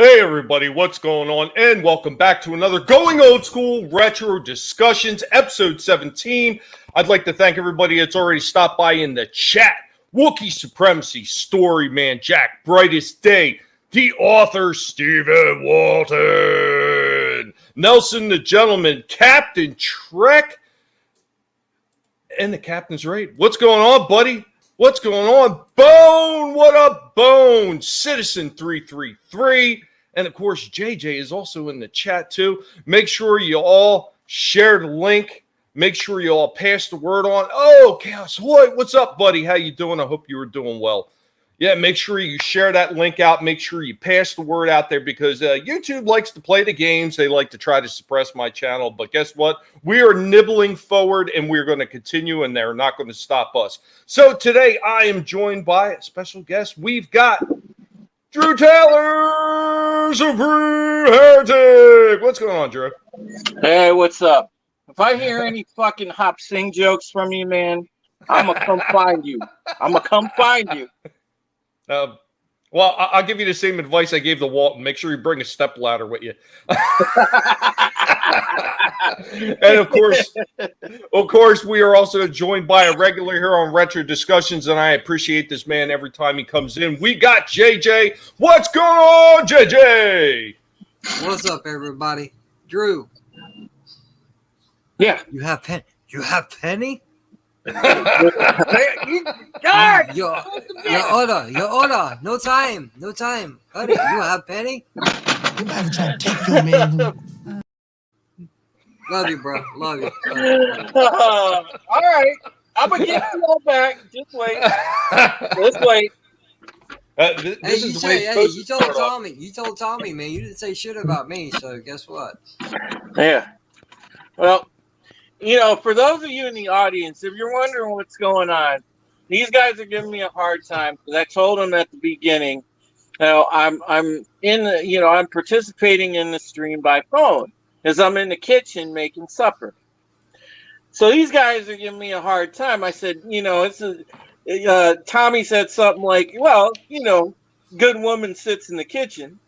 Hey everybody, what's going on? And welcome back to another Going Old School Retro Discussions, episode 17. I'd like to thank everybody that's already stopped by in the chat. Wookiee Supremacy, Story Man Jack, Brightest Day, the author Stephen Walton, Nelson the Gentleman, Captain Trek, and the Captain's Raid. What's going on, buddy? What's going on? Bone, what up, Bone? Citizen 333. And of course, JJ is also in the chat too. Make sure you all share the link. Make sure you all pass the word on. Oh, Chaos Hoyt, what's up, buddy? How you doing? I hope you were doing well. Yeah, make sure you share that link out. Make sure you pass the word out there because YouTube likes to play the games. They like to try to suppress my channel. But guess what? We are nibbling forward, and we're going to continue, and they're not going to stop us. So today I am joined by a special guest. We've got Drew Taylor, Supreme Heretic. What's going on, Drew? Hey, what's up? If I hear any fucking hop sing jokes from you, man, I'm going to come find you. I'm going to come find you. Well, I'll give you the same advice I gave the Walton. Make sure you bring a step ladder with you. And of course, we are also joined by a regular here on Retro Discussions, and I appreciate this man every time he comes in. We got JJ. What's going on, JJ? What's up, everybody? Drew. Yeah. You have Penny? God! Your order. No time. Honey, you have Penny? You better try to take your man. Love you, bro. Love you. All right. I'm going to get you all back. Just wait. Let's wait. You told Tommy. You told Tommy, man. You didn't say shit about me, so guess what? Yeah. Well, for those of you in the audience, if you're wondering what's going on, these guys are giving me a hard time because I told them at the beginning, I'm participating in the stream by phone as I'm in the kitchen making supper. So these guys are giving me a hard time. I said, Tommy said something like, well, good woman sits in the kitchen.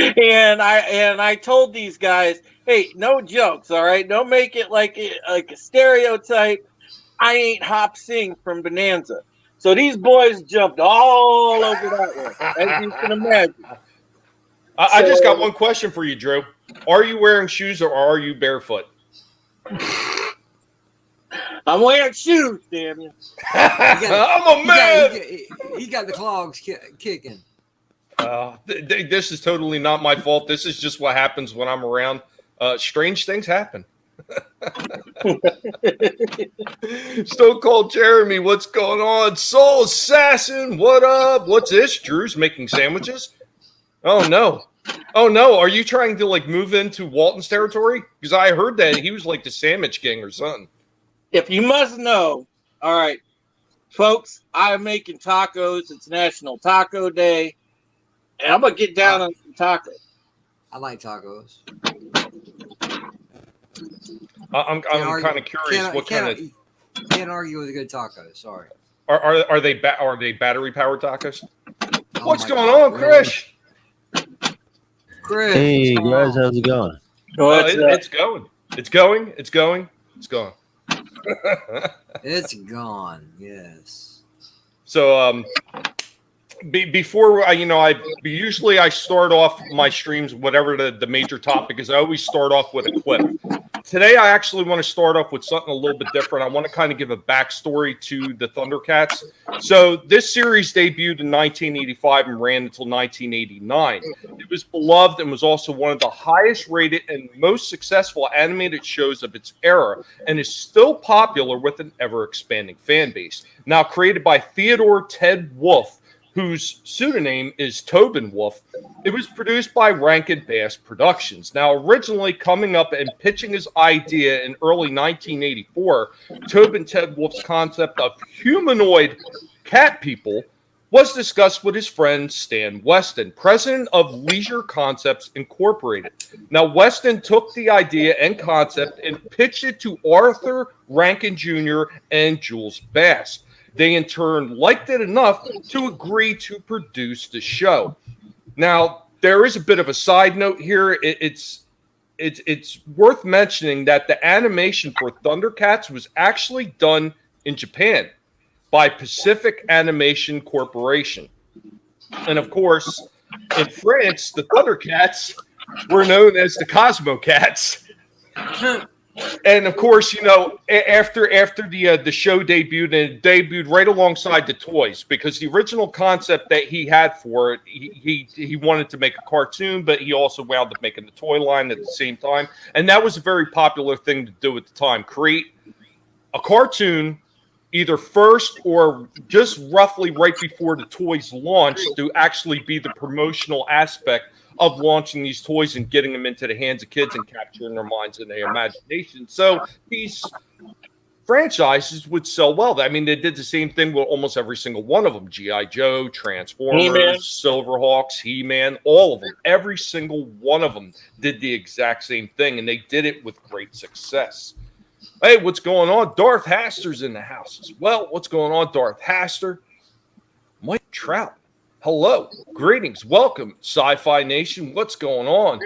and I told these guys, hey, no jokes, all right? Don't make it like a stereotype. I ain't Hop Sing from Bonanza. So these boys jumped all over that one, as you can imagine. I just got one question for you, Drew. Are you wearing shoes or are you barefoot? I'm wearing shoes, damn you. I'm a man. He got the clogs kicking. This is totally not my fault. This is just what happens when I'm around. Strange things happen. Stone Cold Jeremy, what's going on? Soul Assassin, what up? What's this? Drew's making sandwiches? Oh no. Are you trying to move into Walton's territory? Because I heard that he was like the sandwich king or something. If you must know, all right, folks, I'm making tacos. It's National Taco Day. And I'm going to get down on some tacos. I like tacos. I'm kind of curious what kind of. Can't argue with a good taco. Sorry. Are they battery powered tacos? Oh, what's going on, Chris? Chris. Hey guys, how's it going? It's going. It's going. It's gone. Yes. So before I usually I start off my streams, whatever the major topic is, I always start off with a clip. Today, I actually want to start off with something a little bit different. I want to kind of give a backstory to the Thundercats. So this series debuted in 1985 and ran until 1989. It was beloved and was also one of the highest rated and most successful animated shows of its era and is still popular with an ever-expanding fan base. Now created by Theodore Ted Wolfe, whose pseudonym is Tobin Wolfe, it was produced by Rankin Bass Productions. Now, originally coming up and pitching his idea in early 1984, Tobin Ted Wolfe's concept of humanoid cat people was discussed with his friend Stan Weston, president of Leisure Concepts Incorporated. Now, Weston took the idea and concept and pitched it to Arthur Rankin Jr. and Jules Bass. they in turn liked it enough to agree to produce the show. Now, there is a bit of a side note here. It's worth mentioning that the animation for Thundercats was actually done in Japan by Pacific Animation Corporation. And of course, in France, the Thundercats were known as the Cosmo Cats. And of course, you know, after the show debuted, and it debuted right alongside the toys, because the original concept that he had for it, he wanted to make a cartoon, but he also wound up making the toy line at the same time. And that was a very popular thing to do at the time: create a cartoon either first or just roughly right before the toys launched to actually be the promotional aspect of launching these toys and getting them into the hands of kids and capturing their minds and their imagination. So these franchises would sell well. I mean, they did the same thing with almost every single one of them. G.I. Joe, Transformers, He-Man. Silverhawks, He-Man, all of them. Every single one of them did the exact same thing, and they did it with great success. Hey, what's going on? Darth Haster's in the house as well. What's going on, Darth Haster? Mike Trout. Hello. Greetings. Welcome, Sci-Fi Nation. What's going on?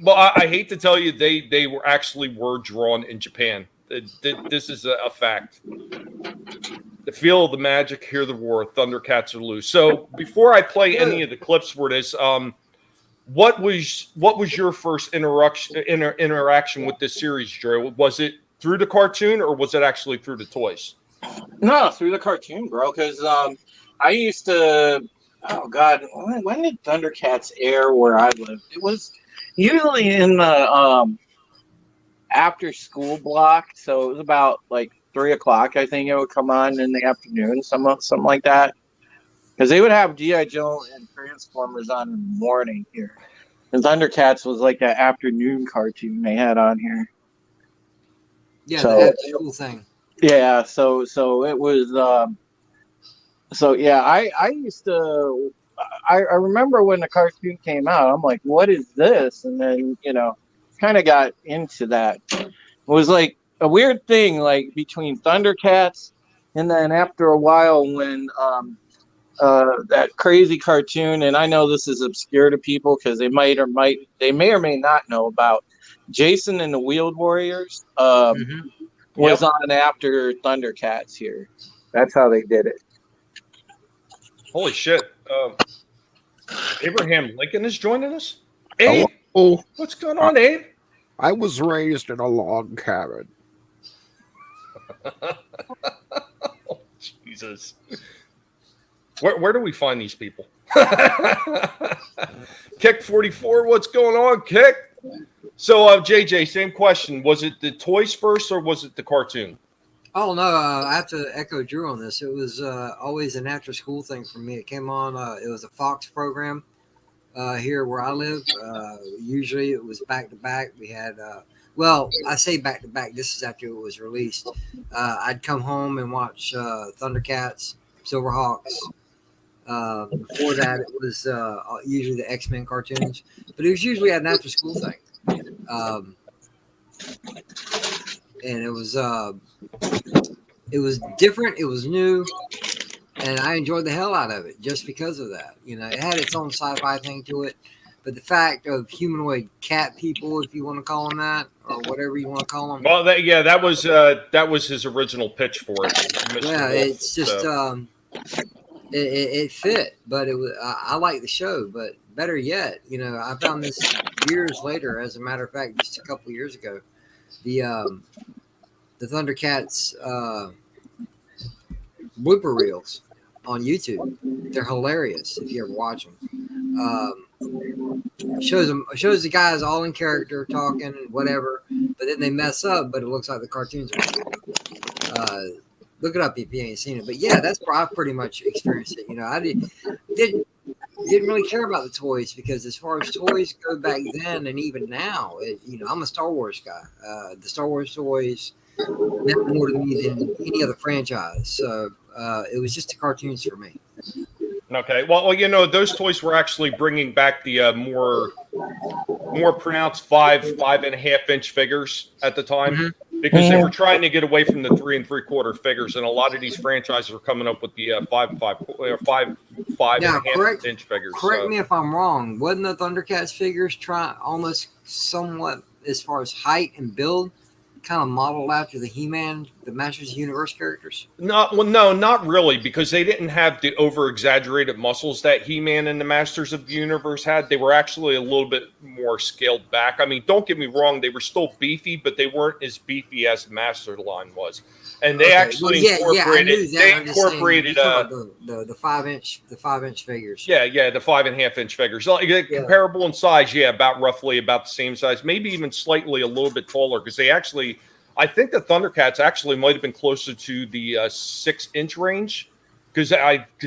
Well, I hate to tell you, they were drawn in Japan. This is a fact. The feel of the magic, hear the roar. Thundercats are loose. So before I play any of the clips for this, what was your first interaction with this series, Drew? Was it through the cartoon or was it actually through the toys? No, through the cartoon, bro. Because I used to. Oh God, when did Thundercats air where I lived? It was usually in the after school block. So it was about like 3 o'clock. I think it would come on in the afternoon, something like that. Because they would have G.I. Joe and Transformers on in the morning here. And Thundercats was like that afternoon cartoon they had on here. Yeah, So- that's the cool thing. Yeah, so it was so yeah, I used to I remember when the cartoon came out, I'm like, what is this? And then, you know, kind of got into that. It was like a weird thing, like between Thundercats and then after a while when that crazy cartoon, and I know this is obscure to people because they may or may not know about Jason and the Wheeled Warriors. Was on after Thundercats here. That's how they did it. Holy shit. Abraham Lincoln is joining us? Abe? Oh, What's going on, Abe? I was raised in a log cabin. Oh, Jesus. Where do we find these people? Kick 44, what's going on, Kick? So, JJ, same question. Was it the toys first or was it the cartoon? Oh no, I have to echo Drew on this. It was always an after school thing for me. It came on. It was a Fox program here where I live. Usually it was back to back. We had well, I say back to back. This is after it was released. I'd come home and watch Thundercats, Silverhawks. Before that, it was usually the X-Men cartoons, but it was usually an after school thing. And it was different. It was new, and I enjoyed the hell out of it just because of that. You know, it had its own sci-fi thing to it, but the fact of humanoid cat people, if you want to call them that, or whatever you want to call them. Well, that was his original pitch for it. Mr. Yeah, Wolf, it's just so. it fit, but it was I like the show, but better yet, you know, I found this years later. As a matter of fact, just a couple years ago, the Thundercats blooper reels on YouTube. They're hilarious if you ever watch them. Shows the guys all in character talking and whatever, but then they mess up, but it looks like the cartoons are. Look it up if you ain't seen it. But yeah, that's where I pretty much experienced it. You know, I didn't really care about the toys because as far as toys go back then and even now, you know, I'm a Star Wars guy. The Star Wars toys meant more to me than any other franchise. So it was just the cartoons for me. Okay. Well, you know, those toys were actually bringing back the more pronounced 5.5 inch figures at the time. Mm-hmm. because they were trying to get away from the 3 3/4 figures, and a lot of these franchises are coming up with the 5 and 5 or 5 Now, and a half inch figures. Correct me if I'm wrong. Wasn't the Thundercats figures try almost somewhat as far as height and build, kind of modeled after the He-Man, the Masters of the Universe characters? No, not really, because they didn't have the over-exaggerated muscles that He-Man and the Masters of the Universe had. They were actually a little bit more scaled back. I mean, don't get me wrong, they were still beefy, but they weren't as beefy as the Master line was. And they actually incorporated the 5-inch figures. Yeah, the 5 and a half inch figures. Comparable in size, about roughly about the same size, maybe even slightly a little bit taller, because they actually, I think the Thundercats actually might have been closer to the 6-inch range, because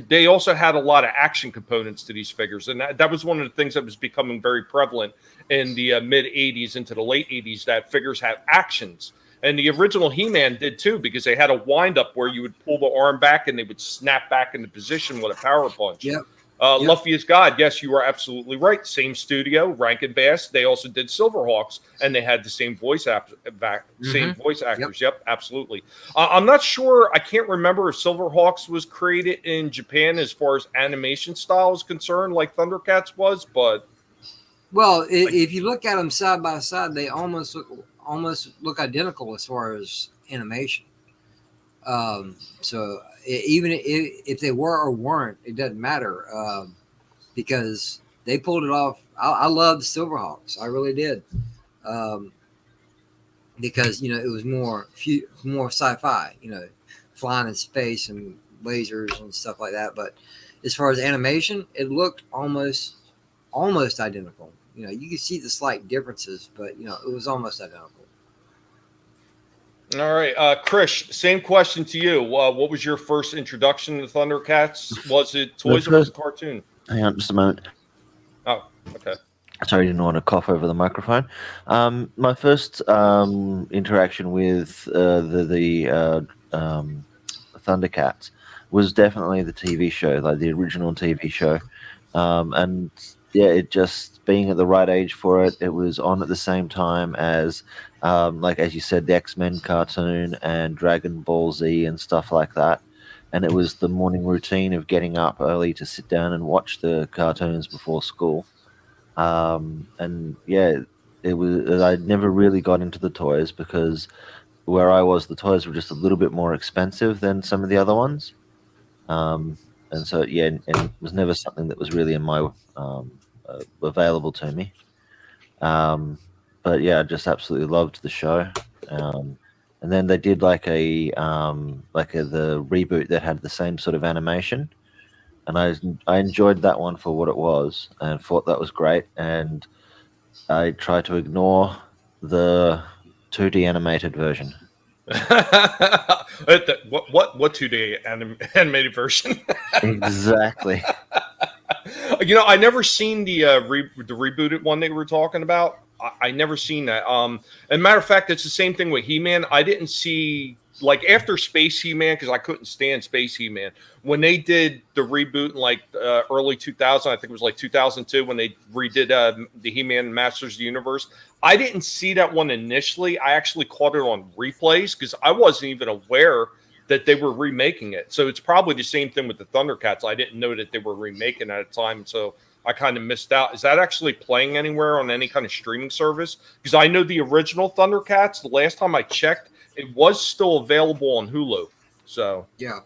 they also had a lot of action components to these figures, and that was one of the things that was becoming very prevalent in the mid 80s into the late 80s, that figures have actions. And the original He-Man did too, because they had a wind-up where you would pull the arm back and they would snap back into position with a power punch. Yep. Luffy is God. Yes, you are absolutely right. Same studio, Rankin Bass. They also did Silverhawks, and they had the same voice actors. Yep, absolutely. I'm not sure. I can't remember if Silverhawks was created in Japan as far as animation style is concerned, like Thundercats was. But if you look at them side by side, they almost look identical as far as animation. So even if they were or weren't, it doesn't matter, because they pulled it off. I loved Silverhawks, I really did, because it was more sci-fi, flying in space and lasers and stuff like that. But as far as animation, it looked almost identical. You could see the slight differences, but it was almost identical. All right, Krish, same question to you. What was your first introduction to Thundercats? Was it toys or was it cartoon? Hang on just a moment. Oh, okay. Sorry, I didn't want to cough over the microphone. My first interaction with the Thundercats was definitely the TV show, like the original TV show. And yeah, it just being at the right age for it. It was on at the same time as, like as you said, the X-Men cartoon and Dragon Ball Z and stuff like that. And it was the morning routine of getting up early to sit down and watch the cartoons before school. And yeah, it was. I never really got into the toys because where I was, the toys were just a little bit more expensive than some of the other ones. And so yeah, and it was never something that was really in my available to me. But yeah, I just absolutely loved the show. And then they did the reboot that had the same sort of animation, and I enjoyed that one for what it was and thought that was great. And I tried to ignore the 2D animated version. What 2D animated version? Exactly. I never seen the rebooted one they were talking about. I never seen that. And matter of fact, it's the same thing with He-Man. I didn't see, like, after Space He-Man, because I couldn't stand Space He-Man. When they did the reboot in like early 2000, I think it was like 2002 when they redid the He-Man Masters of the Universe. I didn't see that one initially. I actually caught it on replays because I wasn't even aware that they were remaking it. So it's probably the same thing with the Thundercats. I didn't know that they were remaking at a time, so I kind of missed out. Is that actually playing anywhere on any kind of streaming service? Because I know the original Thundercats, the last time I checked, it was still available on Hulu. So yeah,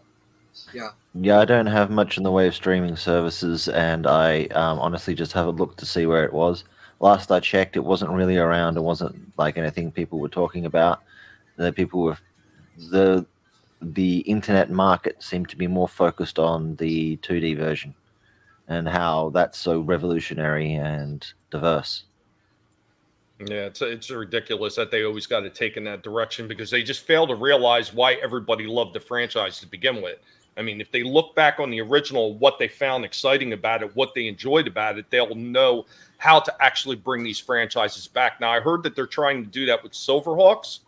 I don't have much in the way of streaming services, and I honestly just haven't looked to see where it was. Last I checked, it wasn't really around. It wasn't like anything people were talking about. The internet market seemed to be more focused on the 2D version and how that's so revolutionary and diverse. Yeah, it's ridiculous that they always got to take in that direction because they just fail to realize why everybody loved the franchise to begin with. I mean, if they look back on the original, what they found exciting about it, what they enjoyed about it, they'll know how to actually bring these franchises back. Now, I heard that they're trying to do that with Silverhawks.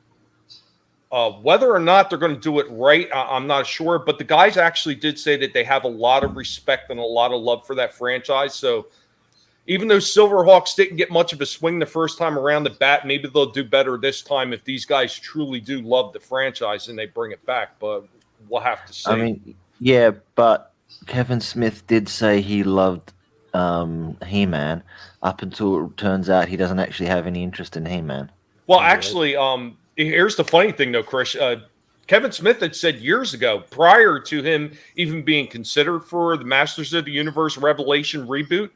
Whether or not they're going to do it right, I'm not sure. But the guys actually did say that they have a lot of respect and a lot of love for that franchise. So even though Silverhawks didn't get much of a swing the first time around the bat, maybe they'll do better this time if these guys truly do love the franchise and they bring it back. But we'll have to see. I mean, yeah, but Kevin Smith did say he loved He-Man up until it turns out he doesn't actually have any interest in He-Man. Well, actually, here's the funny thing, though, Chris. Kevin Smith had said years ago, prior to him even being considered for the Masters of the Universe Revelation reboot,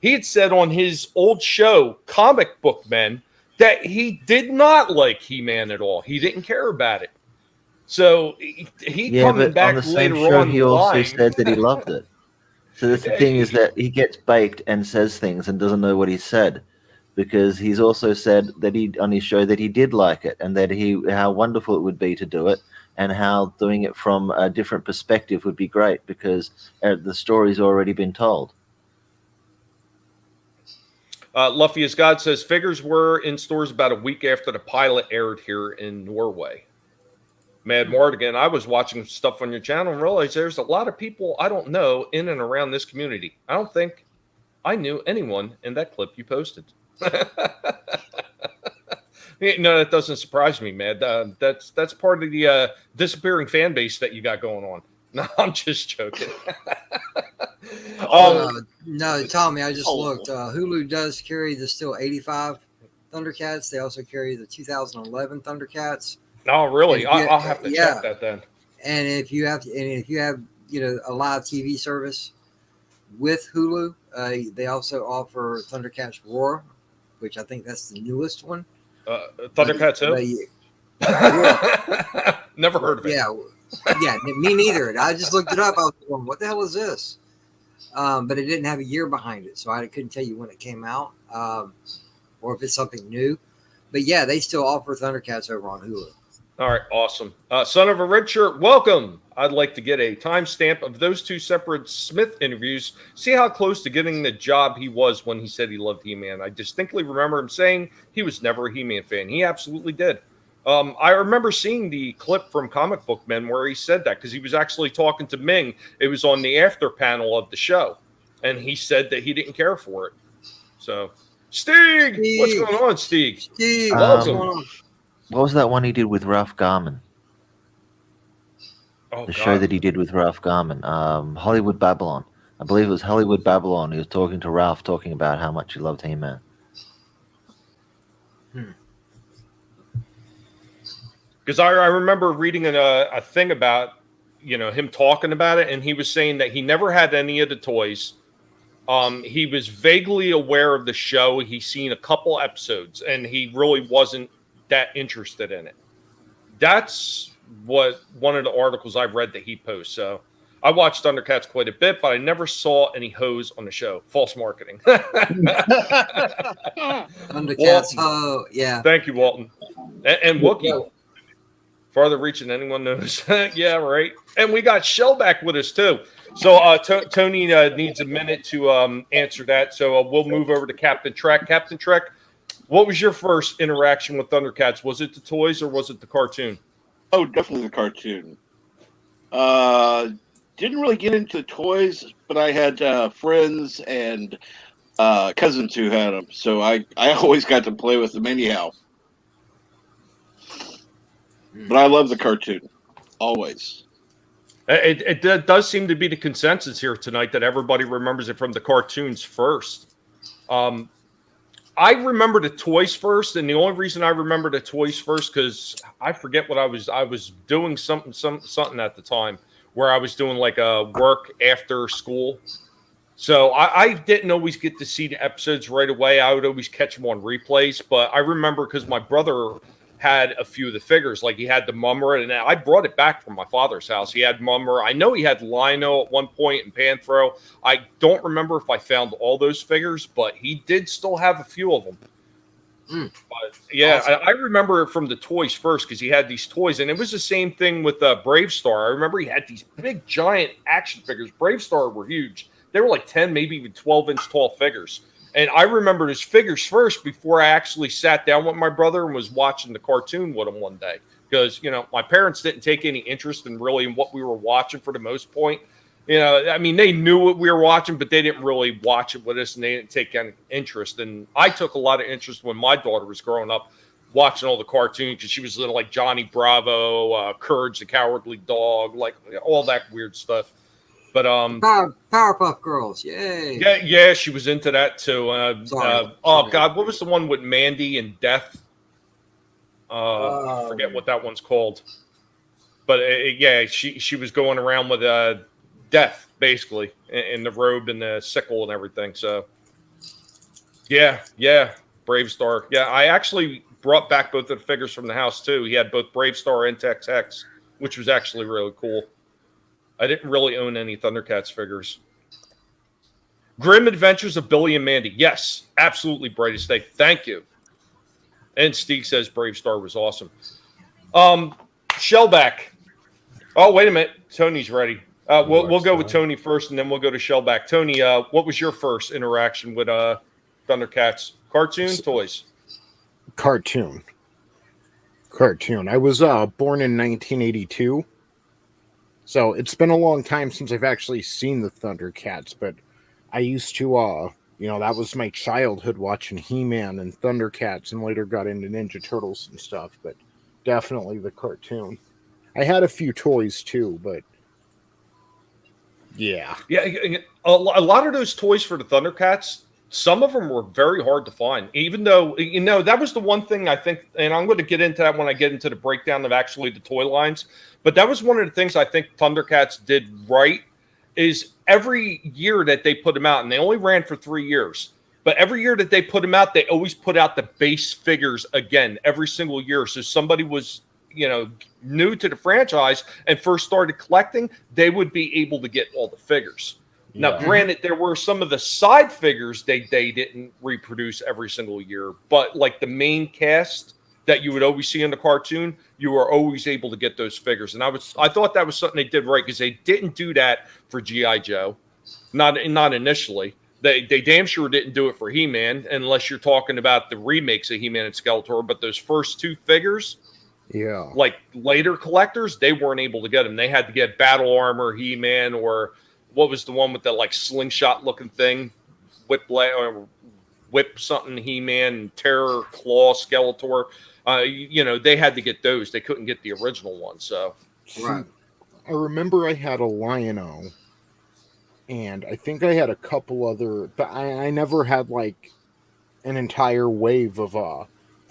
he had said on his old show, Comic Book Men, that he did not like He-Man at all. He didn't care about it. So he coming back on the same later show, on he also lying. said that he loved it. So that's the thing, is that he gets baked and says things and doesn't know what he said, because he's also said that he on his show that he did like it and that how wonderful it would be to do it, and how doing it from a different perspective would be great because the story's already been told. Luffy as God says figures were in stores about a week after the pilot aired here in Norway. Mad Mardigan, I was watching stuff on your channel and realized there's a lot of people I don't know in and around this community. I don't think I knew anyone in that clip you posted. No, that doesn't surprise me, man. That's part of the disappearing fan base that you got going on. No, I'm just joking. No, Tommy, I just looked. Hulu does carry the still 85 Thundercats. They also carry the 2011 Thundercats. Oh, really? And I'll have to check that then. And if you have, a live TV service with Hulu, they also offer Thundercats Roar, which I think that's the newest one. Thundercats who? Never heard of it. Yeah, me neither. I just looked it up. I was going, what the hell is this? But it didn't have a year behind it, so I couldn't tell you when it came out, or if it's something new. But yeah, they still offer Thundercats over on Hulu. All right, awesome. Son of a Red Shirt, welcome. I'd like to get a timestamp of those two separate Smith interviews, see how close to getting the job he was when he said he loved He-Man. I distinctly remember him saying he was never a He-Man fan. He absolutely did. I remember seeing the clip from Comic Book Men where he said that, because he was actually talking to Ming. It was on the after panel of the show, and he said that he didn't care for it. So, Steve. What's going on, Steve? Welcome. What was that one he did with Ralph Garman? Show that he did with Ralph Garman, Hollywood Babylon. I believe it was Hollywood Babylon. He was talking to Ralph, talking about how much he loved He-Man. Because I remember reading a thing about him talking about it, and he was saying that he never had any of the toys. He was vaguely aware of the show. He's seen a couple episodes, and he really wasn't that interested in it. That's what one of the articles I've read that he posts. So I watched Thundercats quite a bit, but I never saw any hoes on the show. False marketing. Thundercats. Oh, yeah. Thank you, Walton. And Wookie. Farther reaching than anyone knows. Yeah, right. And we got Shell back with us, too. So Tony needs a minute to answer that. So we'll move over to Captain Trek. Captain Trek, what was your first interaction with Thundercats? Was it the toys or was it the cartoon? Oh, definitely the cartoon. Didn't really get into the toys, but I had friends and cousins who had them. So I always got to play with them anyhow. But I love the cartoon. Always. It does seem to be the consensus here tonight that everybody remembers it from the cartoons first. I remember the toys first, and the only reason I remember the toys first because I forget what I was doing something at the time where I was doing like a work after school. So I didn't always get to see the episodes right away. I would always catch them on replays, but I remember because my brother had a few of the figures, like he had the Mummer, and I brought it back from my father's house. He had Mummer. I know he had Lino at one point and Panthro. I don't remember if I found all those figures, but he did still have a few of them. But yeah, awesome. I remember it from the toys first because he had these toys, and it was the same thing with Brave Star. I remember he had these big, giant action figures. Brave Star were huge. They were like 10, maybe even 12-inch tall figures. And I remember his figures first before I actually sat down with my brother and was watching the cartoon with him one day. Because, my parents didn't take any interest in really in what we were watching for the most point. You know, I mean, they knew what we were watching, but they didn't really watch it with us, and they didn't take any interest. And I took a lot of interest when my daughter was growing up, watching all the cartoons, because she was little, like Johnny Bravo, Courage the Cowardly Dog, like all that weird stuff. But Powerpuff Girls, yay! yeah, she was into that too. Sorry. God, what was the one with Mandy and Death? I forget what that one's called. But yeah, she was going around with Death, basically, in the robe and the sickle and everything. So yeah, Brave Star. Yeah, I actually brought back both of the figures from the house too. He had both Brave Star and Tex Hex, which was actually really cool. I didn't really own any Thundercats figures. Grim Adventures of Billy and Mandy. Yes, absolutely, Brightest Day. Thank you. And Steve says Brave Star was awesome. Shellback. Oh, wait a minute. Tony's ready. We'll go with Tony first, and then we'll go to Shellback. Tony, what was your first interaction with Thundercats? Cartoon, toys? Cartoon. I was born in 1982. So it's been a long time since I've actually seen the Thundercats, but I used to, that was my childhood, watching He-Man and Thundercats, and later got into Ninja Turtles and stuff, but definitely the cartoon. I had a few toys too, but yeah. Yeah, a lot of those toys for the Thundercats, some of them were very hard to find, even though, that was the one thing I think, and I'm going to get into that when I get into the breakdown of actually the toy lines, but that was one of the things I think Thundercats did right, is every year that they put them out, and they only ran for 3 years, but every year that they put them out, they always put out the base figures again every single year. So somebody was, new to the franchise and first started collecting, they would be able to get all the figures. Now, granted, there were some of the side figures they didn't reproduce every single year, but like the main cast that you would always see in the cartoon, you were always able to get those figures. And I thought that was something they did right, because they didn't do that for G.I. Joe, not initially. They damn sure didn't do it for He-Man, unless you're talking about the remakes of He-Man and Skeletor. But those first two figures, like later collectors, they weren't able to get them. They had to get Battle Armor He-Man, or what was the one with the like slingshot looking thing, Whip something He-Man, Terror Claw Skeletor. They had to get those. They couldn't get the original one. So Right. I remember I had a Lion-O, and I think I had a couple other, but I never had like an entire wave of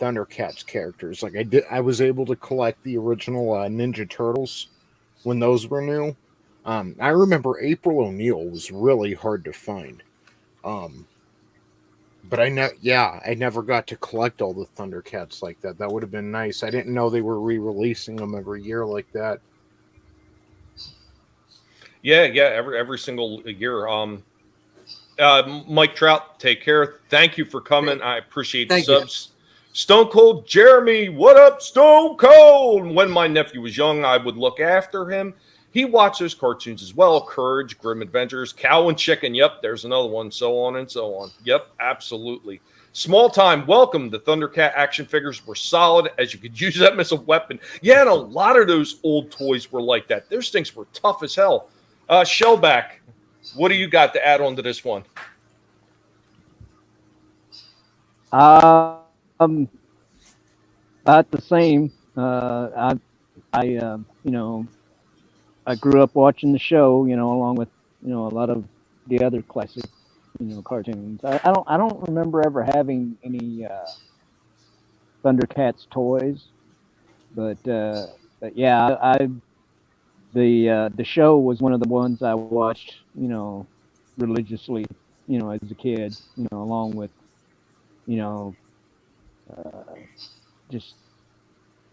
Thundercats characters. Like I was able to collect the original Ninja Turtles when those were new. I remember April O'Neil was really hard to find. But I never got to collect all the Thundercats like that. That would have been nice. I didn't know they were re-releasing them every year like that. Yeah, every single year. Mike Trout, take care. Thank you for coming. I appreciate the subs. Stone Cold Jeremy, what up, Stone Cold? When my nephew was young, I would look after him. He watched those cartoons as well. Courage, Grim Adventures, Cow and Chicken. Yep, there's another one. So on and so on. Yep, absolutely. Small time. Welcome. The Thundercat action figures were solid, as you could use them as a weapon. Yeah, and a lot of those old toys were like that. Those things were tough as hell. Shellback, what do you got to add on to this one? About the same. I grew up watching the show, along with, a lot of the other classic, cartoons. I don't remember ever having any Thundercats toys, but yeah, the show was one of the ones I watched, religiously, as a kid, along with, just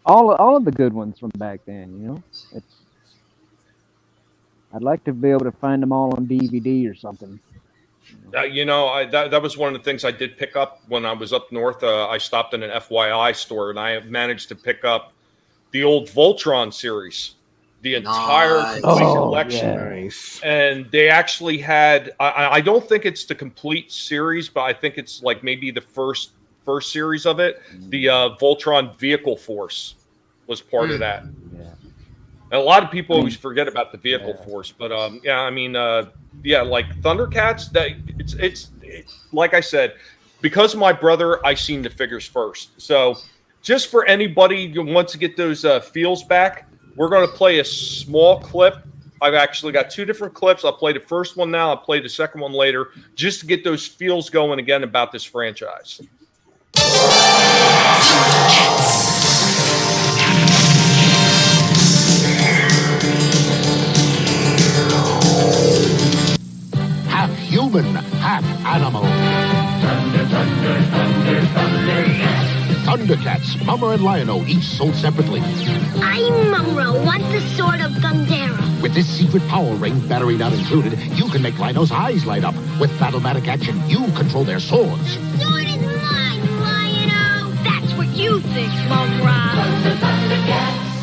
all of the good ones from back then, I'd like to be able to find them all on DVD or something. That was one of the things I did pick up when I was up north. I stopped in an FYI store, and I managed to pick up the old Voltron series, the entire collection. Nice. And they actually had, I don't think it's the complete series, but I think it's like maybe the first series of it. The Voltron Vehicle Force was part of that. Yeah. And a lot of people always forget about the vehicle force, but yeah, I mean, yeah, like Thundercats. That it's like I said, because of my brother, I seen the figures first. So just for anybody who wants to get those feels back, we're going to play a small clip. I've actually got 2 different clips. I'll play the first one now. I'll play the second one later, just to get those feels going again about this franchise. Half human, half animal. Thundercats, Mummer and Lion-O, each sold separately. I'm Mumro. What's the sword of Thundera? With this secret power ring, battery not included, you can make Lion-O's eyes light up. With Battlematic action, you control their swords. Sword is mine, Lion-O. That's what you think, Mumra.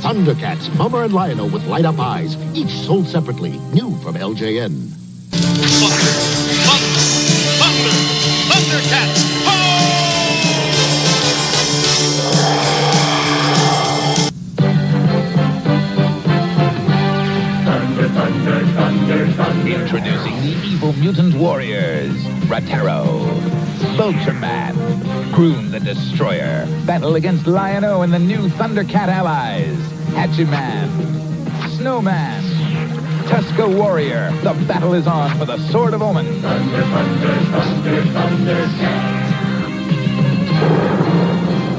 Thundercats, Mummer and Lion-O with light-up eyes, each sold separately. New from LJN. Thundercats! Introducing the evil mutant warriors, Ratero, Vultureman, Groom the Destroyer, battle against Lion-O and the new Thundercat allies, Hachiman, Snowman, Tuska Warrior. The battle is on for the Sword of Omen.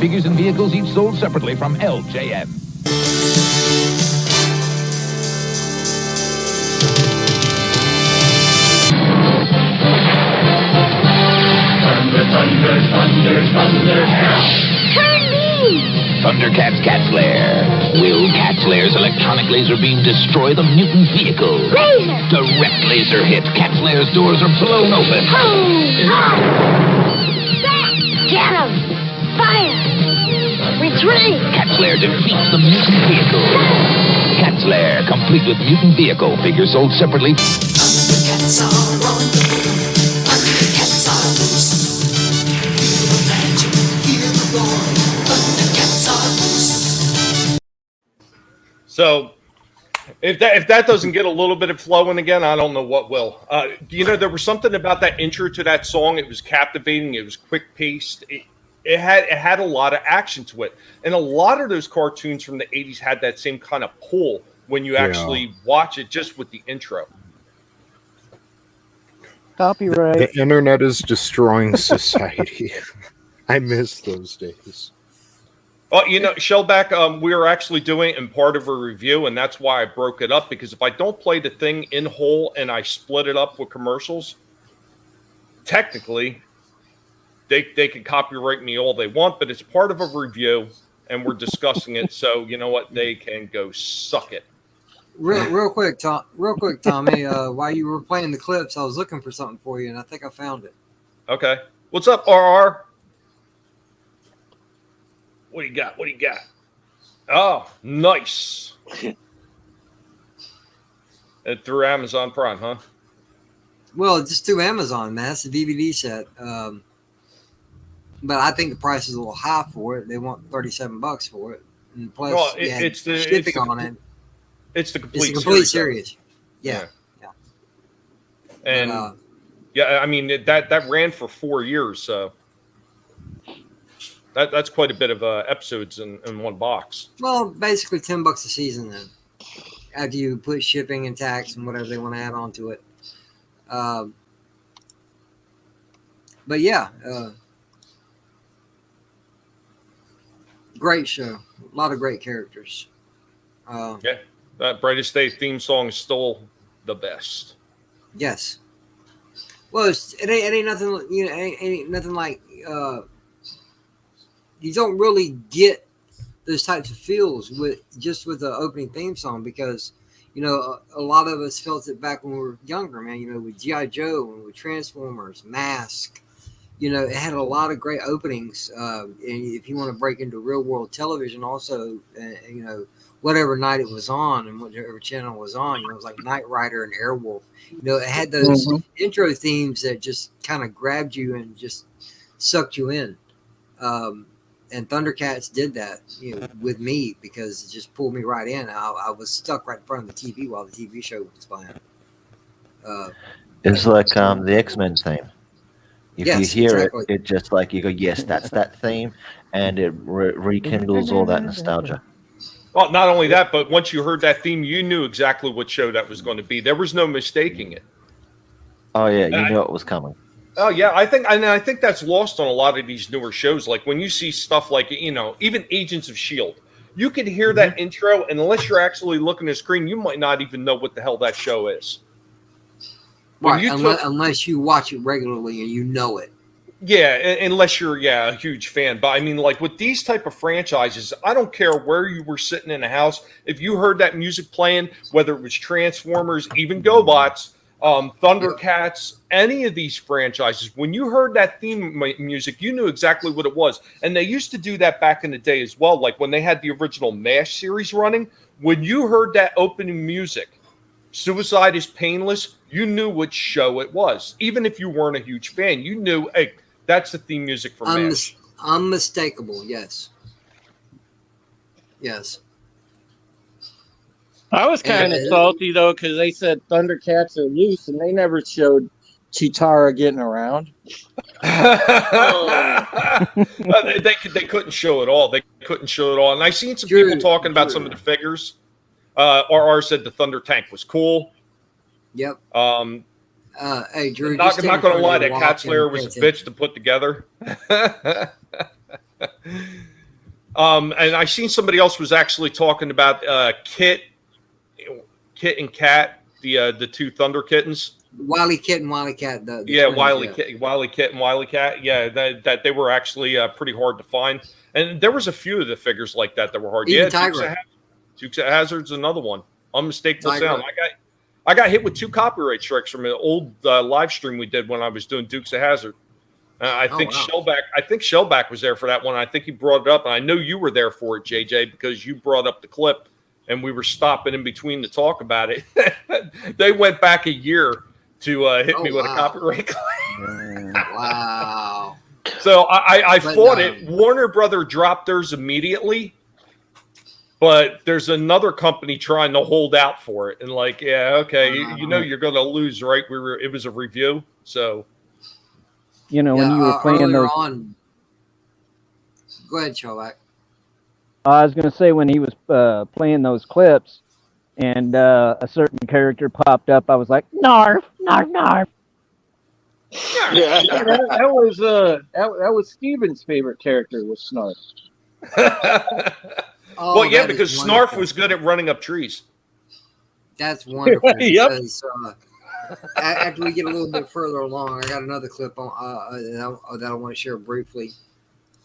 Figures and vehicles each sold separately from LJN. Thundercats Cat Flare. Will Cat Flare's electronic laser beam destroy the mutant vehicle? Laser! Direct laser hit. Cat Flare's doors are blown open. Back! Get him! Fire! Retreat! Cat Flare defeats the mutant vehicle. Cat Flare, complete with mutant vehicle. Figure sold separately. Thundercats are on the move. Thundercats are loose. Feel the magic, hear the roar. Thundercats are loose. So, if that doesn't get a little bit of flowing again, I don't know what will. You know, there was something about that intro to that song. It was captivating. It was quick paced. It had a lot of action to it, and a lot of those cartoons from the '80s had that same kind of pull when you actually watch it just with the intro. Copyright. The internet is destroying society. I miss those days. Well, you know, Shellback, we were actually doing it in part of a review, and that's why I broke it up, because if I don't play the thing in whole and I split it up with commercials, technically, they can copyright me all they want, but it's part of a review, and we're discussing it, so you know what? They can go suck it. Real quick, Tommy. While you were playing the clips, I was looking for something for you, and I think I found it. Okay. What's up, RR? What do you got? What do you got? Oh, nice. Through Amazon Prime, huh? Well, just through Amazon, man. That's a DVD set. But I think the price is a little high for it. They want $37 for it, and plus, Well, it's the shipping on it. It's the complete, series. Yeah. And yeah, I mean that ran for 4 years, so that's quite a bit of episodes in one box. Well, basically $10 a season then. After you put shipping and tax and whatever they want to add on to it. But yeah, great show. A lot of great characters. Yeah, that Brightest Day theme song is still the best. Yes. Well, it ain't nothing. You know, ain't nothing like. You don't really get those types of feels with the opening theme song, because you know a lot of us felt it back when we were younger, man. You know, with G.I. Joe and with Transformers, Mask. You know, it had a lot of great openings. And if you want to break into real world television, also, you know, whatever night it was on and whatever channel it was on, you know, it was like Knight Rider and Airwolf. You know, it had those intro themes that just kind of grabbed you and just sucked you in. and Thundercats did that, with me because it just pulled me right in. I was stuck right in front of the TV while the TV show was playing. It's like the X-Men theme. If you Yes, hear exactly. it just like you go, yes, that's that theme, and it rekindles all that nostalgia. Well, not only that, but once you heard that theme, you knew exactly what show that was going to be. There was no mistaking it. Oh yeah, you knew it was coming. Oh yeah, I think that's lost on a lot of these newer shows. Like when you see stuff like even Agents of S.H.I.E.L.D., you can hear that intro, and unless you're actually looking at the screen, you might not even know what the hell that show is. Right, unless you watch it regularly and you know it. Yeah, unless you're a huge fan. But I mean, like with these type of franchises, I don't care where you were sitting in a house. If you heard that music playing, whether it was Transformers, even GoBots, Thundercats, any of these franchises, when you heard that theme music, you knew exactly what it was. And they used to do that back in the day as well. Like when they had the original MASH series running, when you heard that opening music, Suicide is Painless, you knew which show it was. Even if you weren't a huge fan, you knew, hey, that's the theme music for MASH. Unmistakable, yes. Yes. I was kind of salty, though, because they said Thundercats are loose, and they never showed Chitara getting around. They couldn't show it all. They couldn't show it all. And I seen some people talking about some of the figures. RR said the Thunder Tank was cool. Yep. Hey, Drew. Not going to lie, that Cat Slayer was a bitch to put together. And I seen somebody else was actually talking about Kit and Cat, the two Thunder Kittens. Wily Kit and Wily Cat. Wily Kit and Wily Cat. Yeah, that they were actually pretty hard to find. And there was a few of the figures like that were hard. Even Dukes of Hazzard's another one. Unmistakable sound. I got hit with 2 copyright strikes from an old live stream we did when I was doing Dukes of Hazzard. I think Shellback was there for that one. I think he brought it up, and I know you were there for it, JJ, because you brought up the clip, and we were stopping in between to talk about it. They went back a year to hit me with a copyright claim. Wow. So I fought it. Warner Brother dropped theirs immediately. But there's another company trying to hold out for it, and you're going to lose, right? It was a review, so when you were playing those. Go ahead, Shellback. I was going to say when he was playing those clips, and a certain character popped up, I was like, "Narf, narf, narf." Yeah, that was Steven's favorite character was Snarf. Because Snarf was good at running up trees. That's wonderful. Yep. Because, after we get a little bit further along, I got another clip on that I want to share briefly.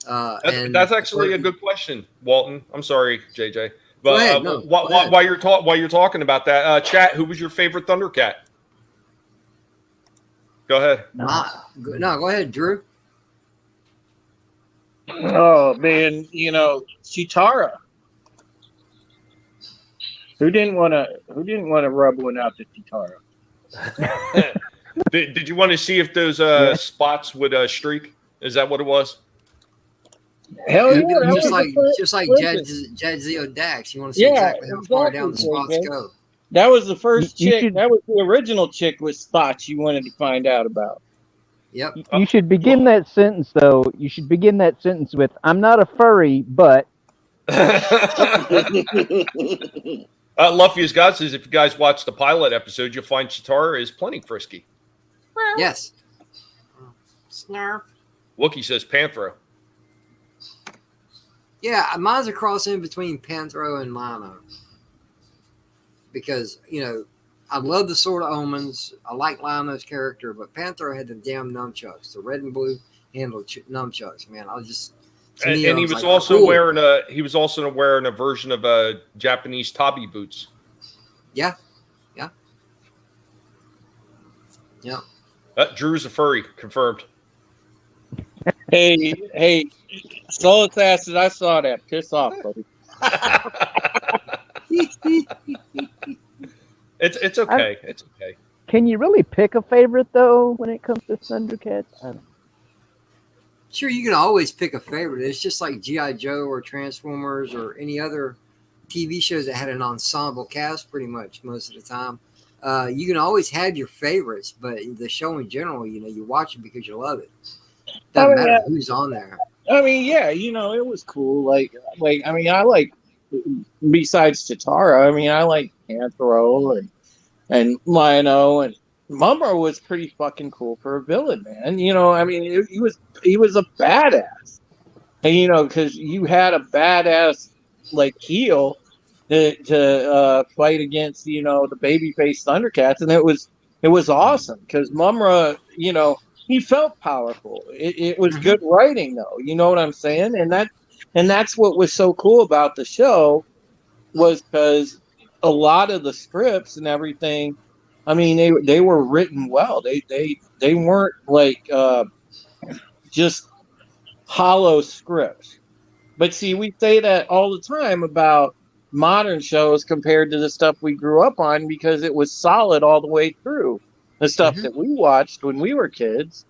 That's actually a good question, Walton. I'm sorry, JJ. But go ahead, while you're talking about that, chat, who was your favorite Thundercat? Go ahead. Go ahead, Drew. Oh man, Chitara. Who didn't want to rub one out to Chitara? Did you want to see if those spots would streak? Is that what it was? Hell yeah! Just like Jadzio Dax. You want to see exactly how far down the spots go. That was the first chick. That was the original chick with spots you wanted to find out about. Yep. You should begin that sentence, though. You should begin that sentence with, "I'm not a furry, but." Luffy God says, if you guys watch the pilot episode, you'll find Chitara is plenty frisky. Yes. Snarf. Wookie says Panthro. Yeah, mine's a cross in between Panthro and Lino. Because, I love the Sword of Omens. I like Lino's character, but Panthro had the damn nunchucks, the red and blue handled nunchucks. Man, I was just. And he was also wearing a version of Japanese tabi boots. Yeah. Drew's a furry, confirmed. Hey, Solus Acid, I saw that. Piss off, buddy. It's okay. It's okay. Can you really pick a favorite though when it comes to Thundercats? Sure, you can always pick a favorite. It's just like G.I. Joe or Transformers or any other TV shows that had an ensemble cast pretty much most of the time. You can always have your favorites, but the show in general, you watch it because you love it. Doesn't matter who's on there. I mean, yeah, it was cool. Like I mean, I like, besides Chitara, I mean, I like Panthro and Lionel, and Mumra was pretty fucking cool for a villain, man. I mean, he was a badass, and because you had a badass like heel to fight against the babyface Thundercats, and it was awesome because Mumra, he felt powerful. It was good writing, though. You know what I'm saying? And that's what was so cool about the show, was because a lot of the scripts and everything, I mean, they were written well. They weren't like just hollow scripts. But see, we say that all the time about modern shows compared to the stuff we grew up on, because it was solid all the way through. The stuff that we watched when we were kids,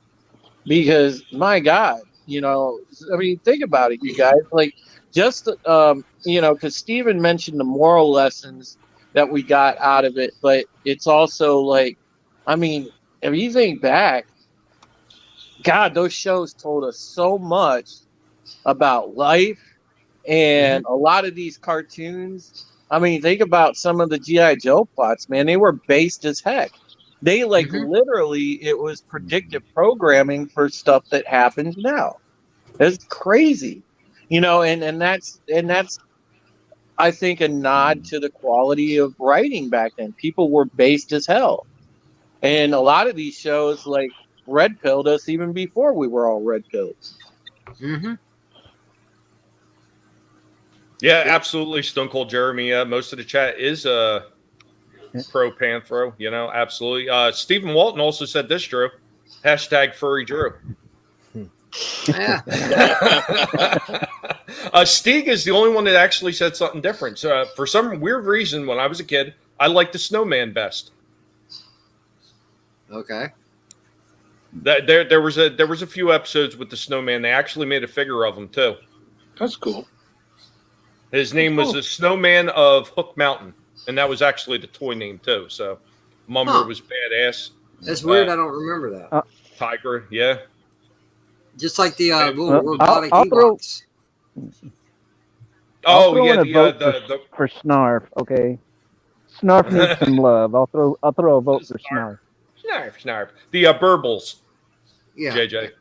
because my God, I mean, think about it, you guys. Like, just because Steven mentioned the moral lessons that we got out of it, but it's also like, I mean, if you think back, God, those shows told us so much about life, and a lot of these cartoons. I mean, think about some of the G.I. Joe plots, man. They were based as heck. They literally, it was predictive programming for stuff that happens now. It's crazy, and that's I think a nod to the quality of writing back then. People were based as hell, and a lot of these shows like red pilled us even before we were all red pilled. Yeah, absolutely. Stone Cold Jeremy. Most of the chat is pro Panthro. Absolutely. Stephen Walton also said this, Drew. Hashtag furry Drew. Yeah. Stieg is the only one that actually said something different. So, for some weird reason, when I was a kid, I liked the Snowman best. Okay. There was a few episodes with the Snowman. They actually made a figure of him too. That's cool. His name was the Snowman of Hook Mountain, and that was actually the toy name too. So, Mumra was badass. That's weird. I don't remember that. Tiger, yeah. Just like the little robotic I'll throw- Ewoks. I'll throw in a vote the for Snarf. Okay, Snarf needs some love. I'll throw a vote for Snarf. Snarf. The Burbles. Yeah. JJ.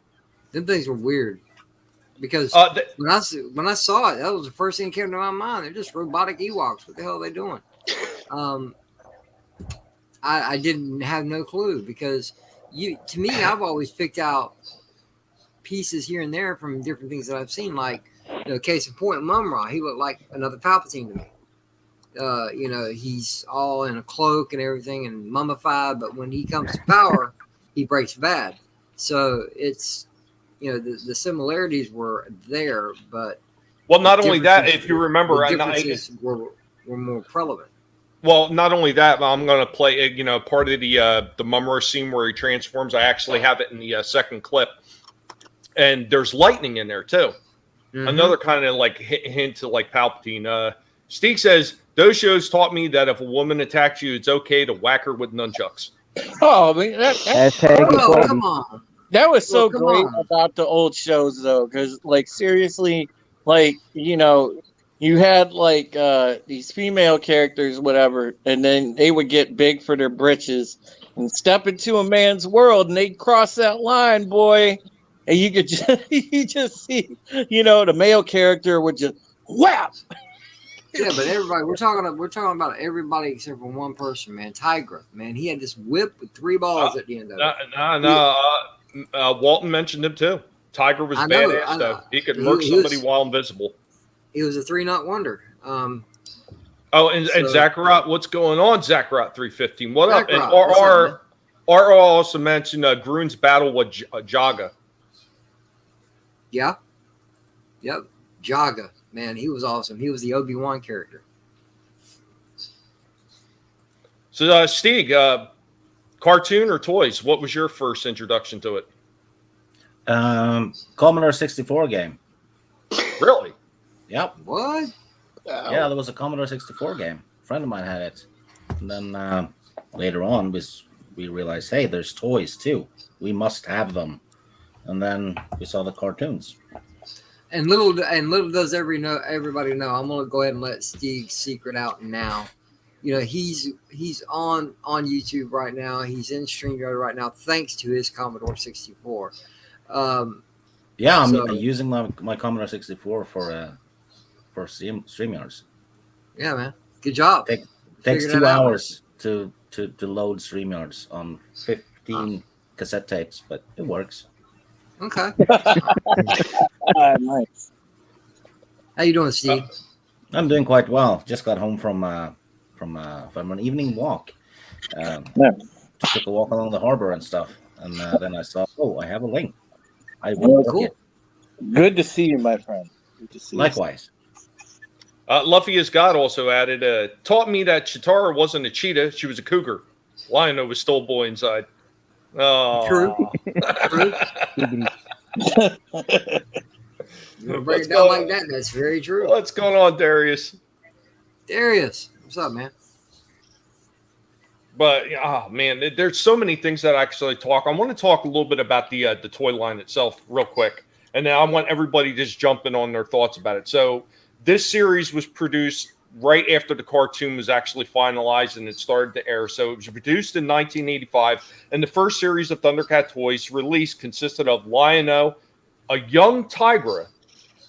Them things were weird. Because when I saw it, that was the first thing that came to my mind. They're just robotic Ewoks. What the hell are they doing? I didn't have no clue, because to me, I've always picked out pieces here and there from different things that I've seen. Like, case in point, Mumra, he looked like another Palpatine to me. He's all in a cloak and everything and mummified, but when he comes to power, he breaks bad. So it's, the similarities were there, but not only that, if you remember, the differences were more prevalent. Well, not only that, but I'm going to play, part of the Mumra scene where he transforms. I actually have it in the second clip, and there's lightning in there too. Another kind of like hint to like Palpatine. Steve says, those shows taught me that if a woman attacks you, it's okay to whack her with nunchucks. Oh, I mean, come on. That was so great about the old shows, though, because, like, seriously, like, you had, like, these female characters, whatever, and then they would get big for their britches and step into a man's world, and they'd cross that line, boy, and you could just see, the male character would just whap. Yeah, but everybody, we're talking about everybody except for one person, man. Tigra, man, he had this whip with 3 balls at the end of it. Walton mentioned him too. Tiger was badass, though. He could murk somebody while invisible. He was a 3-knot wonder. And Zachariah, what's going on, Zachariah 315? What up? And R also mentioned Groon's battle with Jaga. Yeah. Yep. Jaga. Man, he was awesome. He was the Obi-Wan character. So, Steve, cartoon or toys? What was your first introduction to it? Commodore 64 game. Really? Yep. What? Yeah, there was a Commodore 64 game. A friend of mine had it. And then later on, we realized, hey, there's toys too. We must have them. And then we saw the cartoons. And little does everybody know. I'm gonna go ahead and let Steve's secret out now. You know, he's on YouTube right now. He's in StreamYard right now, thanks to his Commodore 64. I'm using my Commodore 64 for StreamYards. Yeah, man. Good job. Takes 2 hours to load StreamYards on 15 cassette tapes, but it works. Okay. Nice. How you doing, Steve? I'm doing quite well. Just got home from an evening walk. Took a walk along the harbor and stuff, and then I saw, I have a link. I will cool. it. Good to see you, my friend. Good to see Likewise. Luffy as God also added, taught me that Chitara wasn't a cheetah, she was a cougar. Lion-O was still a boy inside. Oh. True. You break it down like that, that's very true. What's going on, Darius? Darius, what's up, man? But man, there's so many things that I actually talk. I want to talk a little bit about the toy line itself, real quick, and then I want everybody just jumping on their thoughts about it. So this series was produced right after the cartoon was actually finalized and it started to air. So it was produced in 1985, and the first series of Thundercat toys released consisted of Lion-O, a young Tigra,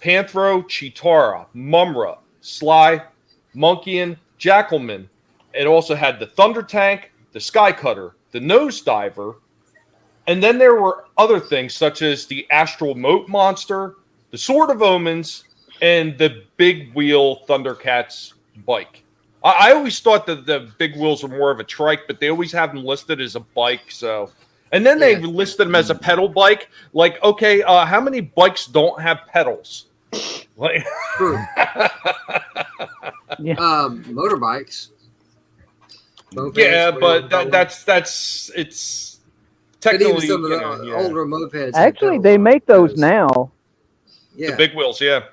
Panthro, Chitara, Mumra, Sly, Monkeyan, Jackalman. It also had the Thunder Tank, the Sky Cutter, the Nose Diver, and then there were other things such as the Astral Moat Monster, the Sword of Omens, and the Big Wheel Thundercats bike. I always thought that the big wheels were more of a trike, but they always have them listed as a bike. So, and then they listed them as a pedal bike. Like, okay, how many bikes don't have pedals? Like, motorbikes. Yeah, but that's it's technically some of the older mopeds. Actually, they make those now. Yeah, the big wheels. Yeah.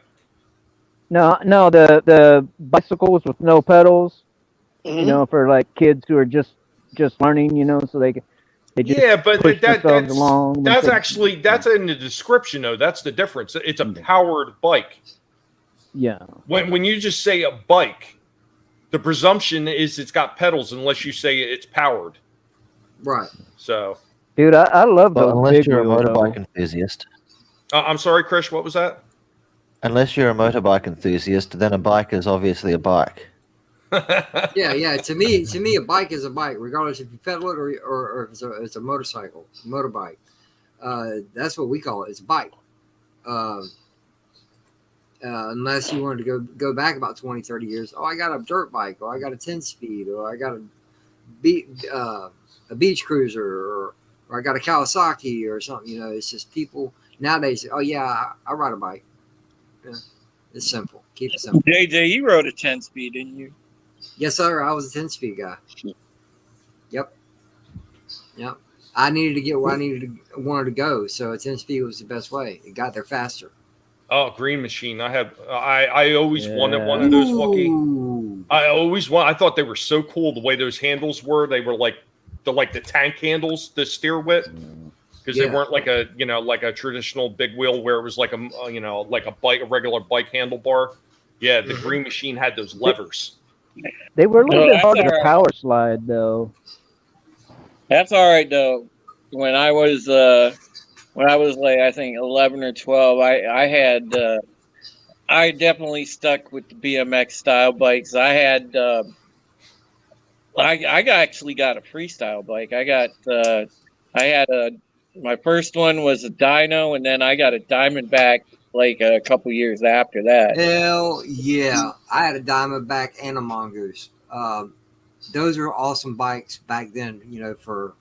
No, the bicycles with no pedals. You know, for like kids who are just learning. You know, so they just but push themselves along. That's in the description though. That's the difference. It's a powered bike. Yeah. When you just say a bike, the presumption is it's got pedals unless you say it's powered. Right. So. Dude, I love those. Unless you're a motorbike enthusiast. I'm sorry, Chris. What was that? Unless you're a motorbike enthusiast, then a bike is obviously a bike. yeah. To me, a bike is a bike, regardless if you pedal it or if it's a motorcycle, motorbike. That's what we call it. It's a bike. Unless you wanted to go back about 20, 30 years. Oh, I got a dirt bike, or I got a 10-speed, or I got a beach cruiser, or I got a Kawasaki or something. You know, it's just people nowadays. Oh yeah, I ride a bike. Yeah, it's simple. Keep it simple. JJ, you rode a 10-speed, didn't you? Yes, sir. I was a 10-speed guy. Yep. I needed to get where wanted to go, so a 10-speed was the best way. It got there faster. Oh, Green Machine! I always wanted one of those. Wookie. I thought they were so cool the way those handles were. They were like the tank handles to steer with, because they weren't like a traditional big wheel where it was like a bike, a regular bike handlebar. Yeah, the Green Machine had those levers. They were a little bit harder to power slide though. That's all right though. When I was like, I think 11 or 12, I definitely stuck with the BMX style bikes. I had, actually got a freestyle bike. My first one was a dyno, and then I got a Diamondback like a couple years after that. Hell yeah. I had a Diamondback and a Mongoose. Those were awesome bikes back then, you know, for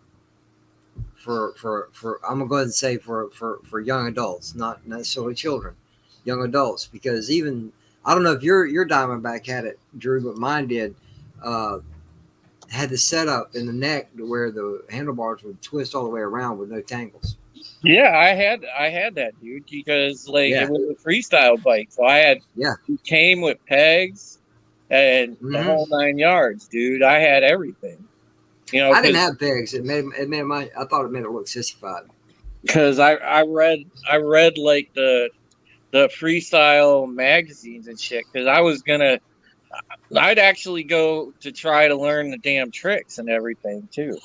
I'm gonna go ahead and say for young adults, not necessarily children, young adults, because even I don't know if your Diamondback had it, Drew, but mine did. had the setup in the neck to where the handlebars would twist all the way around with no tangles. Yeah, I had that, dude, because like Yeah. it was a freestyle bike, so I had it came with pegs and the whole 9 yards, dude. I had everything. You know, I didn't have pegs. I thought it made it look sissified. Because I read like the freestyle magazines and shit. Because I'd actually go to try to learn the damn tricks and everything too.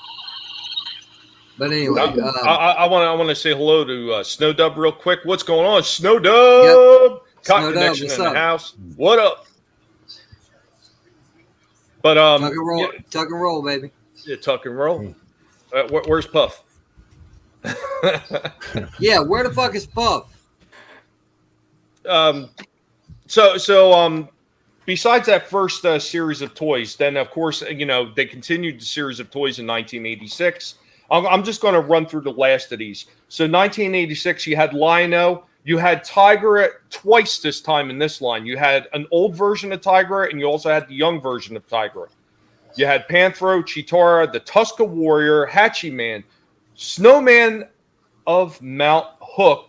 But anyway, I want to say hello to Snow Dub real quick. What's going on, Snow Dub? Cotton Snow Dub, Connection what's in up? the house. What up? But tuck and roll, baby. Yeah, tuck and roll. Where's Puff? Yeah, where the fuck is Puff? So besides that first series of toys, then of course they continued the series of toys in 1986. I'm just going to run through the last of these. So 1986, you had Lion-O, you had Tiger twice this time in this line. You had an old version of Tiger, and you also had the young version of Tiger. You had Panthro, Chitara, the Tuska Warrior, Hachiman, Snowman of Mount Hook,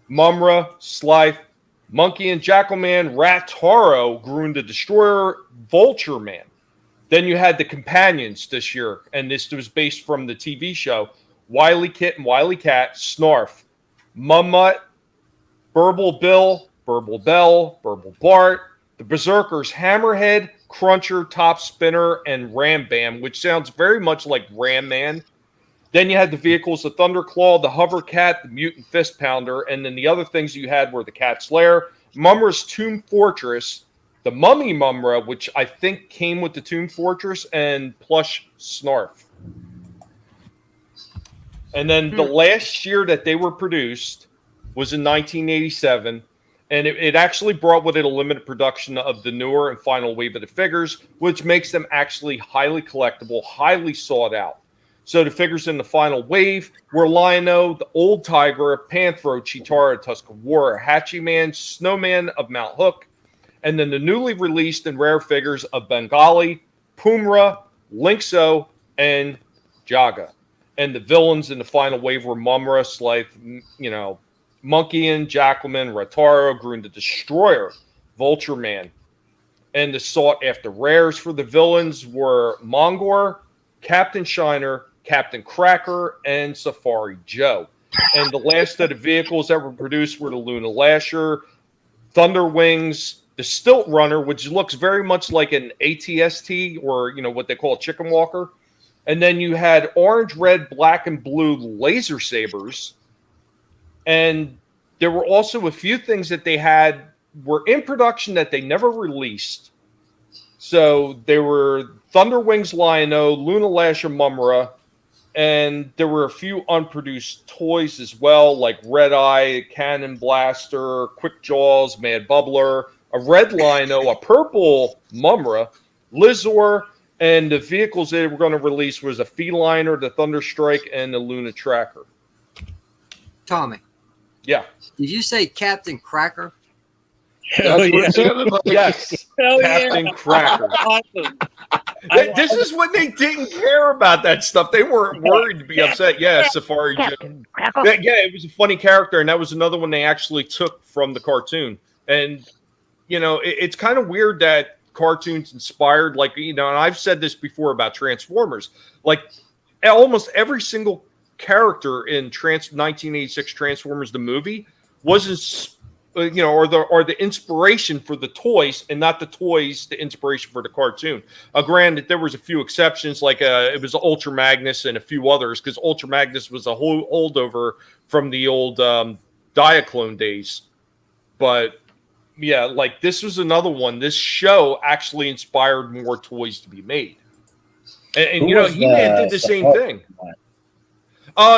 Mumra, Slife, Monkey and Jackalman, Rataro, Groon the Destroyer, Vulture Man. Then you had the companions this year, and this was based from the TV show, Wily Kit and Wily Cat, Snarf, Mummut, Burble Bill, Burble Bell, Burble Bart, the Berserkers, Hammerhead, Cruncher, Top Spinner, and Ram Bam, which sounds very much like Ram Man. Then you had the vehicles, the Thunderclaw, the Hover Cat, the Mutant Fist Pounder, and then the other things you had were the Cat's Lair, Mumra's Tomb Fortress, the Mummy Mumra, which I think came with the Tomb Fortress, and Plush Snarf. And then the last year that they were produced was in 1987, and it actually brought with it a limited production of the newer and final wave of the figures, which makes them actually highly collectible, highly sought out. So the figures in the final wave were Lion-O, the Old Tiger, Panthro, Chitara, Tuska Warrior, Hachiman, Snowman of Mount Hook, and then the newly released and rare figures of Bengali, Pumra, Lynxo, and Jaga. And the villains in the final wave were Mumra, Slife, Monkey and Jackalman, Rataro, Groon the Destroyer, Vulture Man. And the sought after rares for the villains were Mongor, Captain Shiner, Captain Cracker, and Safari Joe. And the last of the vehicles that were produced were the Luna Lasher, Thunder Wings, the Stilt Runner, which looks very much like an ATST or what they call a chicken walker. And then you had orange, red, black, and blue laser sabers. And there were also a few things that they had were in production that they never released. So they were Thunder Wings Lion-O, Luna Lasher Mumra, and there were a few unproduced toys as well, like Red Eye, Cannon Blaster, Quick Jaws, Mad Bubbler, a red Lion-O, a purple Mumra, Lizor, and the vehicles they were going to release was a Feliner, the Thunderstrike, and the Luna Tracker. Tommy. Yeah. Did you say Captain Cracker? That's what it sounded like. Yes. Captain Cracker. Awesome. This is when they didn't care about that stuff. They weren't worried to be upset. Yeah, Safari Joe. Yeah, it was a funny character, and that was another one they actually took from the cartoon. And, it's kind of weird that cartoons inspired, and I've said this before about Transformers. Like, almost every single character in 1986 Transformers the movie was or the inspiration for the toys, and not the toys the inspiration for the cartoon. Granted, there was a few exceptions, like it was Ultra Magnus and a few others, because Ultra Magnus was a whole holdover from the old Diaclone days. But yeah, like this was another one. This show actually inspired more toys to be made, and He-Man did the same thing.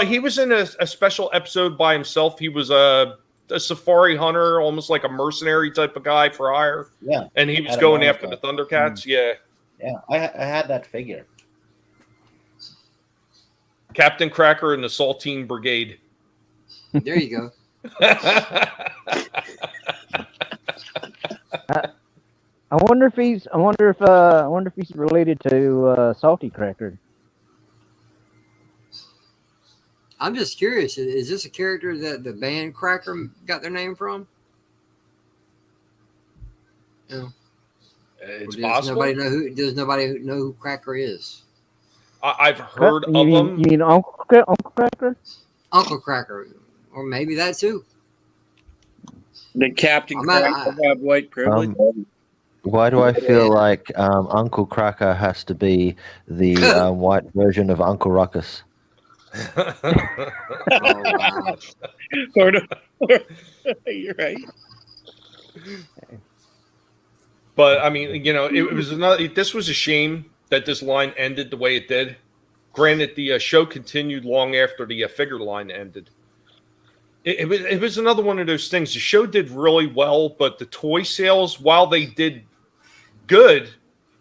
He was in a special episode by himself. He was a safari hunter, almost like a mercenary type of guy for hire. Yeah. And he was going after the Thundercats. Yeah. Yeah, I had that figure. Captain Cracker and the Saltine Brigade. There you go. I wonder if he's related to Salty Cracker. I'm just curious. Is this a character that the band Cracker got their name from? No. It's does possible. Does nobody know who Cracker is? I've heard of You them. mean Uncle Cracker? Uncle Cracker, or maybe that too. The Captain Cracker have white privilege. Why do I feel like Uncle Cracker has to be the white version of Uncle Ruckus? You're right. But I mean, it was another. This was a shame that this line ended the way it did. Granted, the show continued long after the figure line ended. It was another one of those things. The show did really well, but the toy sales, while they did good,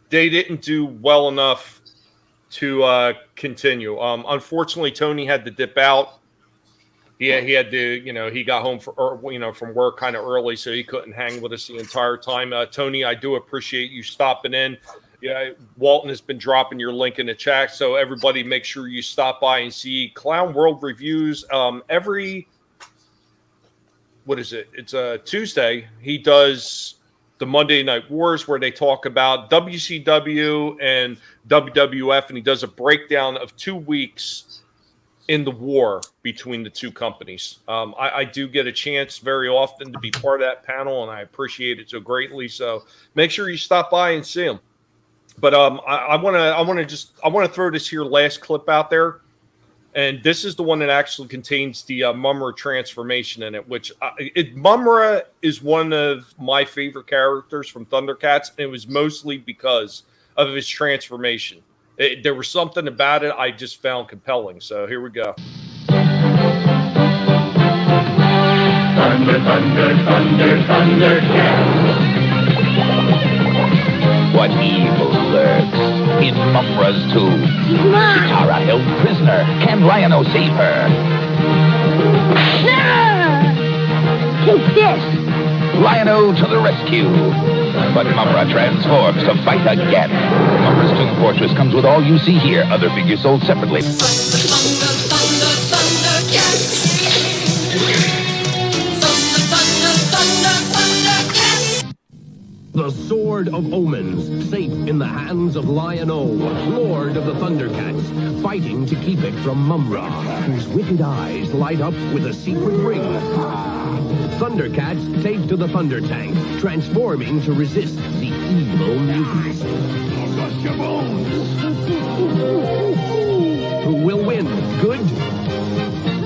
they didn't do well enough to continue. Unfortunately, Tony had to dip out. He had to, he got home from work kind of early, so he couldn't hang with us the entire time. Tony, I do appreciate you stopping in. Yeah, Walton has been dropping your link in the chat, so everybody make sure you stop by and see Clown World Reviews every. What is it? It's a Tuesday. He does the Monday Night Wars where they talk about WCW and WWF, and he does a breakdown of 2 weeks in the war between the two companies. I do get a chance very often to be part of that panel, and I appreciate it so greatly. So make sure you stop by and see him. But I want to throw this here last clip out there, and this is the one that actually contains the Mumra transformation in it. Which Mumra is one of my favorite characters from Thundercats, and it was mostly because of his transformation. There was something about it I just found compelling. So here we go. Thunder, thunder, thunder, thunder, What evil lurks in Mumra's tomb? Tara held prisoner. Can Lion-O save her? Take this! Lion-O to the rescue. But Mumra transforms to fight again. Mumra's Tomb Fortress comes with all you see here. Other figures sold separately. The Sword of Omens, safe in the hands of Lion-O, Lord of the Thundercats, fighting to keep it from Mumra, whose wicked eyes light up with a secret ring. Thundercats take to the Thunder Tank, transforming to resist the evil mutants. Who will win, good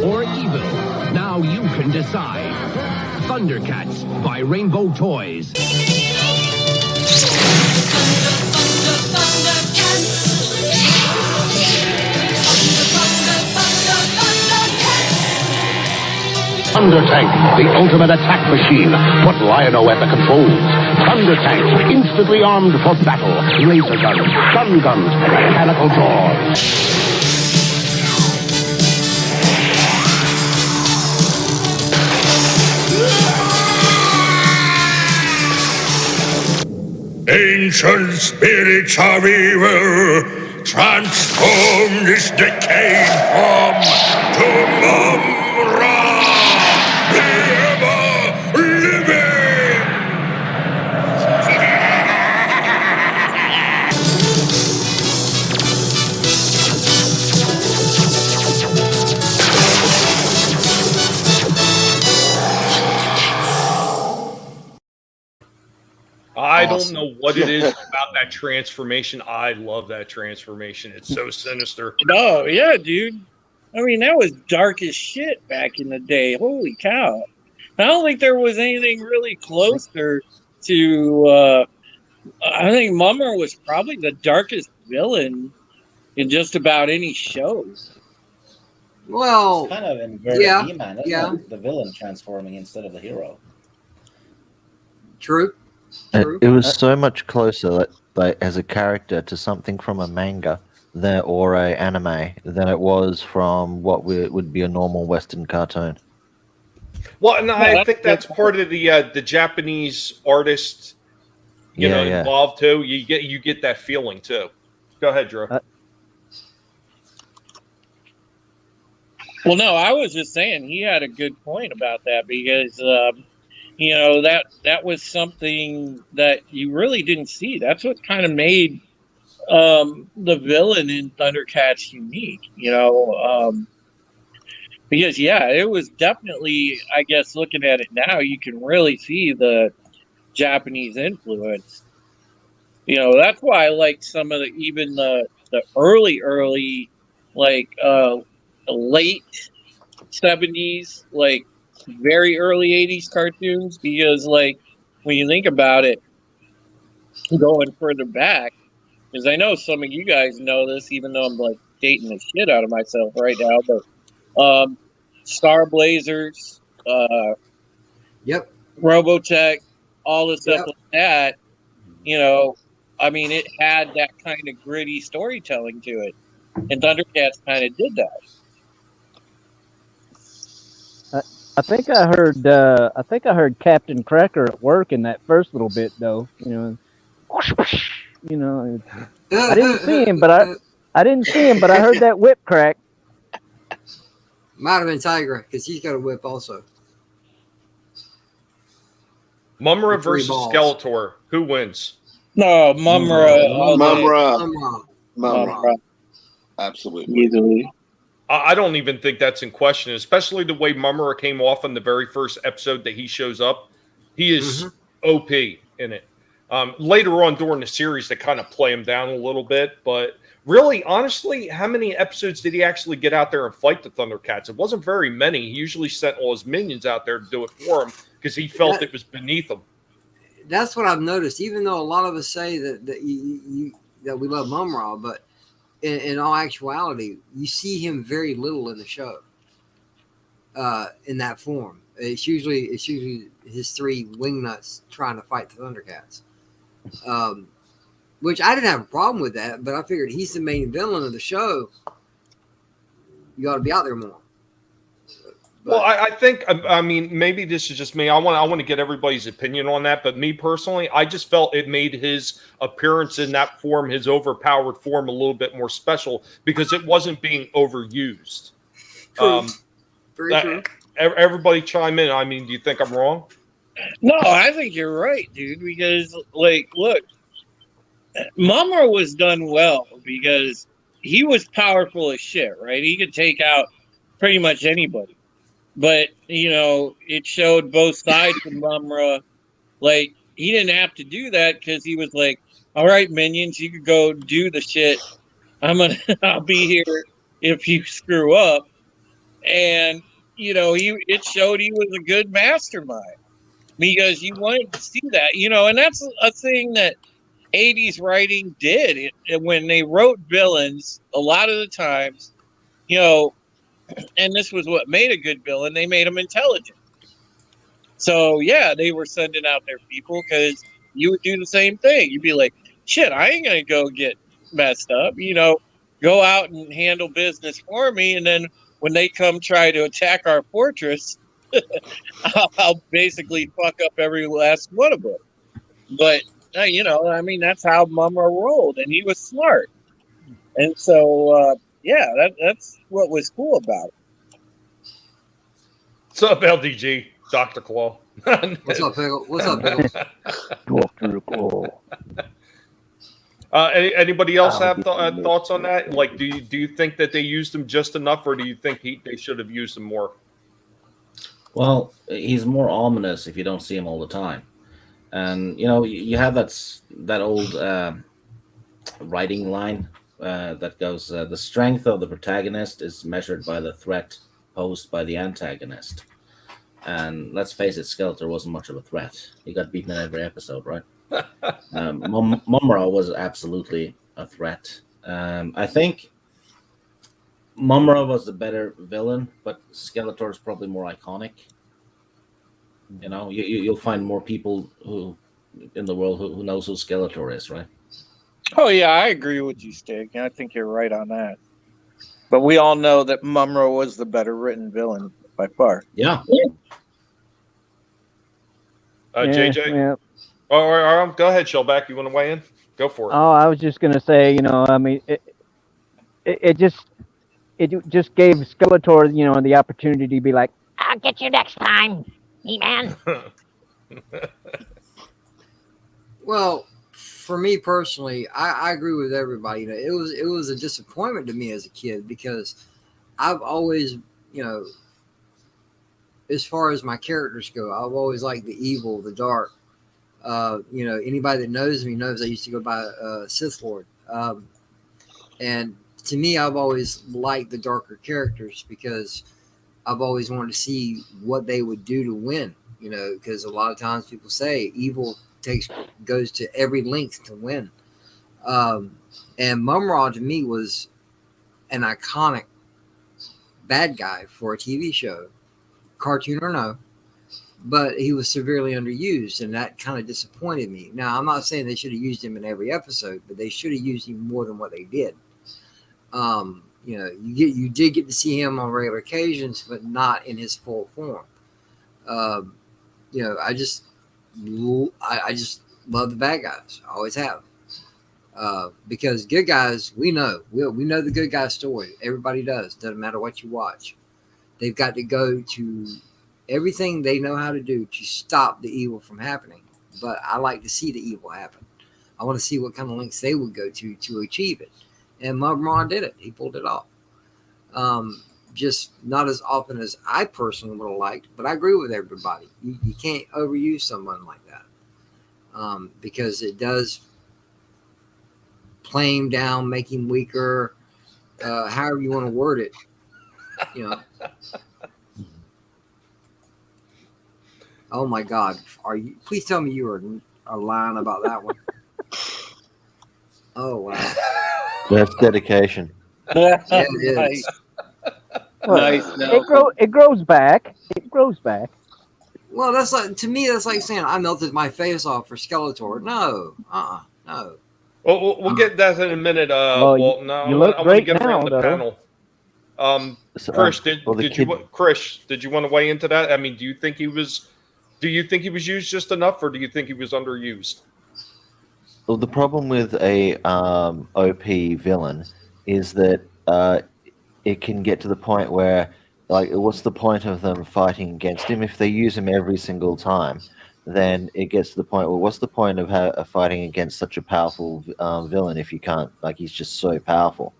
or evil? Now you can decide. Thundercats by Rainbow Toys. Thunder Tank, the ultimate attack machine. Put Lion-O at the controls. Thunder Tank, instantly armed for battle. Laser guns, stun guns, mechanical jaws. Ancient spirits of evil, transform this decayed form to Mumra, the ever-living! I don't know what it is about that transformation. I love that transformation. It's so sinister. Oh, yeah, dude. I mean, that was dark as shit back in the day. Holy cow. I don't think there was anything really closer to... I think Mumra was probably the darkest villain in just about any show. Well, It's kind of inverted yeah, He-Man, isn't yeah. it? The villain transforming instead of the hero. True. It was so much closer, like as a character, to something from a manga or a anime than it was from what would be a normal Western cartoon. Well, and I think that's part of the Japanese artist involved too. You get that feeling too. Go ahead, Drew. Well, no, I was just saying he had a good point about that because that was something that you really didn't see. That's what kind of made the villain in Thundercats unique. Because it was definitely, I guess, looking at it now, you can really see the Japanese influence. That's why I like some of the early like late 70s, like very early 80s cartoons, because like when you think about it, going further back, because I know some of you guys know this, even though I'm like dating the shit out of myself right now, but Star Blazers, Robotech, all the stuff like that, it had that kind of gritty storytelling to it, and Thundercats kind of did that. I think I heard Captain Cracker at work in that first little bit though. I didn't see him, but I heard that whip crack. Might have been Tigra because he's got a whip also. Mumra versus Skeletor. Who wins? No, Mumra. Mumra. Absolutely. Easily. I don't even think that's in question, especially the way Mumra came off in the very first episode that he shows up. He is OP in it. Later on during the series, they kind of play him down a little bit, but really, honestly, how many episodes did he actually get out there and fight the Thundercats? It wasn't very many. He usually sent all his minions out there to do it for him because he felt it was beneath him. That's what I've noticed. Even though a lot of us say that we love Mumra, but in all actuality, you see him very little in the show. In that form, it's usually his three wingnuts trying to fight the Thundercats. Which I didn't have a problem with that, but I figured he's the main villain of the show. You ought to be out there more. Well, I think, maybe this is just me. I want to get everybody's opinion on that. But me personally, I just felt it made his appearance in that form, his overpowered form, a little bit more special because it wasn't being overused. True. Very true. Everybody chime in. Do you think I'm wrong? No, I think you're right, dude. Because, like, look, Mumra was done well because he was powerful as shit, right? He could take out pretty much anybody. But, it showed both sides of Mumra. Like, he didn't have to do that because he was like, all right, minions, you could go do the shit. I'll be here if you screw up. And, it showed he was a good mastermind because you wanted to see that, and that's a thing that 80s writing did. When they wrote villains, a lot of the times, and this was what made a good villain, they made them intelligent. So, yeah, they were sending out their people because you would do the same thing. You'd be like, shit, I ain't going to go get messed up. Go out and handle business for me. And then when they come try to attack our fortress, I'll basically fuck up every last one of them. But, that's how Mumra rolled. And he was smart. And so, that's what was cool about it. What's up, LDG? Dr. Claw. What's up, Pickle? What's up, Pickle? Dr. Claw. Anybody else have thoughts on that? Like, do you think that they used him just enough, or do you think they should have used him more? Well, he's more ominous if you don't see him all the time. And, you have that old writing line that goes, the strength of the protagonist is measured by the threat posed by the antagonist. And let's face it, Skeletor wasn't much of a threat. He got beaten in every episode, right? Mumra was absolutely a threat. I think Mumra was the better villain, but Skeletor is probably more iconic. You'll find more people in the world who knows who Skeletor is, right? Oh, yeah, I agree with you, Stig. I think you're right on that. But we all know that Mumra was the better written villain by far. Yeah. JJ? Yeah. All right, go ahead, Shellback. You want to weigh in? Go for it. Oh, I was just gonna say, I mean, it just gave Skeletor, the opportunity to be like, I'll get you next time, He-Man. Well, for me personally, I agree with everybody. It was a disappointment to me as a kid because I've always, as far as my characters go, I've always liked the evil, the dark. Anybody that knows me knows I used to go by Sith Lord. And to me, I've always liked the darker characters because I've always wanted to see what they would do to win. Because a lot of times people say evil goes to every length to win. And Mumra to me was an iconic bad guy for a TV show, cartoon or no, but he was severely underused, and that kind of disappointed me. Now, I'm not saying they should have used him in every episode, but they should have used him more than what they did. You did get to see him on regular occasions, but not in his full form. I just love the bad guys. I always have. Because good guys, we know the good guy story. Everybody does. Doesn't matter what you watch. They've got to go to everything they know how to do to stop the evil from happening. But I like to see the evil happen. I want to see what kind of lengths they would go to achieve it. And Mumra did it. He pulled it off. Just not as often as I personally would have liked, but I agree with everybody. You can't overuse someone like that because it does play him down, make him weaker, however you want to word it. Oh my God! Please tell me you are lying about that one. Oh wow! That's dedication. Yeah, it is. Nice. it grows back. It grows back. Well, that's like saying I melted my face off for Skeletor. No, no. Well, we'll get that in a minute. Well, Walton. I you want look to great get around now, the though. panel. Chris, did you want to weigh into that? I mean, do you think he was used just enough, or do you think he was underused? Well, the problem with a OP villain is that it can get to the point where, like, what's the point of them fighting against him if they use him every single time? Then it gets to the point where what's the point of fighting against such a powerful villain if you can't, like, he's just so powerful.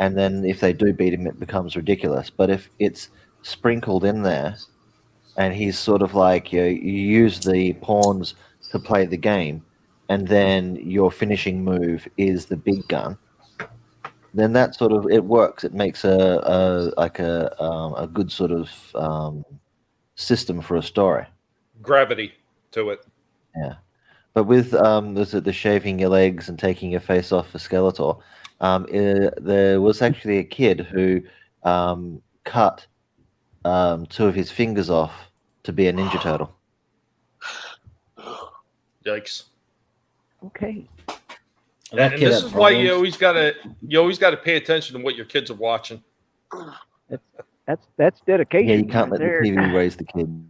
And then if they do beat him, it becomes ridiculous. But if it's sprinkled in there and he's sort of like, you use the pawns to play the game, and then your finishing move is the big gun, then that sort of, it works. It makes a good sort of system for a story. Gravity to it. Yeah. But with the shaving your legs and taking your face off for Skeletor, there was actually a kid who cut 2 of his fingers off to be a Ninja Turtle. Yikes. Okay. And this is why you always gotta pay attention to what your kids are watching. That's dedication. Yeah, you can't right let there. the TV raise the kid.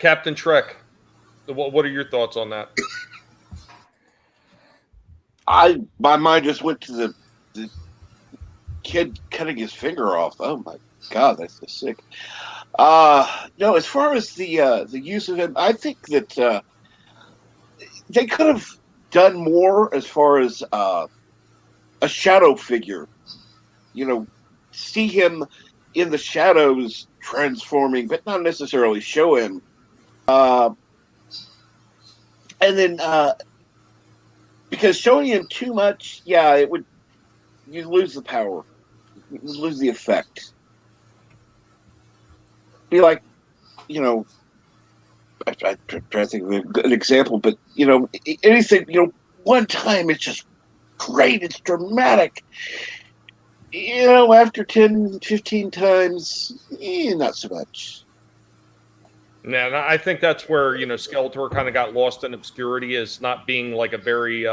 Captain Trek, what are your thoughts on that? My mind just went to the kid cutting his finger off. Oh my God, that's just sick. No, as far as the use of him, I think that they could have done more as far as a shadow figure. See him in the shadows transforming, but not necessarily show him. And then because showing him too much, you lose the power, you lose the effect. Be like, I try to think of an example, but anything, one time it's just great, it's dramatic. After 10, 15 times, not so much. Yeah, and I think that's where Skeletor kind of got lost in obscurity as not being like a very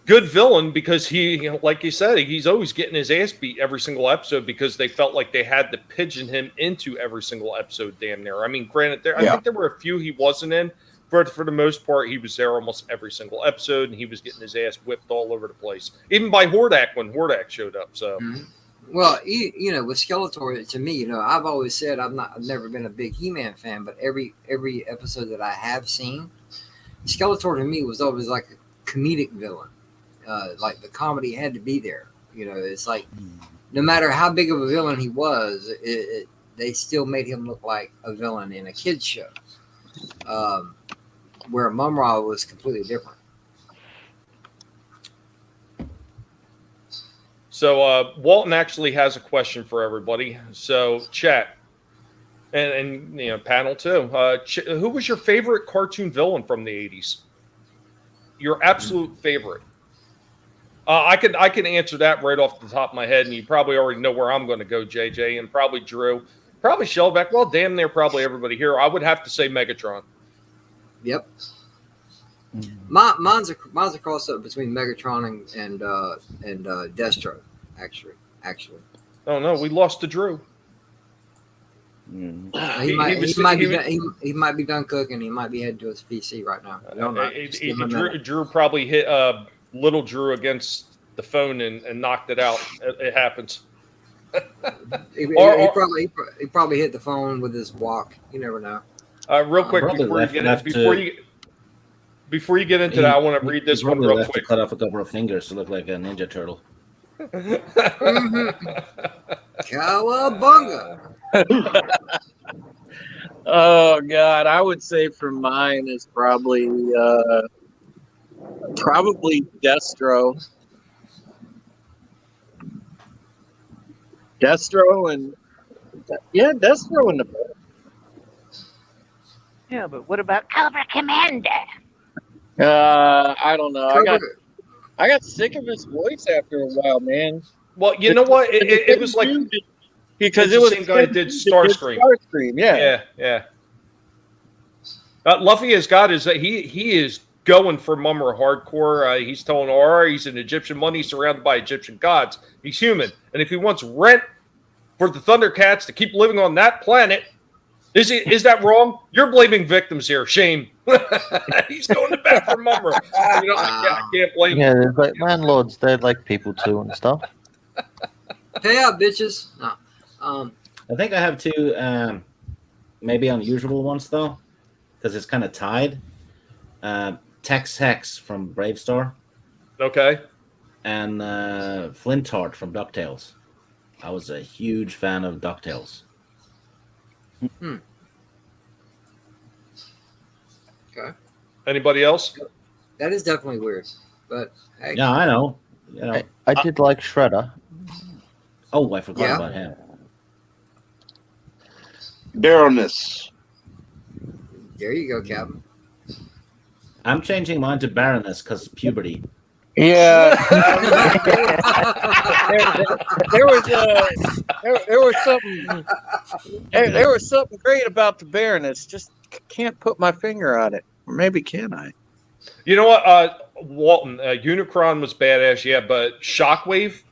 good villain because he, like you said, he's always getting his ass beat every single episode because they felt like they had to pigeon him into every single episode damn near. I mean, granted, I think there were a few he wasn't in, but for the most part, he was there almost every single episode, and he was getting his ass whipped all over the place, even by Hordak when Hordak showed up. So, well, with Skeletor, to me, I've always said I've never been a big He-Man fan, but every episode that I have seen, Skeletor to me was always like a comedic villain. Like the comedy had to be there. It's like no matter how big of a villain he was, they still made him look like a villain in a kid's show. Where Mum-Ra was completely different. So Walton actually has a question for everybody. So chat and panel too. Who was your favorite cartoon villain from the 80s? Your absolute favorite? I can answer that right off the top of my head, and you probably already know where I'm going to go, JJ, and probably Drew, probably Shellback. Well, damn near probably everybody here. I would have to say Megatron. Yep. Mine's a cross-up between Megatron and Destro, actually. Oh no, we lost to Drew. He might be done cooking. He might be heading to his PC right now. Drew probably hit little Drew against the phone and knocked it out. It happens. He probably hit the phone with his walk. You never know. Real quick before you get into that, I want to read this one real quick. To cut off a couple of fingers to look like a Ninja Turtle. Cowabunga! Oh God, I would say for mine is probably Destro. Destro and the. Yeah, but what about Cobra Commander? I don't know. I got sick of his voice after a while, man. Well, you know what? It was like because it was the same guy that did Starscream. Yeah. Luffy has got is that he is going for Mumra hardcore. He's telling Aura he's an Egyptian money surrounded by Egyptian gods. He's human, and if he wants rent for the Thundercats to keep living on that planet, is that wrong? You're blaming victims here. Shame. He's going to bat for Mumra. I can't blame him. Yeah, there's like landlords. They're like people too and stuff. Pay out, bitches. No. I think I have two maybe unusual ones though, because it's kind of tied. Tex Hex from Bravestar. Okay. And Flintheart from DuckTales. I was a huge fan of DuckTales. Okay. Anybody else? That is definitely weird, but hey. Yeah, I know. I did like Shredder. Oh, I forgot about him. Baroness. There you go, Captain. I'm changing mine to Baroness because puberty. Yeah. there was something great about the Baroness. Just can't put my finger on it. Or maybe can I? You know what, Walton? Unicron was badass, but Shockwave.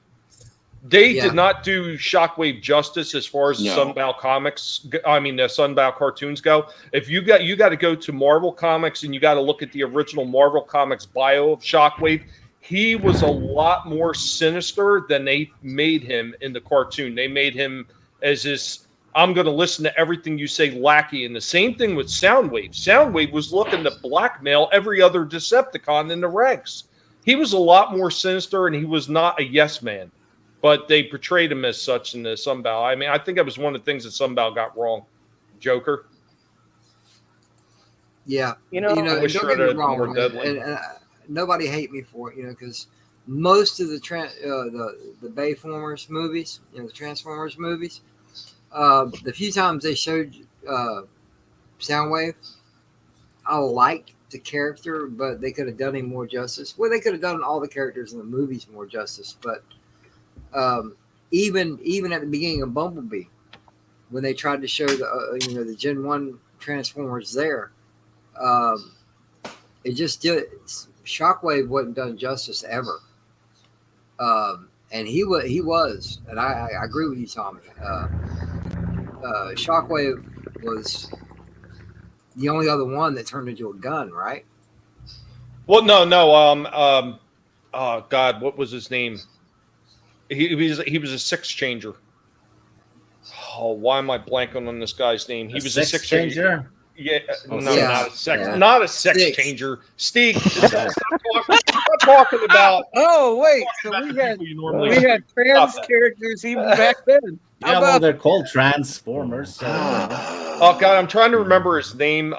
They did not do Shockwave justice as far as the Sunbow comics. I mean, the Sunbow cartoons go. If you got to go to Marvel Comics and you got to look at the original Marvel Comics bio of Shockwave. He was a lot more sinister than they made him in the cartoon. They made him as this, I'm going to listen to everything you say lackey. And the same thing with Soundwave. Soundwave was looking to blackmail every other Decepticon in the ranks. He was a lot more sinister, and he was not a yes man. But they portrayed him as such in the Sunbow. I mean, I think that was one of the things that Sunbow got wrong. Joker. Yeah. don't get me wrong, and nobody hate me for it, because most of the Bayformers movies, the Transformers movies, the few times they showed Soundwave, I liked the character, but they could have done him more justice. Well, they could have done all the characters in the movies more justice, but even at the beginning of Bumblebee, when they tried to show the Gen 1 Transformers there, it just did. Shockwave wasn't done justice ever. And he was, and I agree with you, Tommy. Shockwave was the only other one that turned into a gun, right? Well, no. Oh God, what was his name? He was a six changer. Oh, why am I blanking on this guy's name? He was a six changer. Yeah, not a sex changer. Steve, stop talking about. Oh wait, so we had trans characters even back then. Yeah, well, they're called Transformers. So. Oh God, I'm trying to remember his name.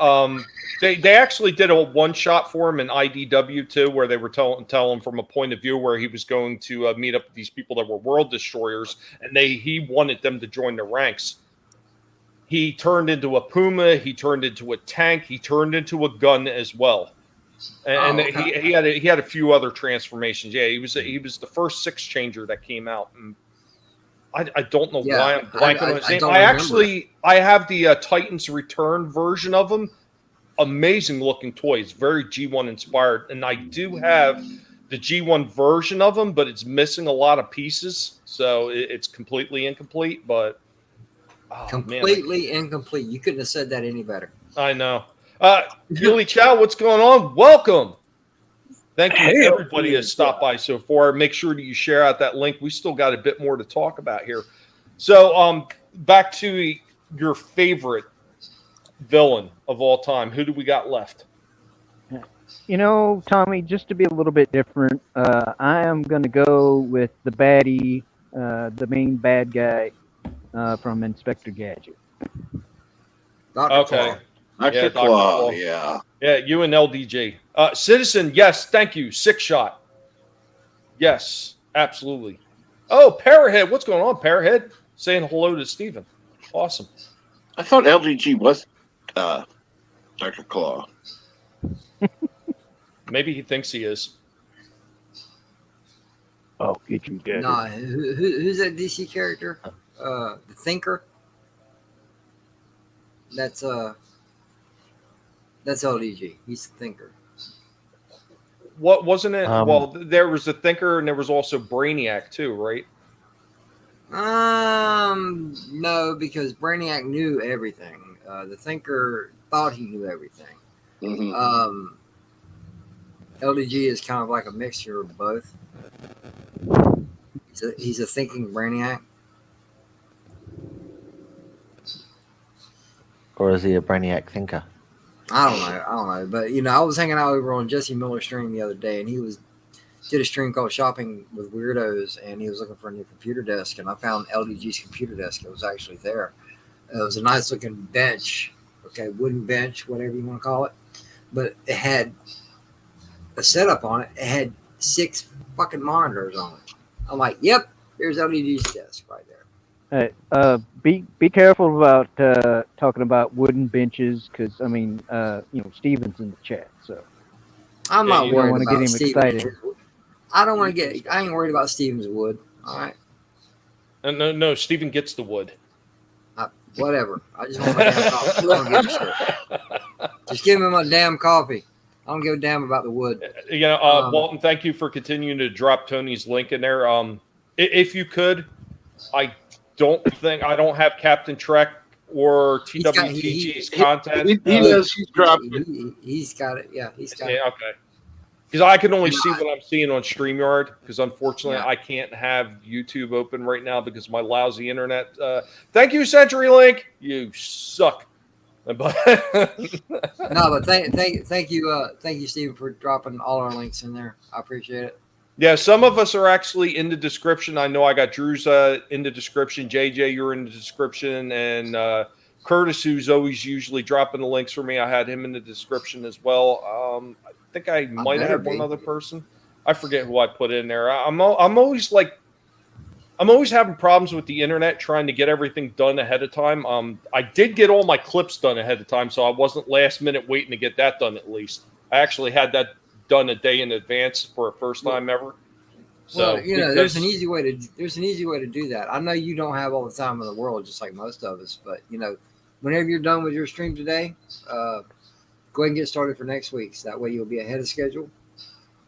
They actually did a one shot for him in IDW too, where they were telling him from a point of view where he was going to meet up with these people that were world destroyers, and he wanted them to join the ranks. He turned into a Puma. He turned into a tank. He turned into a gun as well, and he had a few other transformations. Yeah, he was the first six changer that came out. And I don't know why I'm blanking on his name. I have the Titans Return version of him. Amazing looking toy. It's very G1 inspired, and I do have the G1 version of him, but it's missing a lot of pieces, so it's completely incomplete. But completely incomplete. You couldn't have said that any better. I know. Julie Chow, what's going on? Welcome. Thank you, everybody has stopped by so far. Make sure that you share out that link. We still got a bit more to talk about here. So, back to your favorite villain of all time. Who do we got left? You know, Tommy, just to be a little bit different, I am going to go with the baddie, the main bad guy from Inspector Gadget. Okay. Dr. Claw, yeah. Yeah, you and LDJ. Citizen, yes, thank you. Six shot. Yes, absolutely. Oh, Parrot, what's going on, Parrot? Saying hello to Steven. Awesome. I thought LDG was Dr. Claw. Maybe he thinks he is. Oh, get you dead. Nah, who's that DC character? The Thinker. That's LDG. He's the Thinker. What wasn't it? Well, there was the Thinker, and there was also Brainiac too, right? No, because Brainiac knew everything. The Thinker thought he knew everything. Mm-hmm. LDG is kind of like a mixture of both. He's a thinking Brainiac. Or is he a Brainiac thinker? I don't know. But, I was hanging out over on Jesse Miller's stream the other day, and he did a stream called Shopping with Weirdos, and he was looking for a new computer desk, and I found LDG's computer desk. It was actually there. It was a nice looking bench, wooden bench, whatever you want to call it. But it had a setup on it. It had 6 fucking monitors on it. I'm like, yep, there's LDG's desk right there. Be careful about talking about wooden benches, because Steven's in the chat, so I'm not worried about get him Steven. excited. I ain't worried about Steven's wood. All right. No, Steven gets the wood. Whatever. I just want my damn coffee. I don't give a shit. Just give me my damn coffee. I don't give a damn about the wood. Walton, thank you for continuing to drop Tony's link in there. If you could, I don't have Captain Trek or TWTG's content. He does. He's dropped it. He's got it. Yeah, he's got it. Okay. Because I can only see what I'm seeing on StreamYard, because unfortunately I can't have YouTube open right now because of my lousy internet. Thank you, CenturyLink. You suck. But thank you, Steven, for dropping all our links in there. I appreciate it. Yeah, some of us are actually in the description. I know I got Drew's in the description. JJ, you're in the description, and Curtis, who's always usually dropping the links for me, I had him in the description as well. I think I might have one other person. I forget who I put in there. I'm always having problems with the internet trying to get everything done ahead of time. I did get all my clips done ahead of time, so I wasn't last minute waiting to get that done. At least I actually had that done a day in advance for a first time ever. So there's an easy way to do that. I know you don't have all the time in the world, just like most of us, but whenever you're done with your stream today, go ahead and get started for next week. So that way you'll be ahead of schedule.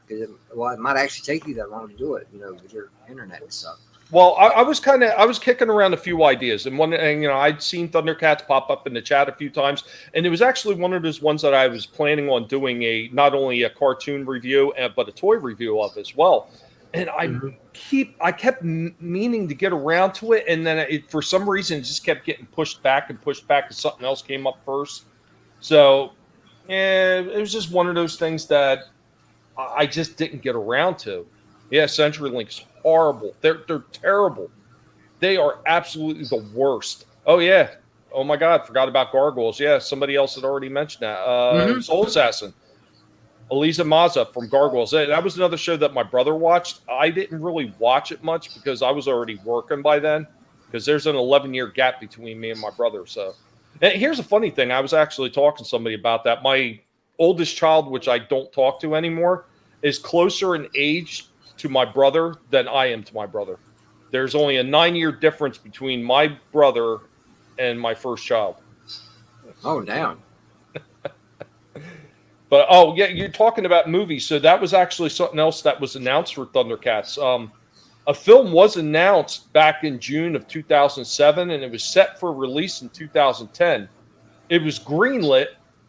because it might actually take you that long to do it, with your internet and stuff. Well, I was kicking around a few ideas, and I'd seen Thundercats pop up in the chat a few times, and it was actually one of those ones that I was planning on doing not only a cartoon review but a toy review of as well. And I kept meaning to get around to it, and then for some reason it just kept getting pushed back, because something else came up first. So, it was just one of those things that I just didn't get around to. Yeah, CenturyLink's horrible. They're terrible. They are absolutely the worst. Oh yeah. Oh my God, forgot about Gargoyles. Yeah, somebody else had already mentioned that. Soul Assassin. Eliza Maza from Gargoyles. That was another show that my brother watched. I didn't really watch it much because I was already working by then, because there's an 11-year gap between me and my brother. So, and here's a funny thing. I was actually talking to somebody about that. My oldest child, which I don't talk to anymore, is closer in age to my brother than I am to my brother. There's only a 9-year difference between my brother and my first child. Oh, damn. But, oh, yeah, you're talking about movies. So that was actually something else that was announced for Thundercats. A film was announced back in June of 2007, and it was set for release in 2010. It was greenlit,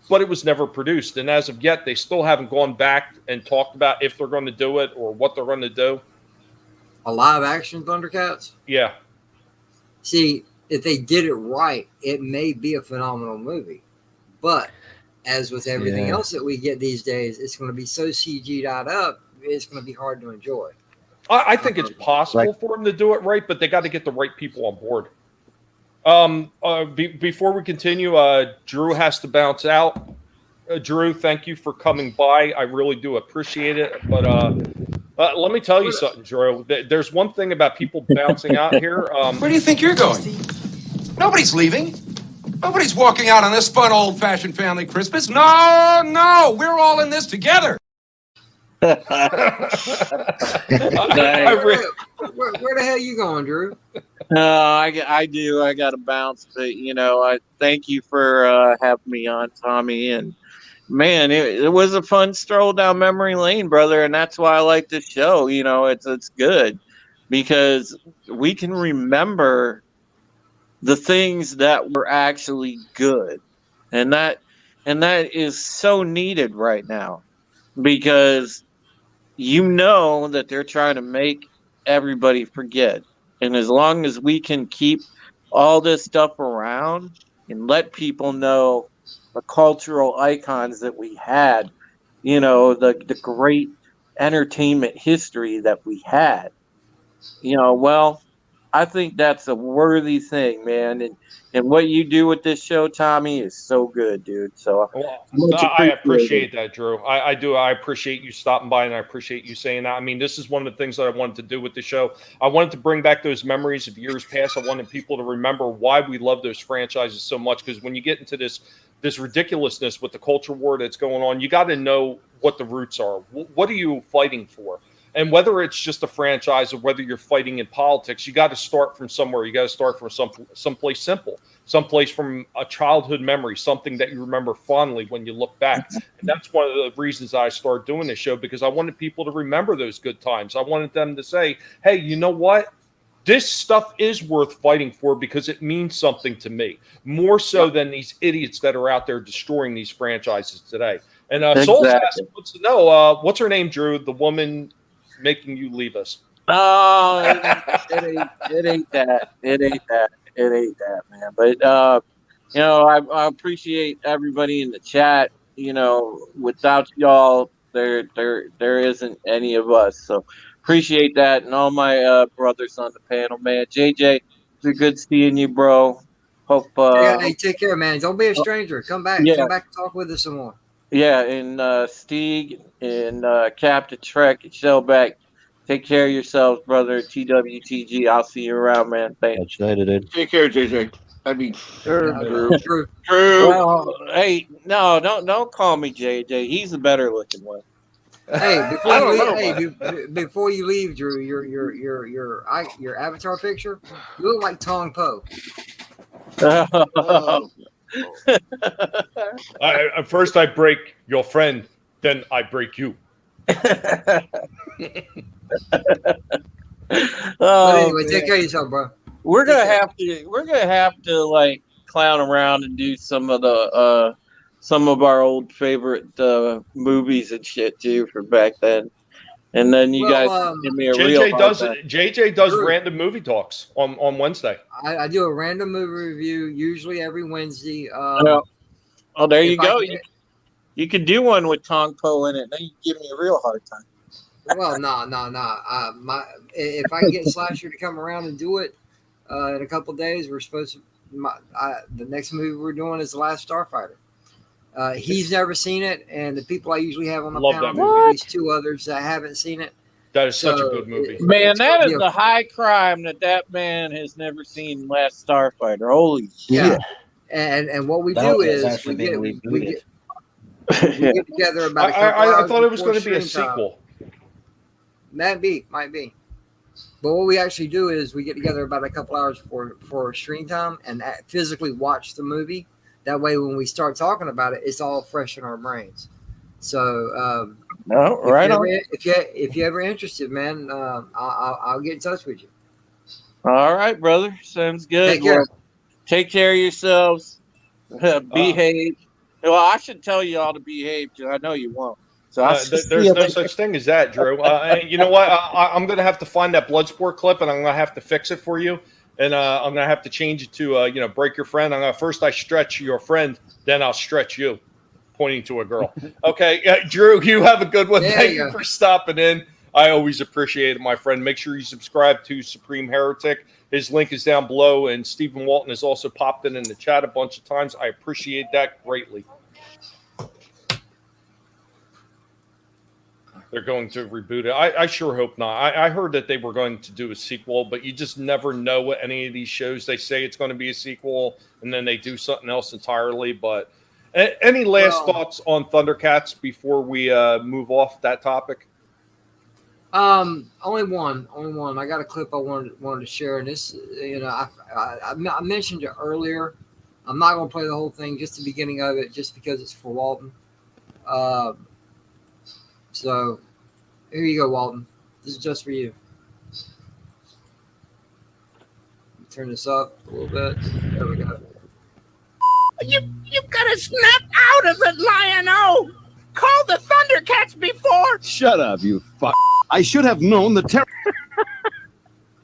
but it was never produced. And as of yet, they still haven't gone back and talked about if they're going to do it or what they're going to do. A live-action Thundercats? Yeah. See, if they did it right, it may be a phenomenal movie. But as with everything else that we get these days, it's going to be so CG'd up, it's going to be hard to enjoy. I think it's possible for them to do it right, but they got to get the right people on board. Before we continue, Drew has to bounce out. Drew, thank you for coming by. I really do appreciate it. But let me tell you something, Drew. There's one thing about people bouncing out here. Where do you think you're going? Nobody's leaving. Nobody's walking out on this fun, old-fashioned family Christmas. No, we're all in this together. Where the hell you going, Drew? I do. I got to bounce, but I thank you for having me on, Tommy. And man, it was a fun stroll down memory lane, brother. And that's why I like this show. It's good because we can remember the things that were actually good, and that is so needed right now, because that they're trying to make everybody forget. And as long as we can keep all this stuff around and let people know the cultural icons that we had, the great entertainment history that we had, well, I think that's a worthy thing, man. And what you do with this show, Tommy, is so good, dude. So I appreciate that, Drew. I do. I appreciate you stopping by, and I appreciate you saying that. I mean, this is one of the things that I wanted to do with the show. I wanted to bring back those memories of years past. I wanted people to remember why we love those franchises so much, because when you get into this ridiculousness with the culture war that's going on, you got to know what the roots are. What are you fighting for? And whether it's just a franchise or whether you're fighting in politics, you got to start from somewhere. You got to start from someplace simple, someplace from a childhood memory, something that you remember fondly when you look back. And that's one of the reasons I started doing this show, because I wanted people to remember those good times. I wanted them to say, hey, you know what? This stuff is worth fighting for because it means something to me, more so than these idiots that are out there destroying these franchises today. And Soul Assassin wants to know, what's her name, Drew? The woman making you leave us. Oh, it ain't that. It ain't that, man. But I appreciate everybody in the chat. Without y'all, there isn't any of us. So appreciate that, and all my brothers on the panel, man. JJ, it's good seeing you, bro. Hope. Hey, take care, man. Don't be a stranger. Come back. Yeah. Come back and talk with us some more. Yeah, and Stieg and Captain Trek and Shellback, take care of yourselves, brother. TWTG, I'll see you around, man. Thanks. Take care, JJ. I mean, True. Well, hey, no, don't call me JJ. He's the better looking one. Hey, before you leave, Drew, your avatar picture, you look like Tong Po. First I break your friend, then I break you. But anyway, man. take care of yourself, bro. We're Take gonna care. have to like clown around and do some of the some of our old favorite movies and shit too from back then. And then you guys give me a real hard time. JJ does Drew. random movie talks on Wednesday. I do a random movie review usually every Wednesday. Oh, there you if I go. can- You could do one with Tong Po in it. Then you give me a real hard time. Well, no. If I can get Slasher to come around and do it in a couple of days, we're supposed to. The next movie we're doing is The Last Starfighter. He's never seen it, and the people I usually have on the Love that panel, movie. at least 2 others that haven't seen it. That is such a So, good movie. Man, It's that gonna is be a high crime that man has never seen Last Starfighter. Holy shit! And what we That do is is actually we get, being we, rebooted. get, we get together about a couple I hours thought it was before going to be a screen time. sequel. Might be. But what we actually do is we get together about a couple hours for screen time and physically watch the movie. That way, when we start talking about it, it's all fresh in our brains. So, No, right on. if you're ever interested, man, I'll get in touch with you. All right, brother. Sounds good. Take care. Well, take care of yourselves. Behave. Well, I should tell you all to behave because I know you won't. So There's no such thing as that, Drew. You know what? I'm going to have to find that Bloodsport clip, and I'm going to have to fix it for you. And I'm going to have to change it to, break your friend. I'm going to first I stretch your friend, then I'll stretch you, pointing to a girl. Okay, Drew, you have a good one. There Thank you you go. for stopping in. I always appreciate it, my friend. Make sure you subscribe to Supreme Heretic. His link is down below, and Stephen Walton has also popped in the chat a bunch of times. I appreciate that greatly. They're going to reboot it. I sure hope not. I heard that they were going to do a sequel, but you just never know what any of these shows. They say it's going to be a sequel, and then they do something else entirely. But any last thoughts on Thundercats before we move off that topic? Only one. I got a clip I wanted to share, and this, I mentioned it earlier. I'm not going to play the whole thing, just the beginning of it, just because it's for Walton. So here you go, Walton. This is just for you. Turn this up a little bit. There we go. You gotta snap out of it, Lion-O! Call the Thundercats before! Shut up, you fuck. I should have known the terror.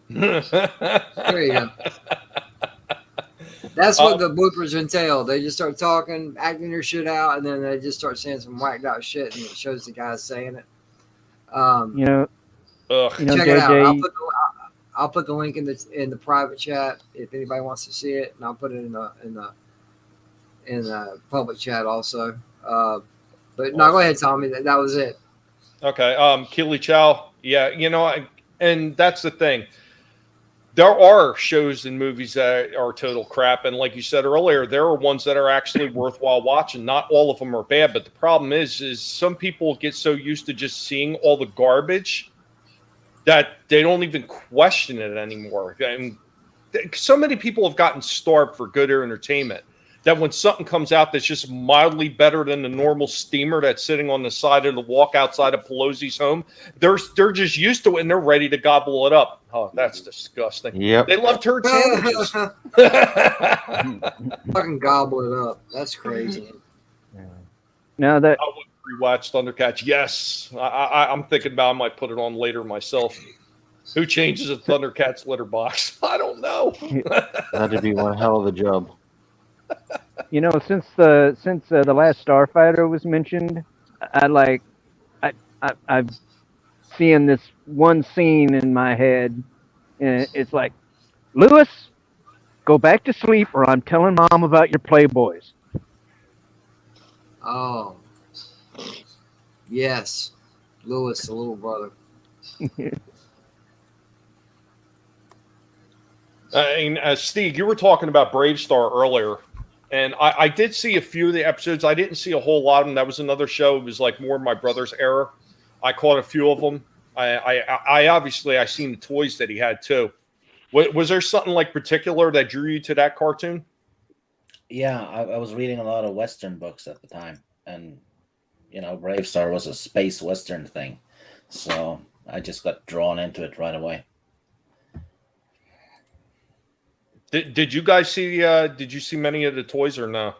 There you go. That's what the bloopers entail. They just start talking, acting their shit out, and then they just start saying some whacked out shit, and it shows the guys saying it. Check Check it out. I'll put the link in the private chat if anybody wants to see it, and I'll put it in the public chat also. But no, go ahead, Tommy. That was it. Okay. Keely Chow. Yeah, and that's the thing. There are shows and movies that are total crap. And like you said earlier, there are ones that are actually worthwhile watching. Not all of them are bad, but the problem is some people get so used to just seeing all the garbage that they don't even question it anymore. And so many people have gotten starved for good entertainment that when something comes out that's just mildly better than the normal steamer that's sitting on the side of the walk outside of Pelosi's home, they're just used to it and they're ready to gobble it up. Oh, that's disgusting. Yep. They love turd sandwiches. Fucking gobble it up. That's crazy. Now that I would rewatch Thundercats. Yes, I'm thinking about I might put it on later myself. Who changes a Thundercats litter box? I don't know. That'd be one hell of a job. Since the last Starfighter was mentioned, I've seen this one scene in my head, and it's like, Lewis, go back to sleep, or I'm telling Mom about your Playboys. Oh, yes, Lewis, the little brother. Steve, you were talking about Brave Star earlier, and I did see a few of the episodes. I didn't see a whole lot of them. That was another show. It was like more my brother's era. I caught a few of them. I obviously I seen the toys that he had too. Was there something like particular that drew you to that cartoon? Yeah, I was reading a lot of Western books at the time, and Brave Star was a space western thing, so I just got drawn into it right away. Did you guys see? Did you see many of the toys or no?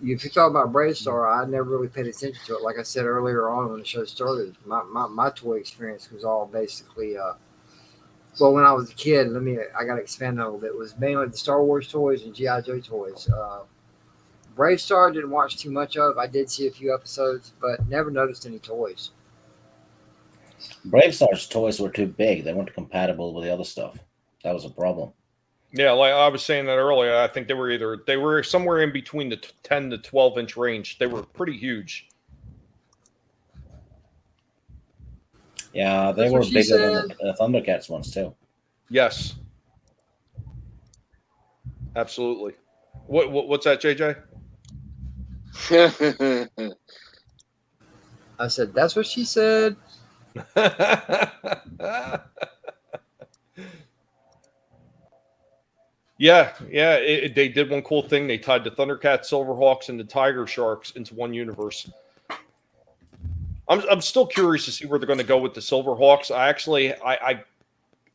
If you talk about Brave Star, I never really paid attention to it. Like I said earlier on when the show started, my toy experience was all basically, well, when I was a kid, I got to expand on it a little bit. It was mainly the Star Wars toys and G.I. Joe toys. Brave Star didn't watch too much of. I did see a few episodes, but never noticed any toys. Brave Star's toys were too big. They weren't compatible with the other stuff. That was a problem. Yeah, like I was saying that earlier, I think they were somewhere in between the 10 to 12 inch range. They were pretty huge. Yeah, they were bigger than the Thundercats ones too. Yes, absolutely. What's that, JJ? I said, that's what she said. Yeah. They did one cool thing. They tied the Thundercats, Silverhawks, and the Tiger Sharks into one universe. I'm still curious to see where they're going to go with the Silverhawks.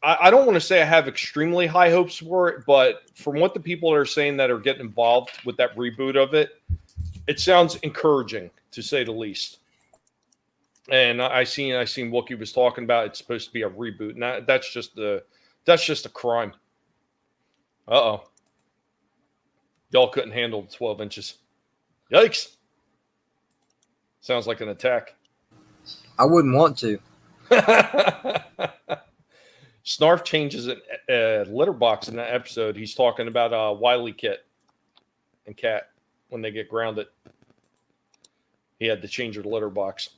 I don't want to say I have extremely high hopes for it, but from what the people are saying that are getting involved with that reboot of it, it sounds encouraging to say the least. And I seen Wookie was talking about it's supposed to be a reboot, and that's just a crime. Uh-oh. Y'all couldn't handle the 12 inches. Yikes. Sounds like an attack. I wouldn't want to. Snarf changes a litter box in that episode. He's talking about Wily Kit and Cat when they get grounded. He had to change her litter box.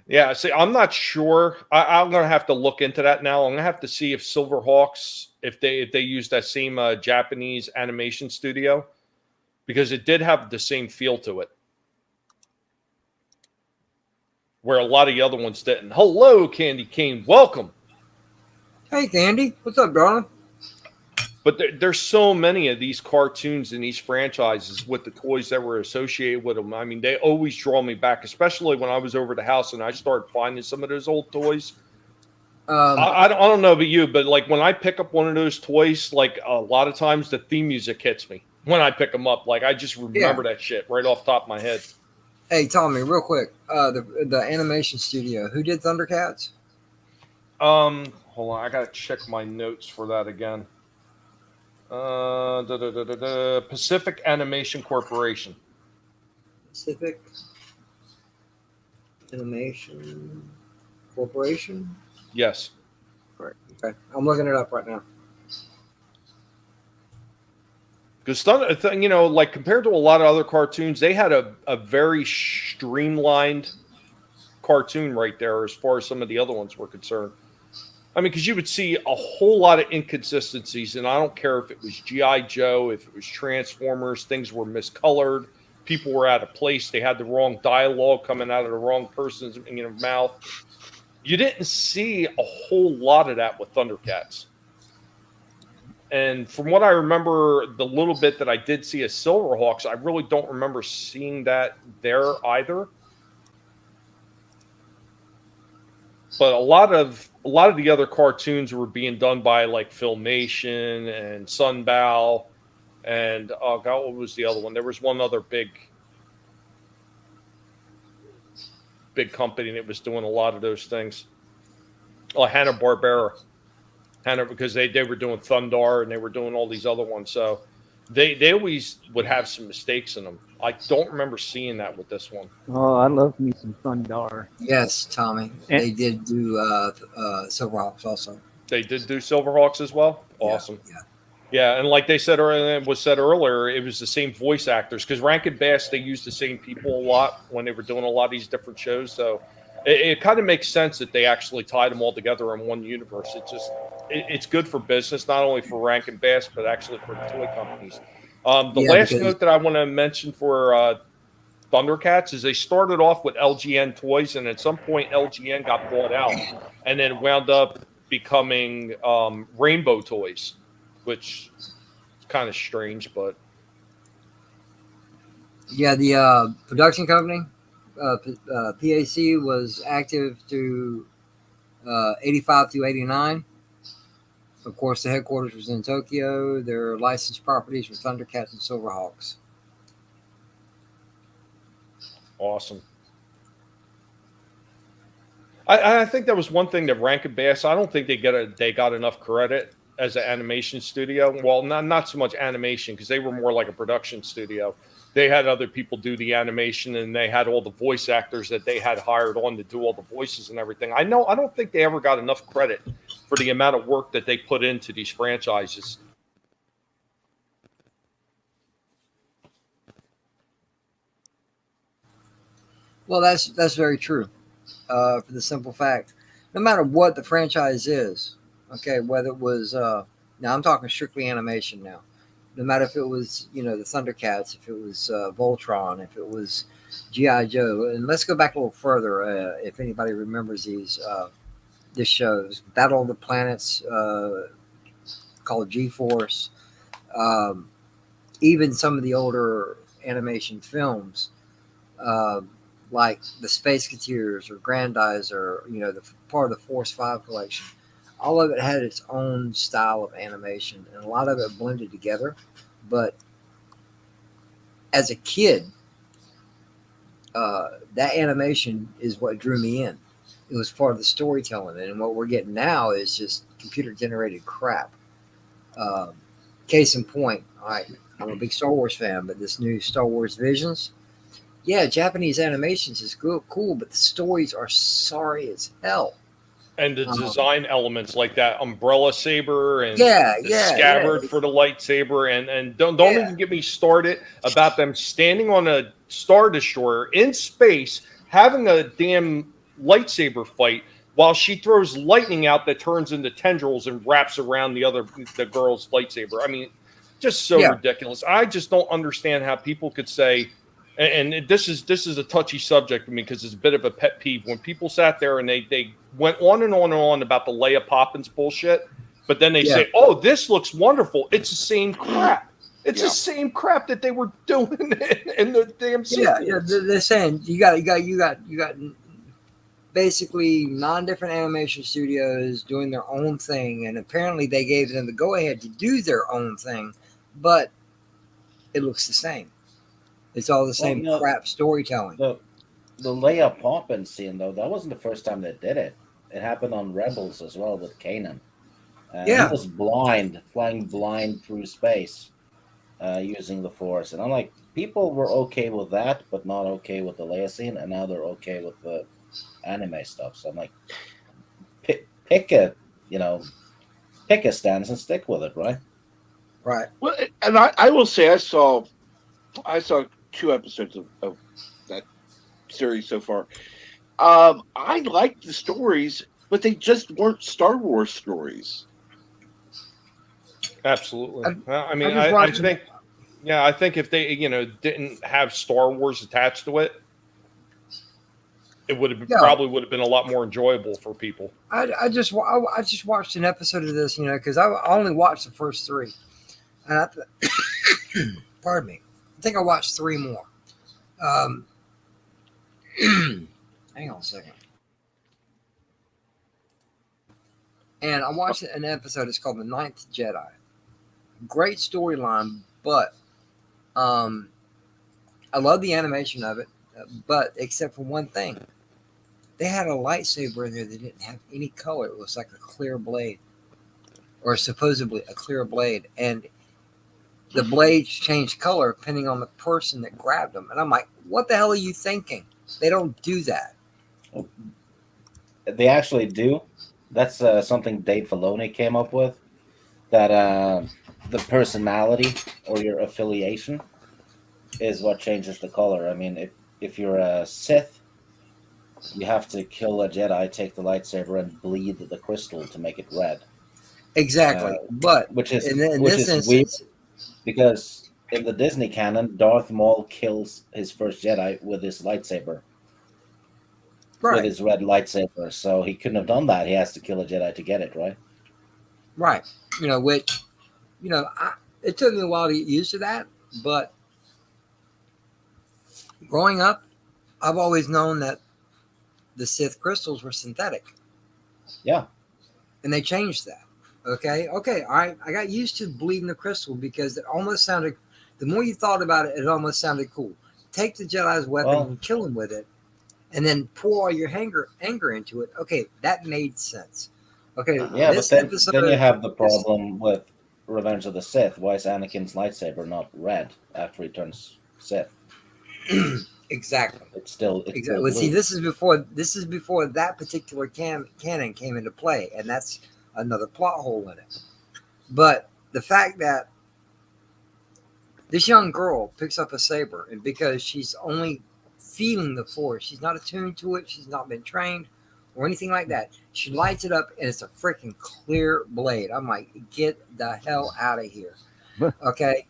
Yeah, see, I'm not sure. I'm going to have to look into that now. I'm going to have to see if Silverhawks, if they use that same Japanese animation studio, because it did have the same feel to it, where a lot of the other ones didn't. Hello, Candy Cane. Welcome. Hey, Candy. What's up, darling? But there's so many of these cartoons and these franchises with the toys that were associated with them. I mean, they always draw me back, especially when I was over the house and I started finding some of those old toys. I don't know about you, but like when I pick up one of those toys, like a lot of times the theme music hits me when I pick them up. Like I just remember that shit right off the top of my head. Hey, Tommy, real quick. The animation studio, who did Thundercats? Hold on. I got to check my notes for that again. Pacific Animation Corporation. Pacific Animation Corporation? Yes. Right. Okay. I'm looking it up right now. Because, like compared to a lot of other cartoons, they had a very streamlined cartoon right there as far as some of the other ones were concerned. I mean, because you would see a whole lot of inconsistencies, and I don't care if it was G.I. Joe, if it was Transformers, things were miscolored, people were out of place, they had the wrong dialogue coming out of the wrong person's mouth. You didn't see a whole lot of that with Thundercats. And from what I remember, the little bit that I did see as Silverhawks, I really don't remember seeing that there either. But a lot of the other cartoons were being done by like Filmation and Sunbow, and oh god, what was the other one? There was one other big company that was doing a lot of those things. Oh, Hanna-Barbera. Because they were doing Thundar and they were doing all these other ones, so they always would have some mistakes in them. I don't remember seeing that with this one. Oh, I love me some Thundar. Yes, Tommy. They did do Silverhawks also. They did do Silverhawks as well? Awesome. Yeah, and like they said, or it was said earlier, it was the same voice actors. Because Rankin Bass, they used the same people a lot when they were doing a lot of these different shows. So it kind of makes sense that they actually tied them all together in one universe. It's good for business, not only for Rankin Bass, but actually for the toy companies. The last note that I want to mention for Thundercats is they started off with LGN toys, and at some point LGN got bought out, and then wound up becoming Rainbow Toys, which is kind of strange, but Yeah, the production company, PAC, was active through 85 through 89. Of course, the headquarters was in Tokyo. Their licensed properties were Thundercats and Silverhawks. awesome. I think that was one thing that Rankin Bass, I don't think they got enough credit as an animation studio. Well, not so much animation, because they were more like a production studio. They had other people do the animation, and they had all the voice actors that they had hired on to do all the voices and everything. I don't think they ever got enough credit for the amount of work that they put into these franchises. Well, that's very true. For the simple fact, no matter what the franchise is, okay, whether it was now I'm talking strictly animation now. No matter if it was, the Thundercats, if it was Voltron, if it was G.I. Joe, and let's go back a little further. If anybody remembers this shows, Battle of the Planets, called G-Force, even some of the older animation films, like the Space Cateers or Grandizer, the part of the Force 5 collection. All of it had its own style of animation, and a lot of it blended together. But as a kid, that animation is what drew me in. It was part of the storytelling, and what we're getting now is just computer-generated crap. Case in point, I'm a big Star Wars fan, but this new Star Wars Visions, yeah, Japanese animations is cool, but the stories are sorry as hell. And the design elements like that umbrella saber and the scabbard for the lightsaber, and don't even get me started about them standing on a Star Destroyer in space having a damn lightsaber fight while she throws lightning out that turns into tendrils and wraps around the girl's lightsaber. I mean, just so ridiculous. I just don't understand how people could say. And this is a touchy subject to me because it's a bit of a pet peeve when people sat there and they went on and on and on about the Leia Poppins bullshit, but then they say, "Oh, this looks wonderful." It's the same crap. It's the same crap that they were doing in the damn sequels. Yeah. They're saying you got basically 9 different animation studios doing their own thing, and apparently they gave them the go ahead to do their own thing, but it looks the same. It's all the same crap storytelling. The Leia Poppins scene, though, that wasn't the first time they did it. It happened on Rebels as well with Kanan. He was flying blind through space, using the Force. And I'm like, people were okay with that, but not okay with the Leia scene, and now they're okay with the anime stuff. So I'm like, pick a stance and stick with it, right? Right. Well, and I will say I saw 2 episodes of that series so far. I liked the stories, but they just weren't Star Wars stories. Absolutely. I think if they didn't have Star Wars attached to it, it probably would have been a lot more enjoyable for people. I just watched an episode of this, because I only watched the first 3, and pardon me. I think I watched 3 more. Hang on a second. And I watched an episode. It's called The Ninth Jedi. Great storyline, but I love the animation of it. But except for one thing, they had a lightsaber in there that didn't have any color. It was like a clear blade, or supposedly a clear blade, and the blades change color depending on the person that grabbed them. And I'm like, what the hell are you thinking? They don't do that. They actually do. That's something Dave Filoni came up with, that the personality or your affiliation is what changes the color. I mean, if you're a Sith, you have to kill a Jedi, take the lightsaber, and bleed the crystal to make it red. Exactly. But which is in this weird, instance, because in the Disney canon, Darth Maul kills his first Jedi with his lightsaber, with his red lightsaber. So he couldn't have done that. He has to kill a Jedi to get it, right? Right. Which, it took me a while to get used to that, but growing up, I've always known that the Sith crystals were synthetic. Yeah. And they changed that. Okay. All right. I got used to bleeding the crystal because it almost sounded, the more you thought about it, it almost sounded cool. Take the Jedi's weapon and kill him with it, and then pour all your anger into it. Okay. That made sense. Okay. Yeah, but then you have the problem with Revenge of the Sith. Why is Anakin's lightsaber not red after he turns Sith? Exactly. It's still exactly. Well, see, this is before that particular canon came into play, and that's another plot hole in it. But the fact that this young girl picks up a saber, and because she's only feeling the Force, she's not attuned to it, she's not been trained or anything like that. She lights it up, and it's a freaking clear blade. I'm like, get the hell out of here. Okay.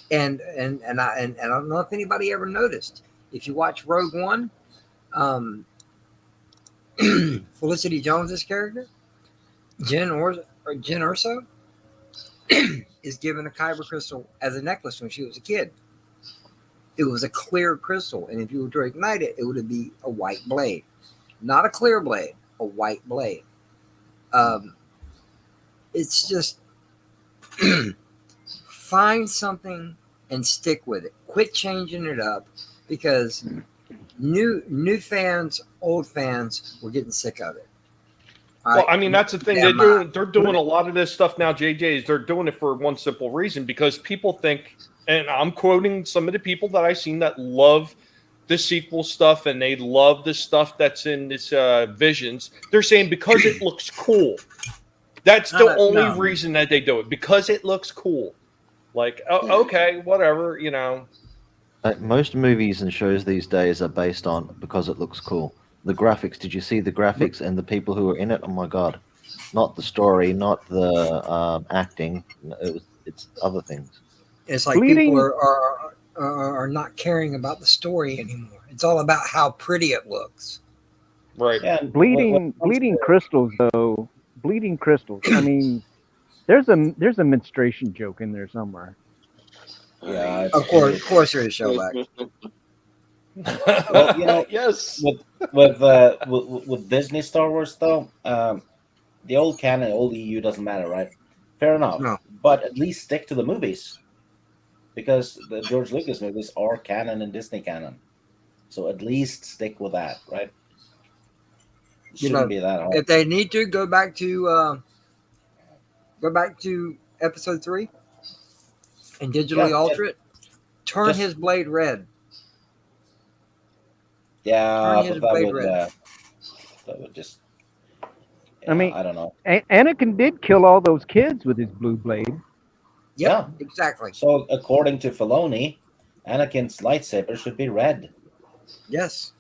And I don't know if anybody ever noticed. If you watch Rogue One, Felicity Jones's character, Jen Urso, is given a kyber crystal as a necklace when she was a kid. It was a clear crystal, and if you were to ignite it, it would be a white blade, not a clear blade, a white blade. It's just find something and stick with it. Quit changing it up, because new fans, old fans, were getting sick of it. Well, I mean, that's the thing. They're doing a lot of this stuff now, JJ, is they're doing it for one simple reason, because people think, and I'm quoting some of the people that I've seen that love the sequel stuff, and they love the stuff that's in this Visions. They're saying because it looks cool. That's the only reason that they do it, because it looks cool. Like, okay, whatever, Most movies and shows these days are based on because it looks cool. The graphics, did you see the graphics and the people who are in it? Oh my God. Not the story, not the acting. It's other things. It's like people are not caring about the story anymore. It's all about how pretty it looks. Right. Yeah. Bleeding crystals, though. Bleeding crystals. I mean, there's a menstruation joke in there somewhere. Yeah, of course there is, Showback. Well, yes. With Disney Star Wars though, the old canon, old EU doesn't matter, right? Fair enough. No. But at least stick to the movies, because the George Lucas movies are canon and Disney canon. So at least stick with that, right? Shouldn't be that hard. If they need to go back to episode 3 and digitally alter it, turn his blade red. Yeah, but that would just. Yeah, I mean, I don't know. Anakin did kill all those kids with his blue blade. Yeah, exactly. So according to Filoni, Anakin's lightsaber should be red. Yes.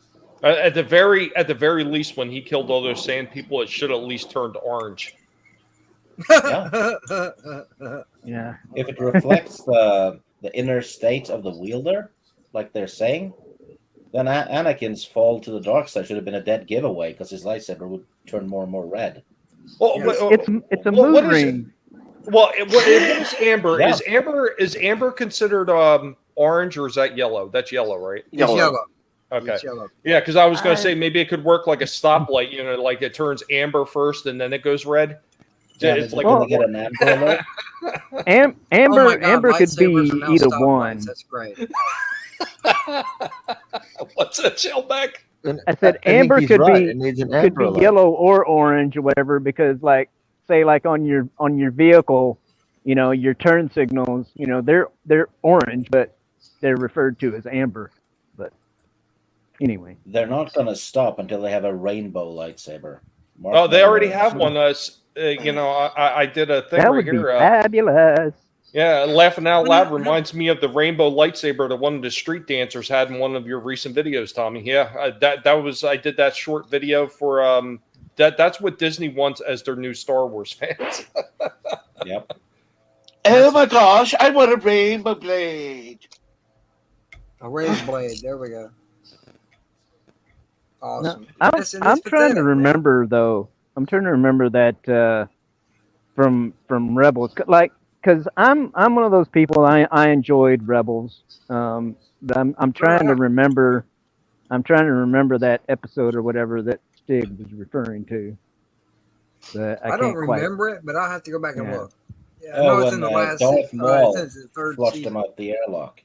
At the very least, when he killed all those sand people, it should at least turned orange. Yeah. If it reflects the inner state of the wielder, like they're saying, then Anakin's fall to the dark side should have been a dead giveaway, because his lightsaber would turn more and more red. Well, it's a mood ring. What is amber? Yeah. Is amber considered orange, or is that yellow? That's yellow, right? It's yellow. Okay. It's yellow. Yeah, because I was going to say maybe it could work like a stoplight. Like it turns amber first and then it goes red. Yeah, it's like when you get an amber alert. Amber could be lightsabers are now either stoplights. one. That's great. What's that, Shellback? I said amber could be yellow or orange or whatever, because say on your vehicle, your turn signals, they're orange, but they're referred to as amber. But anyway, They're not going to stop until they have a rainbow lightsaber. They already have one. I did a thing that right would here. be fabulous. Yeah, laughing out loud reminds me of the rainbow lightsaber that one of the street dancers had in one of your recent videos, Tommy. Yeah, I did that short video for that's what Disney wants as their new Star Wars fans. Yep. Oh my gosh, I want a rainbow blade. A razor blade. There we go. No, Awesome. I'm Listen, I'm it's trying to pathetic, man. remember though. I'm trying to remember that from Rebels, because I'm one of those people. I enjoyed Rebels. But I'm trying to remember. I'm trying to remember that episode or whatever that Stig was referring to. But I I don't can't quite. remember it, but I'll have to go back and Yeah. look. Yeah, I know it's in When the last Darth Maul it's in the third flushed season. him out the airlock.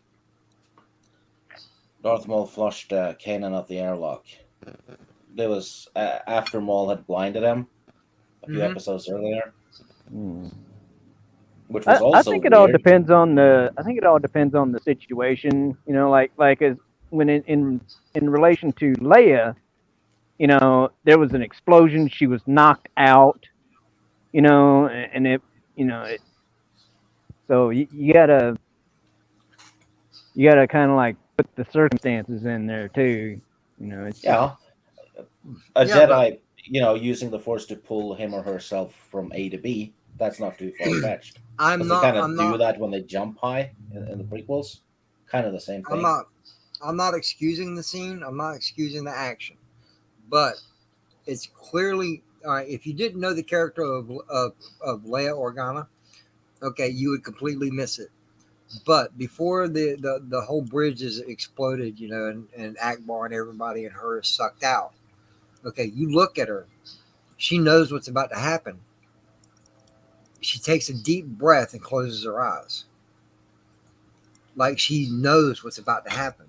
Darth Maul flushed Kanan out the airlock. There was after Maul had blinded him a few episodes earlier, which was also I think it all depends on the. I think it all depends on the situation. You know, like as when in relation to Leia, you know, there was an explosion. She was knocked out. You know, and it. You know, it. So you gotta kind of like put the circumstances in there too. You know, it's a Jedi, using the Force to pull him or herself from A to B. That's not too far fetched. I'm not. They kind of I'm do not. that when they jump high in the prequels. Kind of the same thing. I'm not excusing the scene. I'm not excusing the action, but it's clearly if you didn't know the character of Leia Organa, okay, you would completely miss it. But before the whole bridge is exploded, you know, and Akbar and everybody and her is sucked out. Okay, you look at her. She knows what's about to happen. She takes a deep breath and closes her eyes. Like she knows what's about to happen.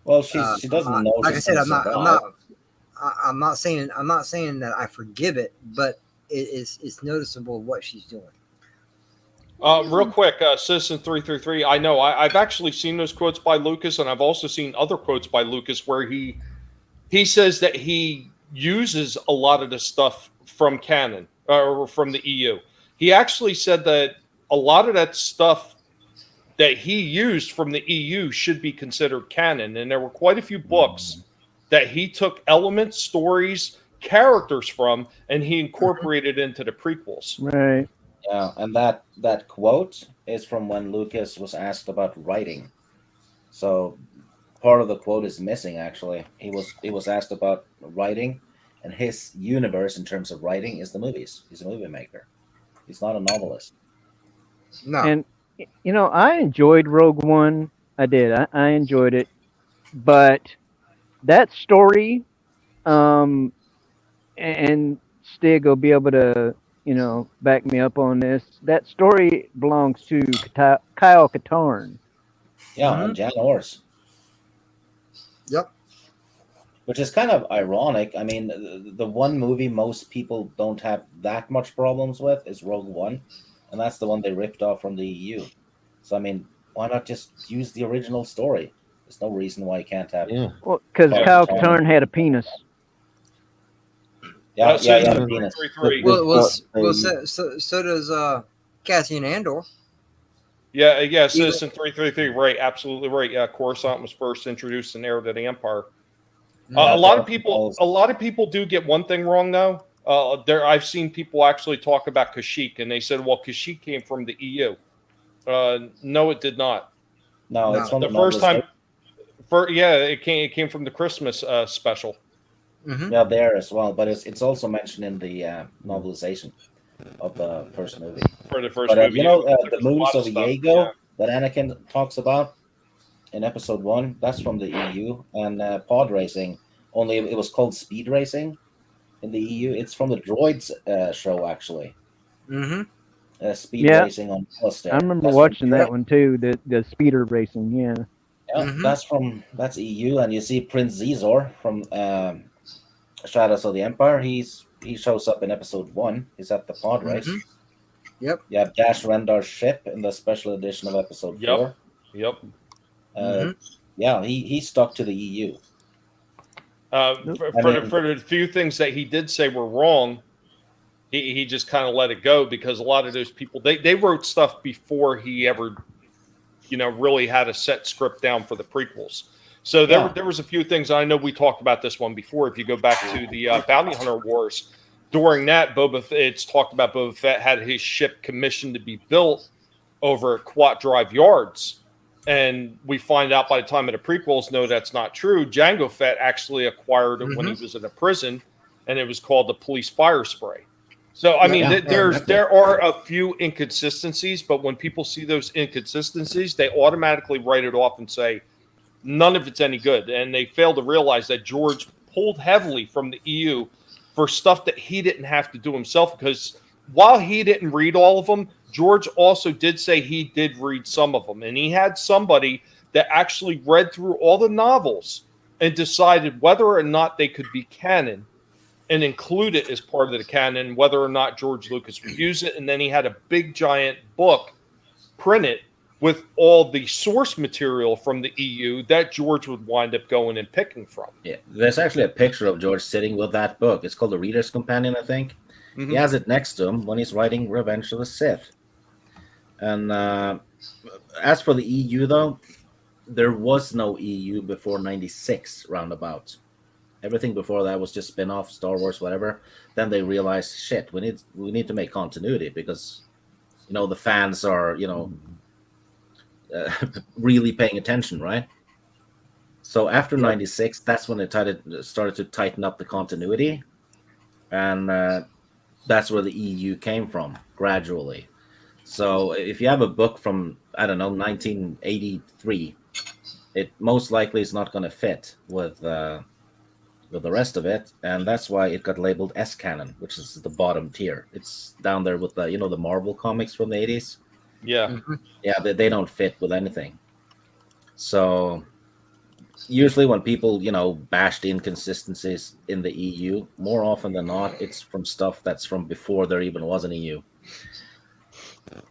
Well, she doesn't know. Like I said, I'm not saying that I forgive it, but it's noticeable what she's doing. Real quick, Citizen 333. I know I've actually seen those quotes by Lucas, and I've also seen other quotes by Lucas where he says that he uses a lot of the stuff from canon or from the EU. He actually said that a lot of that stuff that he used from the EU should be considered canon, and there were quite a few books that he took elements, stories, characters from, and he incorporated into the prequels. Right. Yeah, and that quote is from when Lucas was asked about writing. So part of the quote is missing. Actually, he was asked about writing, and his universe in terms of writing is the movies. He's a movie maker. He's not a novelist. No. And you know, I enjoyed Rogue One. I did. I enjoyed it, but that story, and Stig will be able to, you know, back me up on this. That story belongs to Kyle Katarn. Yeah, and Jan Ors. Yep. Which is kind of ironic. I mean, the one movie most people don't have that much problems with is Rogue One, and that's the one they ripped off from the EU. So, I mean, why not just use the original story? There's no reason why you can't have it. Well, because Kyle Katarn had a penis. Yeah, Citizen penis. 333. So does Cassian Andor. Yeah, Citizen 333, right, absolutely right. Yeah, Coruscant was first introduced in Heir to the Empire. A lot of people do get one thing wrong though. I've seen people actually talk about Kashyyyk, and they said, "Well, Kashyyyk came from the EU." No, it did not. No, it's from the first time. It came from the Christmas special. Mm-hmm. Yeah, there as well, but it's also mentioned in the novelization of the first movie. For the first movie, movie, the moons of Iago that Anakin talks about in Episode 1, that's from the EU, and pod racing. Only it was called speed racing in the EU. It's from the Droids show actually. Mm-hmm. Speed racing on Alistair. I remember watching that one too. The speeder racing, yeah. Yeah, that's EU, and you see Prince Zizor from Shadows of the Empire. He shows up in Episode 1. He's at the pod race. Yep. You have Dash Rendar's ship in the special edition of Episode 4. Yep. Yeah, he stuck to the EU. For the few things that he did say were wrong, he just kind of let it go, because a lot of those people they wrote stuff before he ever, really had a set script down for the prequels. So there was a few things. I know we talked about this one before. If you go back to the Bounty Hunter Wars, during that, it's talked about Boba Fett had his ship commissioned to be built over at Quat Drive Yards. And we find out by the time of the prequels, no, that's not true. Django Fett actually acquired it when he was in a prison, and it was called the police fire spray. So, I mean, there are a few inconsistencies, but when people see those inconsistencies, they automatically write it off and say, none of it's any good. And they fail to realize that George pulled heavily from the EU for stuff that he didn't have to do himself, because while he didn't read all of them, George also did say he did read some of them. And he had somebody that actually read through all the novels and decided whether or not they could be canon and include it as part of the canon, whether or not George Lucas would use it. And then he had a big giant book printed with all the source material from the EU that George would wind up going and picking from. Yeah, there's actually a picture of George sitting with that book. It's called The Reader's Companion, I think. He has it next to him when he's writing Revenge of the Sith. And as for the EU, though, there was no EU before 96 roundabout. Everything before that was just spin-off, Star Wars, whatever. Then they realized, shit, we need to make continuity because, the fans are, really paying attention, right? So after 96, that's when they started to tighten up the continuity. And that's where the EU came from, gradually. So if you have a book from, 1983, it most likely is not going to fit with the rest of it, and that's why it got labeled S canon, which is the bottom tier. It's down there with the the Marvel comics from the 80s. Yeah. Yeah, they don't fit with anything. So usually when people bash the inconsistencies in the EU, more often than not, it's from stuff that's from before there even was an EU,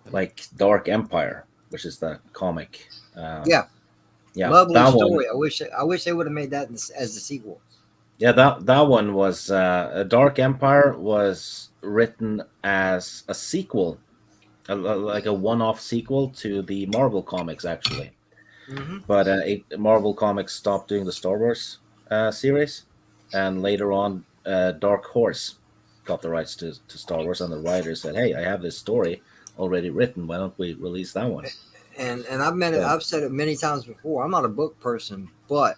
like Dark Empire, which is the comic. Yeah, lovely that story. one. I wish they would have made that as the sequel. Yeah, that one was Dark Empire was written as a sequel, like a one-off sequel to the Marvel comics, actually. But Marvel Comics stopped doing the Star Wars series, and later on, Dark Horse got the rights to Star Wars, and the writers said, "Hey, I have this story already written. Why don't we release that one?" And I've said it many times before. I'm not a book person, but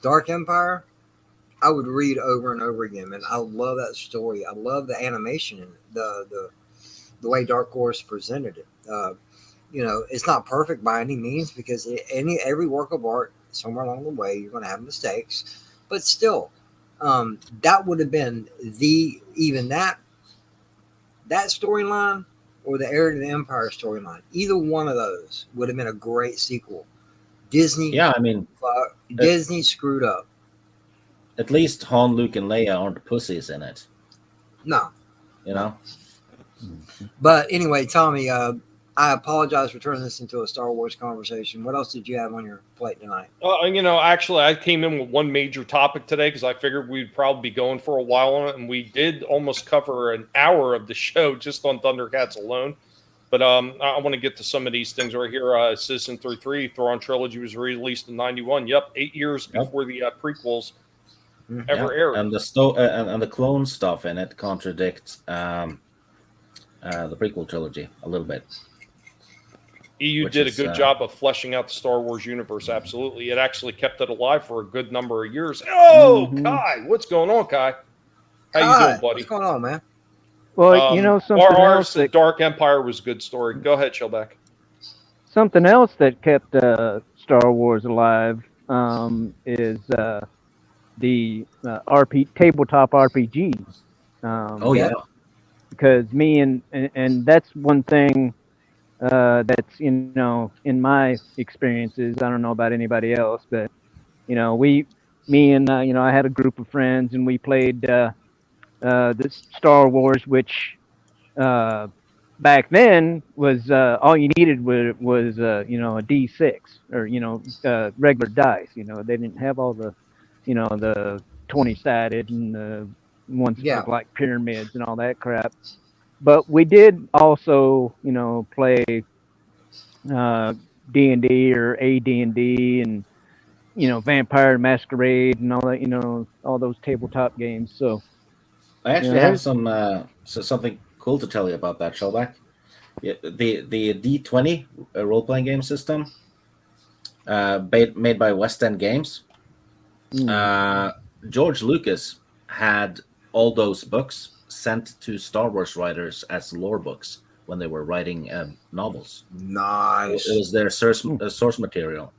Dark Empire, I would read over and over again, and I love that story. I love the animation and the way Dark Horse presented it. It's not perfect by any means, because every work of art, somewhere along the way, you're going to have mistakes. But still, that would have been that storyline or the Heir to the Empire storyline. Either one of those would have been a great sequel. Disney, Disney screwed up. At least Han, Luke, and Leia aren't pussies in it. No. But anyway, Tommy, I apologize for turning this into a Star Wars conversation. What else did you have on your plate tonight? Actually, I came in with one major topic today because I figured we'd probably be going for a while on it, and we did almost cover an hour of the show just on Thundercats alone. But I want to get to some of these things right here. Citizen 33, Thrawn Trilogy was released in 91. Yep, 8 years before the prequels ever aired. And the clone stuff in it contradicts the prequel trilogy a little bit. EU did a good job of fleshing out the Star Wars universe. Absolutely. It actually kept it alive for a good number of years. Oh, Kai. What's going on, Kai? How you doing, buddy? What's going on, man? Well, something else. Dark Empire was a good story. Go ahead, Shellback. Something else that kept Star Wars alive is the tabletop RPG. Because me and that's one thing that's in my experiences. I don't know about anybody else, but I had a group of friends and we played this Star Wars, which back then was all you needed was a D6 or regular dice. They didn't have all the the 20-sided and the ones that look like pyramids and all that crap. But we did also, play D&D or AD&D and, Vampire Masquerade and all that, all those tabletop games. So I actually have something cool to tell you about that, Shellback. the D20 role playing game system, made by West End Games. George Lucas had all those books sent to Star Wars writers as lore books when they were writing novels. Nice. It was their source material.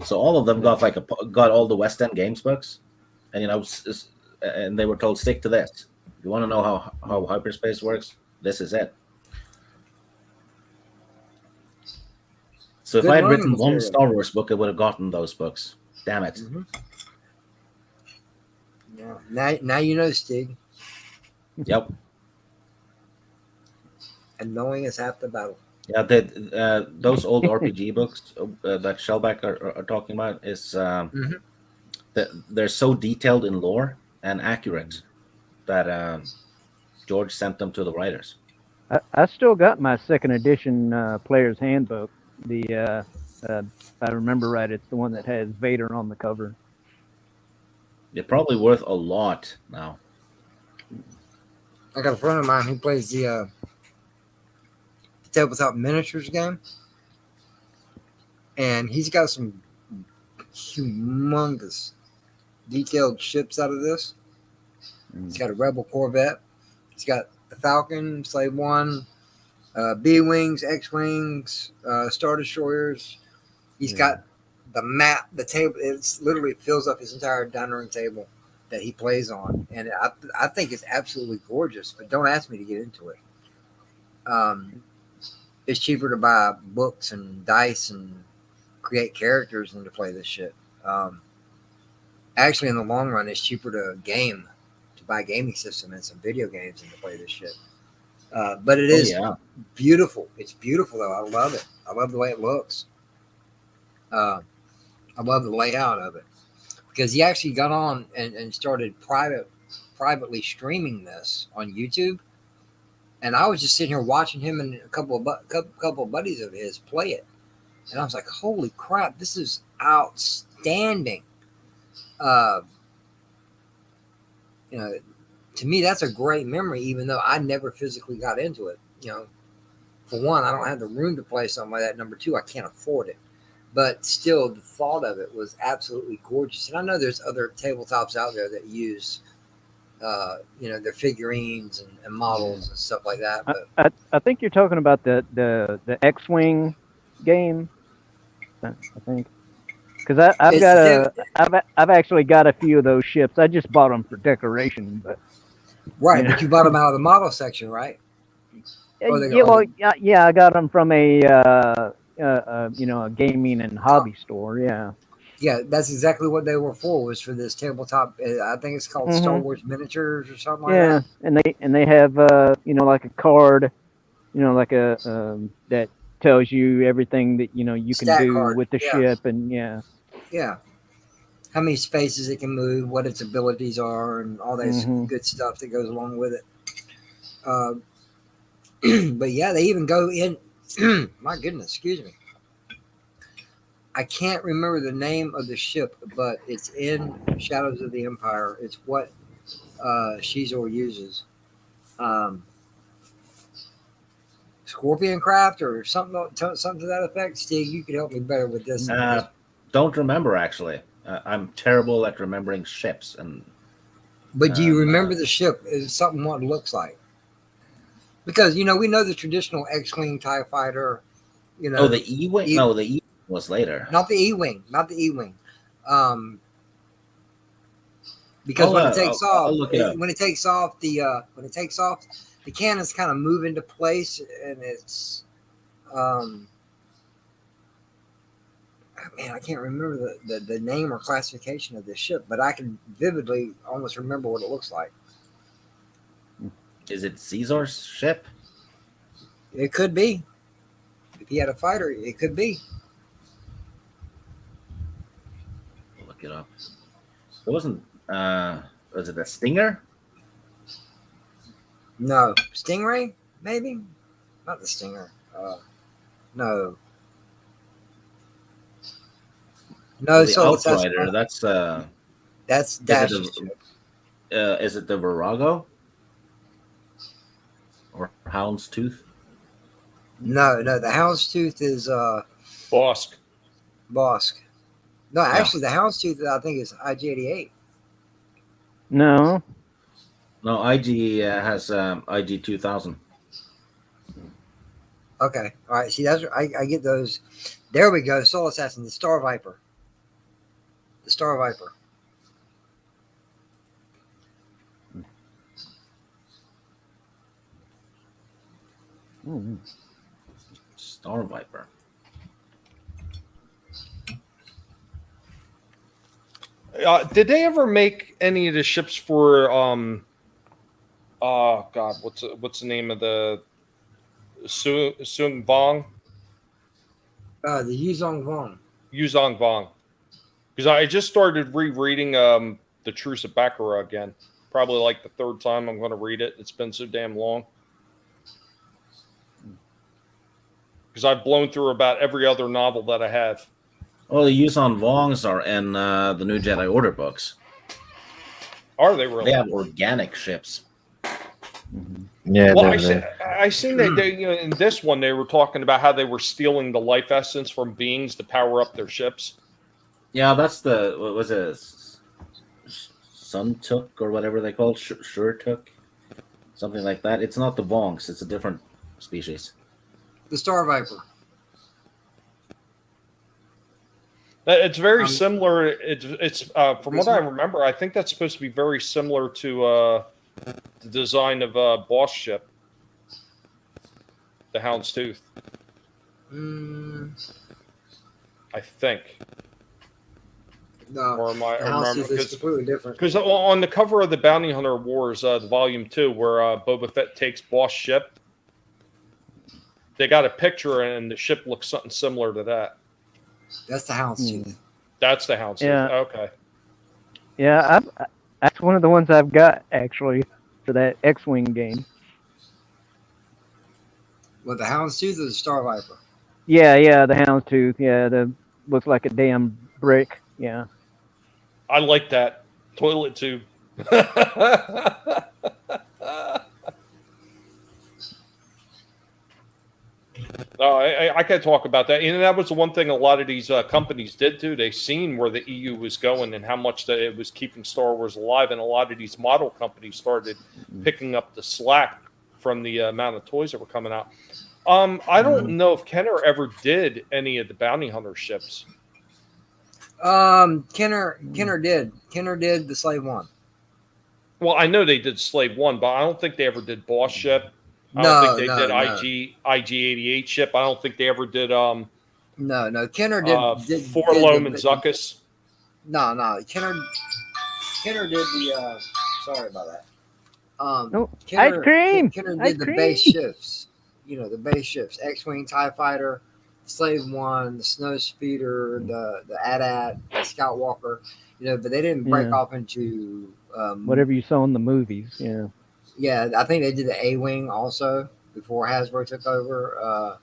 So all of them got all the West End Games books, and and they were told, stick to this. If you want to know how hyperspace works, this is it. So if I had written one Star Wars book, I would have gotten those books. Damn it. Mm-hmm. Yeah. Now you know, Stig. Yep. And knowing is half the battle. Yeah, those old RPG books that Shellback are talking about is they're so detailed in lore and accurate that George sent them to the writers. I still got my second edition Player's Handbook. If I remember right, it's the one that has Vader on the cover. They're probably worth a lot now. I got a friend of mine who plays the tabletop miniatures game, and he's got some humongous detailed ships out of this. He's got a Rebel Corvette. He's got the Falcon, Slave One, B-Wings, X-Wings, Star Destroyers. He's got the map, the table. It's literally fills up his entire dining room table that he plays on, and I think it's absolutely gorgeous. But don't ask me to get into it. It's cheaper to buy books and dice and create characters than to play this shit. Actually, in the long run, it's cheaper to buy a gaming system and some video games than to play this shit. But it is beautiful. It's beautiful, though. I love it. I love the way it looks. I love the layout of it. Because he actually got on and started privately streaming this on YouTube. And I was just sitting here watching him and a couple of buddies of his play it. And I was like, holy crap, this is outstanding. To me, that's a great memory, even though I never physically got into it. For one, I don't have the room to play something like that. Number two, I can't afford it. But still, the thought of it was absolutely gorgeous. And I know there's other tabletops out there that use their figurines and models and stuff like that. But I think you're talking about the X-Wing game. I think because I've actually got a few of those ships. I just bought them for decoration, but but you bought them out of the model section, right? Yeah, I got them from a gaming and hobby store. Yeah, that's exactly what they were for. Was for this tabletop. I think it's called Star Wars Miniatures or something like that. Yeah, and they have like a card, like a that tells you everything that you can Stat do card. with the ship, and how many spaces it can move, what its abilities are, and all that good stuff that goes along with it. But yeah, they even go in. My goodness, excuse me. I can't remember the name of the ship, but it's in Shadows of the Empire. It's what Shizor uses. Scorpion Craft or something to that effect. Steve, you could help me better with this. Don't remember, actually. I'm terrible at remembering ships. But do you remember the ship? Is something what it looks like? Because, we know the traditional X-Wing TIE fighter. The E-Wing? No, the E-Wing was later. Not the E-Wing. Because when it takes off, the cannons kind of move into place, and it's I can't remember the name or classification of this ship, but I can vividly almost remember what it looks like. Is it Caesar's ship? It could be. If he had a fighter, it could be. Look it up. It wasn't. Was it a Stinger? No, Stingray, maybe. Not the Stinger. No. No, the so Outrider. That's Dash's ship. Is it the Virago or Houndstooth? No, the houndstooth is Bosk. Bosk. No, actually, the houndstooth I think is IG-88. No. No, IG has IG 2000. Okay, all right. See, that's I get those. There we go. Soul Assassin, the Star Viper. The Star Viper. Star Viper. Did they ever make any of the ships for oh god, what's the name of the Sung Vong? The Yuzong Vong. Yuzong Vong. Because I just started rereading the Truce of Baccarat again. Probably like the third time I'm going to read it. It's been so damn long. Because I've blown through about every other novel that I have. Well, the Yuzon Vongs are in the New Jedi Order books. Are they really? They have organic ships. Yeah. Well, I seen that they, in this one they were talking about how they were stealing the life essence from beings to power up their ships. Yeah, that's the what was it? Sun Took or whatever they call it, Sure Took, something like that. It's not the Vongs; it's a different species. The Star Viper. It's very similar. It's from what I remember, I think that's supposed to be very similar to the design of Boss ship, the Houndstooth. I think. No, or am I the Houndstooth is completely different. Because on the cover of the Bounty Hunter Wars, the Volume 2, where Boba Fett takes Boss ship, they got a picture and the ship looks something similar to that. That's the Houndstooth. That's the Houndstooth. Yeah. Okay. Yeah, that's one of the ones I've got actually for that X-wing game. Well, the Houndstooth or the Star Viper? Yeah, the Houndstooth. Yeah, the looks like a damn brick. Yeah. I like that toilet tube. I can talk about that. And that was the one thing a lot of these companies did too. They seen where the EU was going and how much that it was keeping Star Wars alive. And a lot of these model companies started picking up the slack from the amount of toys that were coming out. I don't know if Kenner ever did any of the Bounty Hunter ships. Kenner did the Slave One. Well, I know they did Slave One, but I don't think they ever did Boss ship. I don't think they did IG-88 ship. I don't think they ever did No, Kenner did Forlome and Zuckuss. No. Kenner did the sorry about that. Ice cream. Kenner did the base ships. The base ships. X-Wing, TIE Fighter, Slave One, the Snow Speeder, the AT-AT, the Scout Walker. But they didn't break off into whatever you saw in the movies. Yeah. Yeah, I think they did the A-Wing also before Hasbro took over.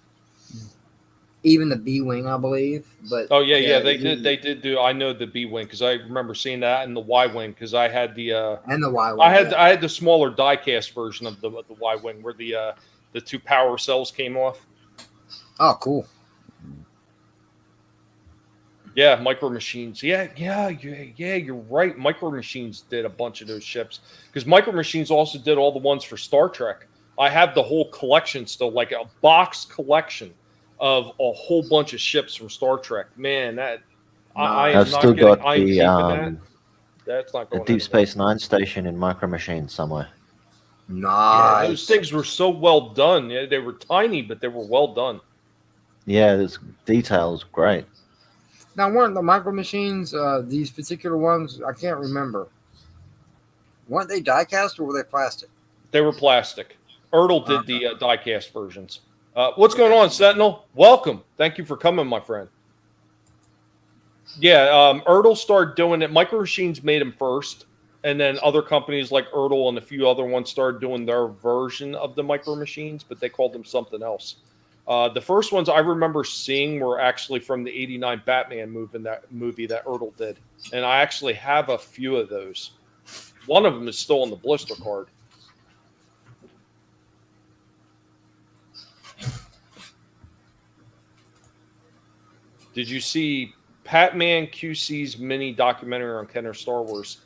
Even the B-Wing, I believe. But they did. They did do. I know the B-Wing because I remember seeing that, and the Y-Wing because I had the and the Y-Wing. I had the smaller die-cast version of the Y-Wing where the two power cells came off. Oh, cool. Yeah, Micro Machines. Yeah, you're right. Micro Machines did a bunch of those ships because Micro Machines also did all the ones for Star Trek. I have the whole collection still, like a box collection of a whole bunch of ships from Star Trek. Man, that I've still got that. That's not going. The Deep Space Nine station in Micro Machines somewhere. Nice. Yeah, those things were so well done. Yeah, they were tiny, but they were well done. Yeah, there's details great. Now, weren't the Micro Machines, these particular ones, I can't remember. Weren't they die-cast or were they plastic? They were plastic. Ertl did the die-cast versions. What's going on, Sentinel? Welcome. Thank you for coming, my friend. Yeah, Ertl started doing it. Micro Machines made them first, and then other companies like Ertl and a few other ones started doing their version of the Micro Machines, but they called them something else. The first ones I remember seeing were actually from the '89 Batman movie that Ertl did, and I actually have a few of those. One of them is still on the blister card. Did you see Patman QC's mini documentary on Kenner Star Wars?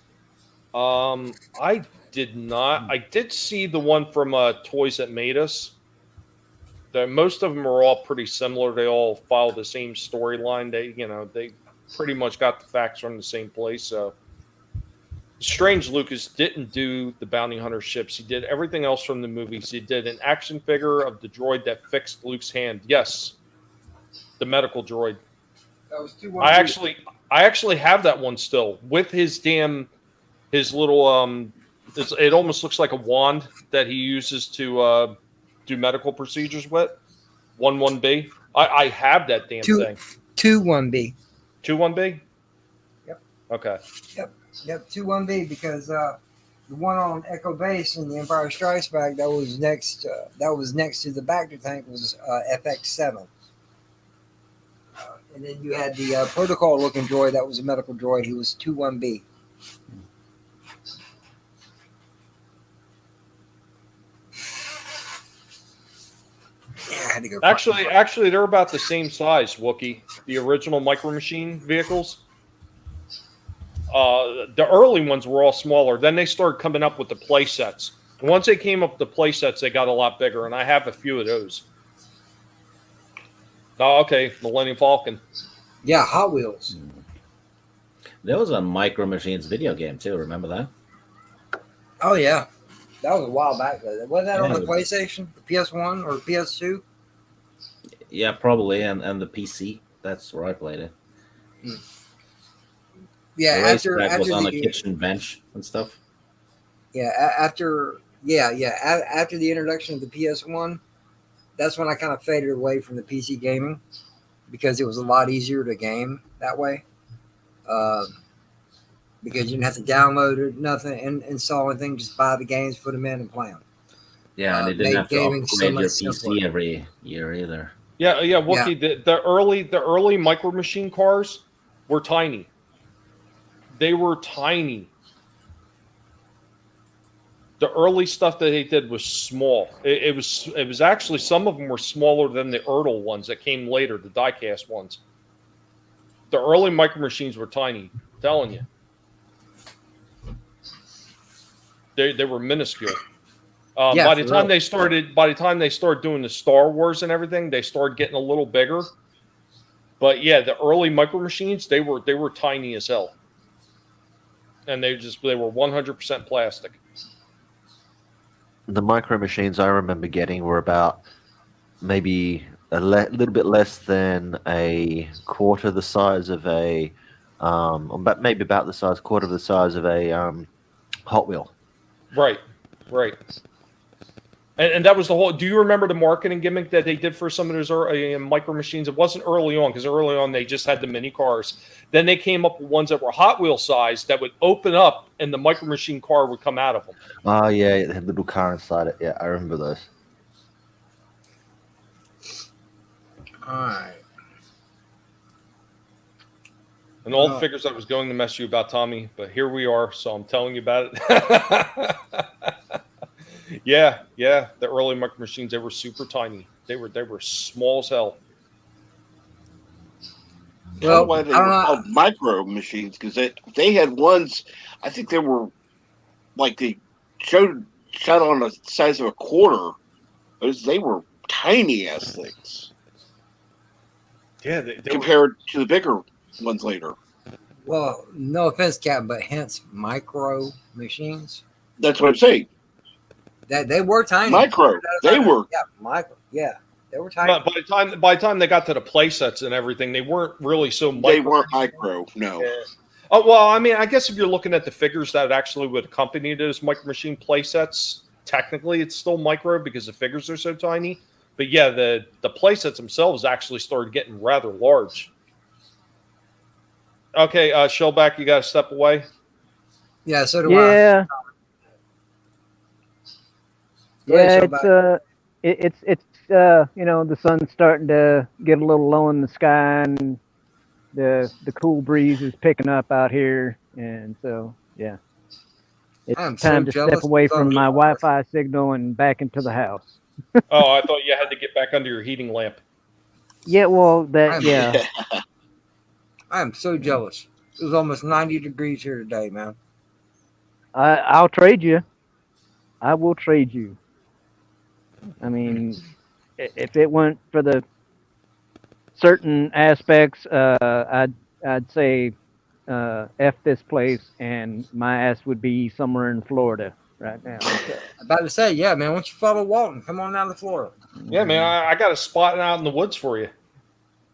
I did not. I did see the one from Toys That Made Us. Most of them are all pretty similar. They all follow the same storyline. They pretty much got the facts from the same place. So Strange Lucas didn't do the bounty hunter ships. He did everything else from the movies. He did an action figure of the droid that fixed Luke's hand. Yes, the medical droid. That was I actually have that one still with his little it almost looks like a wand that he uses to do medical procedures with. 1B. I have that damn thing. 2-1B. 2-1B? Yep. Okay. Yep, 2-1B, because the one on Echo Base in the Empire Strikes Back that was next to the Bacta tank was FX7. And then you had the protocol looking droid that was a medical droid. He was 2-1B. Yeah, I had to go. Actually, they're about the same size, Wookiee. The original Micro Machine vehicles. The early ones were all smaller. Then they started coming up with the play sets. And once they came up with the play sets, they got a lot bigger, and I have a few of those. Oh, okay, Millennium Falcon. Yeah, Hot Wheels. There was a Micro Machines video game too. Remember that? Oh yeah, that was a while back. Wasn't that on the PlayStation, the PS1 or PS2? Yeah, probably, and the PC. That's where I played it. Yeah, the after was on the a kitchen bench and stuff. Yeah, after the introduction of the PS1, that's when I kind of faded away from the PC gaming because it was a lot easier to game that way. Because you didn't have to download it, nothing, and install anything. Just buy the games, put them in, and play them. Yeah, and it didn't have to gaming upgrade your so much PC simpler. every year either. Yeah, Wookiee. The early Micro Machine cars were tiny. They were tiny. The early stuff that they did was small. It was actually, some of them were smaller than the Ertl ones that came later, the diecast ones. The early Micro Machines were tiny. I'm telling you, they were minuscule. By the time they started doing the Star Wars and everything, they started getting a little bigger. But yeah, the early Micro Machines, they were tiny as hell, and they were 100% plastic. The Micro Machines I remember getting were about maybe little bit less than a quarter the size of a, maybe about the quarter of the size of a Hot Wheel. Right. And that was the whole. Do you remember the marketing gimmick that they did for some of those Micro Machines? It wasn't early on, because early on they just had the mini cars. Then they came up with ones that were Hot Wheel size that would open up, and the Micro Machine car would come out of them. Oh yeah, it had a little car inside it. Yeah, I remember those. All right. And all the figures I was going to mess you about, Tommy, but here we are, so I'm telling you about it. Yeah, the early Micro Machines, they were super tiny. They were small as hell. Well, why they were called Micro Machines, because they had ones. I think they were like they shot on the size of a quarter. They were tiny ass things. Yeah, they compared to the bigger ones later. Well, no offense, Cap, but hence Micro Machines. That's what I'm saying. That they were tiny. Micro. They were. Yeah, micro. Yeah, they were tiny. But by the time they got to the play sets and everything, they weren't really so micro. They weren't micro, no. Yeah. Oh, well, I mean, I guess if you're looking at the figures that actually would accompany those Micro Machine play sets, technically it's still micro because the figures are so tiny. But yeah, the play sets themselves actually started getting rather large. Okay, Shellback, you got to step away. Yeah, so do I. Yeah. Yeah, it's the sun's starting to get a little low in the sky, and the cool breeze is picking up out here, and so yeah, it's time to step away from my Wi-Fi signal and back into the house. Oh, I thought you had to get back under your heating lamp. Yeah, well, I am so jealous. It was almost 90 degrees here today, man. I'll trade you. I will trade you. I mean, if it weren't for the certain aspects, I'd say F this place, and my ass would be somewhere in Florida right now. So. I'm about to say, yeah, man. Once you follow Walton, come on down to Florida. Yeah, man, I got a spot out in the woods for you.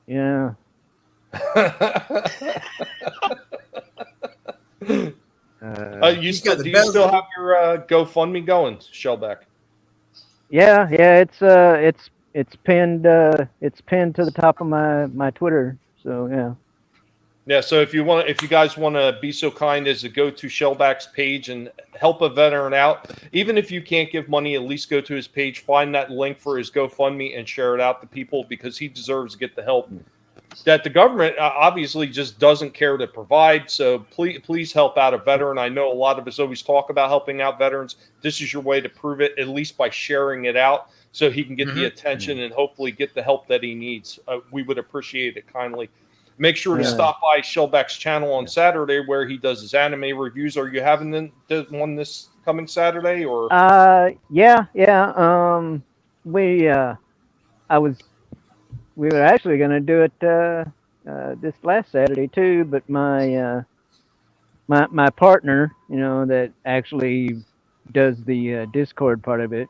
Yeah. Do you still have your GoFundMe going, Shellback? Yeah, it's pinned to the top of my Twitter. So yeah. Yeah, so if you guys want to be so kind as to go to Shellback's page and help a veteran out, even if you can't give money, at least go to his page, find that link for his GoFundMe, and share it out to people because he deserves to get the help that the government obviously just doesn't care to provide. So please help out a veteran. I know a lot of us always talk about helping out veterans. This is your way to prove it, at least by sharing it out, so he can get the attention and hopefully get the help that he needs. We would appreciate it kindly. Make sure to stop by Shellback's channel on Saturday where he does his anime reviews. Are you having one this coming Saturday? Or yeah. We were actually going to do it this last Saturday too, but my partner, that actually does the Discord part of it,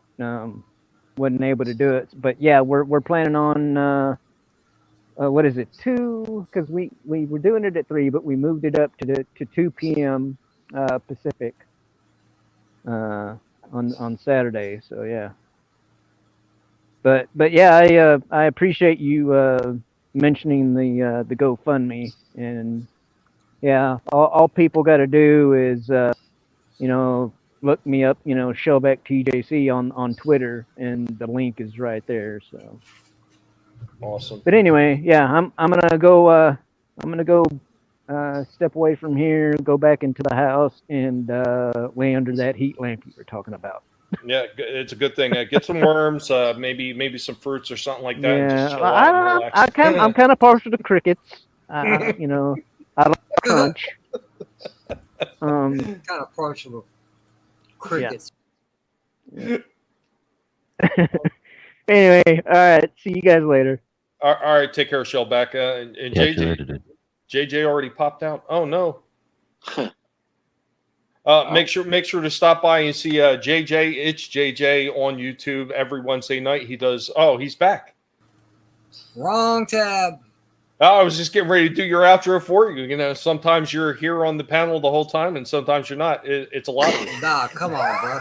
wasn't able to do it. But yeah, we're planning on what is it, 2? Because we were doing it at 3, but we moved it up to 2 p.m. Pacific on Saturday. So yeah. But yeah, I appreciate you mentioning the GoFundMe, and yeah, all people got to do is look me up, Shellback TJC on Twitter, and the link is right there. So awesome. But anyway, yeah, I'm gonna go step away from here, go back into the house, and lay under that heat lamp you were talking about. Yeah, it's a good thing. Get some worms, maybe some fruits or something like that. Yeah, and just chill out and relax. I'm kind of partial to crickets. I like crunch. Kind of partial to crickets. Yeah. Anyway, all right. See you guys later. All right, take care, Shellback. And JJ already popped out. Oh no. Make sure to stop by and see JJ. It's JJ on YouTube every Wednesday night. He does. Oh, he's back. Wrong tab. I was just getting ready to do your outro for you. Sometimes you're here on the panel the whole time, and sometimes you're not. It's a lot. Nah, come on, bro.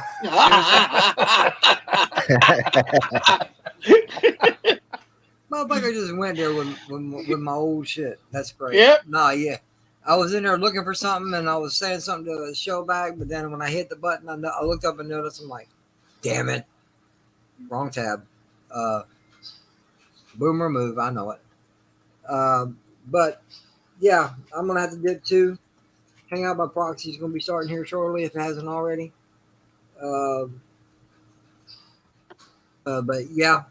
Motherfucker just went there with my old shit. That's great. Yep. Nah, yeah. I was in there looking for something, and I was saying something to Shellback, but then when I hit the button, I looked up and noticed, I'm like, damn it. Wrong tab. Boomer move, I know it. But, yeah, I'm going to have to dip too. Hang Out by Proxy is going to be starting here shortly if it hasn't already. But, yeah,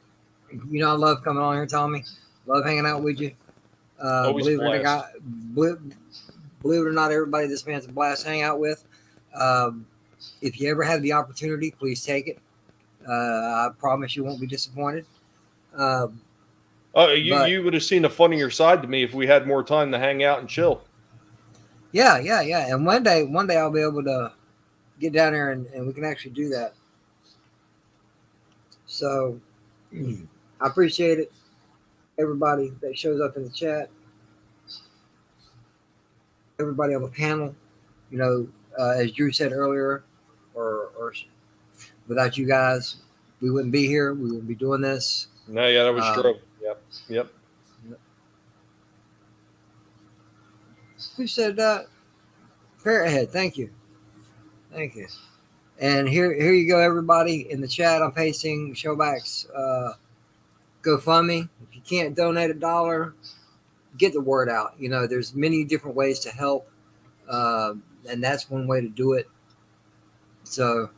I love coming on here, Tommy. Love hanging out with you. Believe it or not, everybody, this man's a blast to hang out with. If you ever have the opportunity, please take it. I promise you won't be disappointed. You would have seen a funnier side to me if we had more time to hang out and chill. Yeah. And one day I'll be able to get down there and we can actually do that. So I appreciate it. Everybody that shows up in the chat. Everybody on the panel, as Drew said earlier, or without you guys, we wouldn't be here. We wouldn't be doing this. No, yeah, that was true. Yep. Who said that? Parrothead, thank you. And here you go, everybody in the chat. I'm pasting Shellback's GoFundMe. If you can't donate $1, get the word out. There's many different ways to help, and that's one way to do it. So,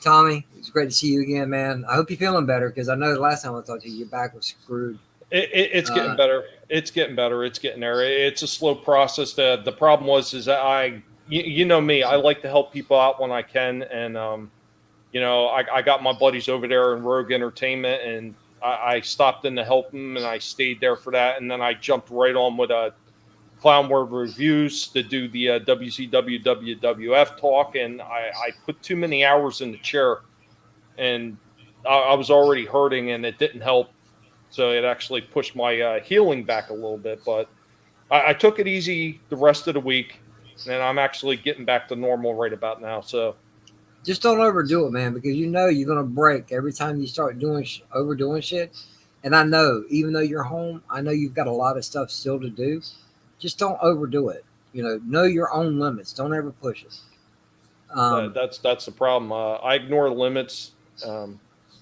Tommy, it's great to see you again, man. I hope you're feeling better because I know the last time I talked to you, your back was screwed. It's getting better. It's getting better. It's getting there. It's a slow process. The problem is that you know me, I like to help people out when I can. And, I got my buddies over there in Rogue Entertainment, and I stopped in to help them, and I stayed there for that. And then I jumped right on with Clown World Reviews to do the WCW WWF talk. And I put too many hours in the chair, and I was already hurting, and it didn't help. So it actually pushed my healing back a little bit. But I took it easy the rest of the week, and I'm actually getting back to normal right about now. So just don't overdo it, man, because you're going to break every time you start overdoing shit. And I know, even though you're home, I know you've got a lot of stuff still to do. Just don't overdo it. Know your own limits. Don't ever push it. That's the problem. I ignore limits.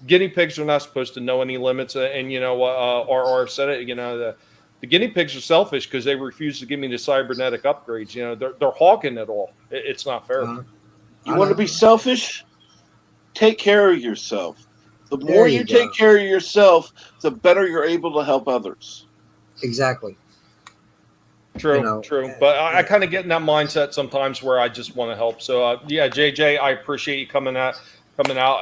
Guinea pigs are not supposed to know any limits. And RR said it, the guinea pigs are selfish because they refuse to give me the cybernetic upgrades. They're hogging it all. It's not fair. You want to be selfish? Take care of yourself. The more you take care of yourself, the better you're able to help others. Exactly. True. But I kind of get in that mindset sometimes where I just want to help. So, JJ, I appreciate you coming out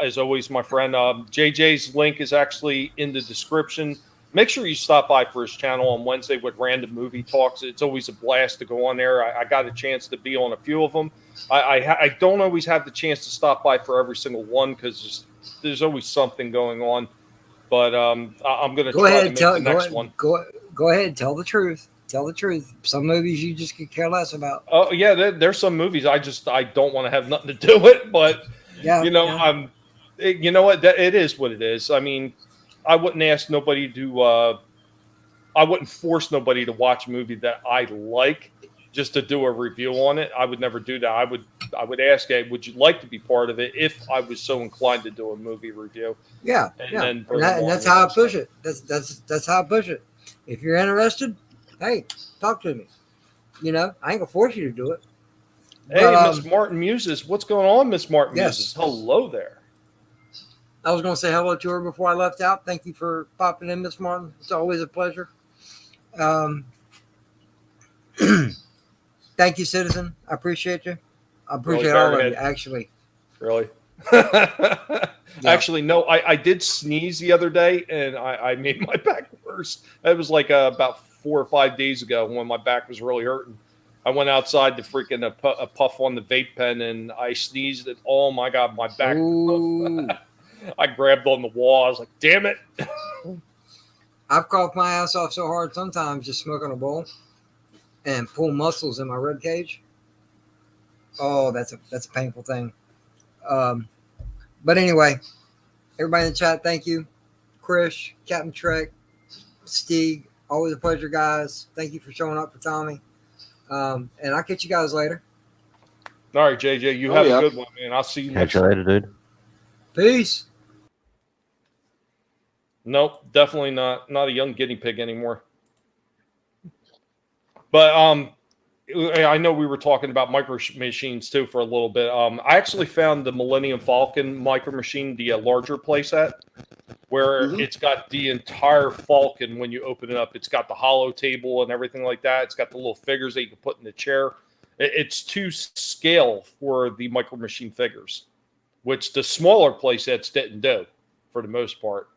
as always, my friend. JJ's link is actually in the description. Make sure you stop by for his channel on Wednesday with Random Movie Talks. It's always a blast to go on there. I got a chance to be on a few of them. I don't always have the chance to stop by for every single one because there's always something going on. But I'm going to try to make the next one. Go ahead, tell the truth. Tell the truth. Some movies you just could care less about. Oh yeah, there's some movies I don't want to have nothing to do with. But you know what? It is what it is. I mean, I wouldn't ask nobody to. I wouldn't force nobody to watch a movie that I like just to do a review on it. I would never do that. I would ask, hey, would you like to be part of it if I was so inclined to do a movie review? Yeah, and that's how I push it. That's how I push it. If you're interested, hey, talk to me. I ain't gonna force you to do it. Hey, Miss Martin Muses, what's going on, Miss Martin Muses? Hello there. I was going to say hello to her before I left out. Thank you for popping in, Miss Martin. It's always a pleasure. Thank you, Citizen. I appreciate you. I appreciate all of you, actually. Really? Actually, no, I did sneeze the other day, and I made my back worse. It was like about 4 or 5 days ago when my back was really hurting. I went outside to freaking a puff on the vape pen, and I sneezed, and oh, my God, my back. I grabbed on the wall. I was like, damn it. I've coughed my ass off so hard sometimes just smoking a bowl and pull muscles in my rib cage. Oh, that's a painful thing. But anyway, everybody in the chat, thank you. Krish, Captain Trek, Stieg, always a pleasure, guys. Thank you for showing up for Tommy. And I'll catch you guys later. All right, JJ, you have a good one, man. I'll see you next time. Catch you later, dude. Peace. Nope, definitely not a young guinea pig anymore. But I know we were talking about micro machines too for a little bit. I actually found the Millennium Falcon micro machine, the larger playset, where it's got the entire Falcon when you open it up. It's got the hollow table and everything like that. It's got the little figures that you can put in the chair. It's to scale for the micro machine figures, which the smaller playsets didn't do for the most part.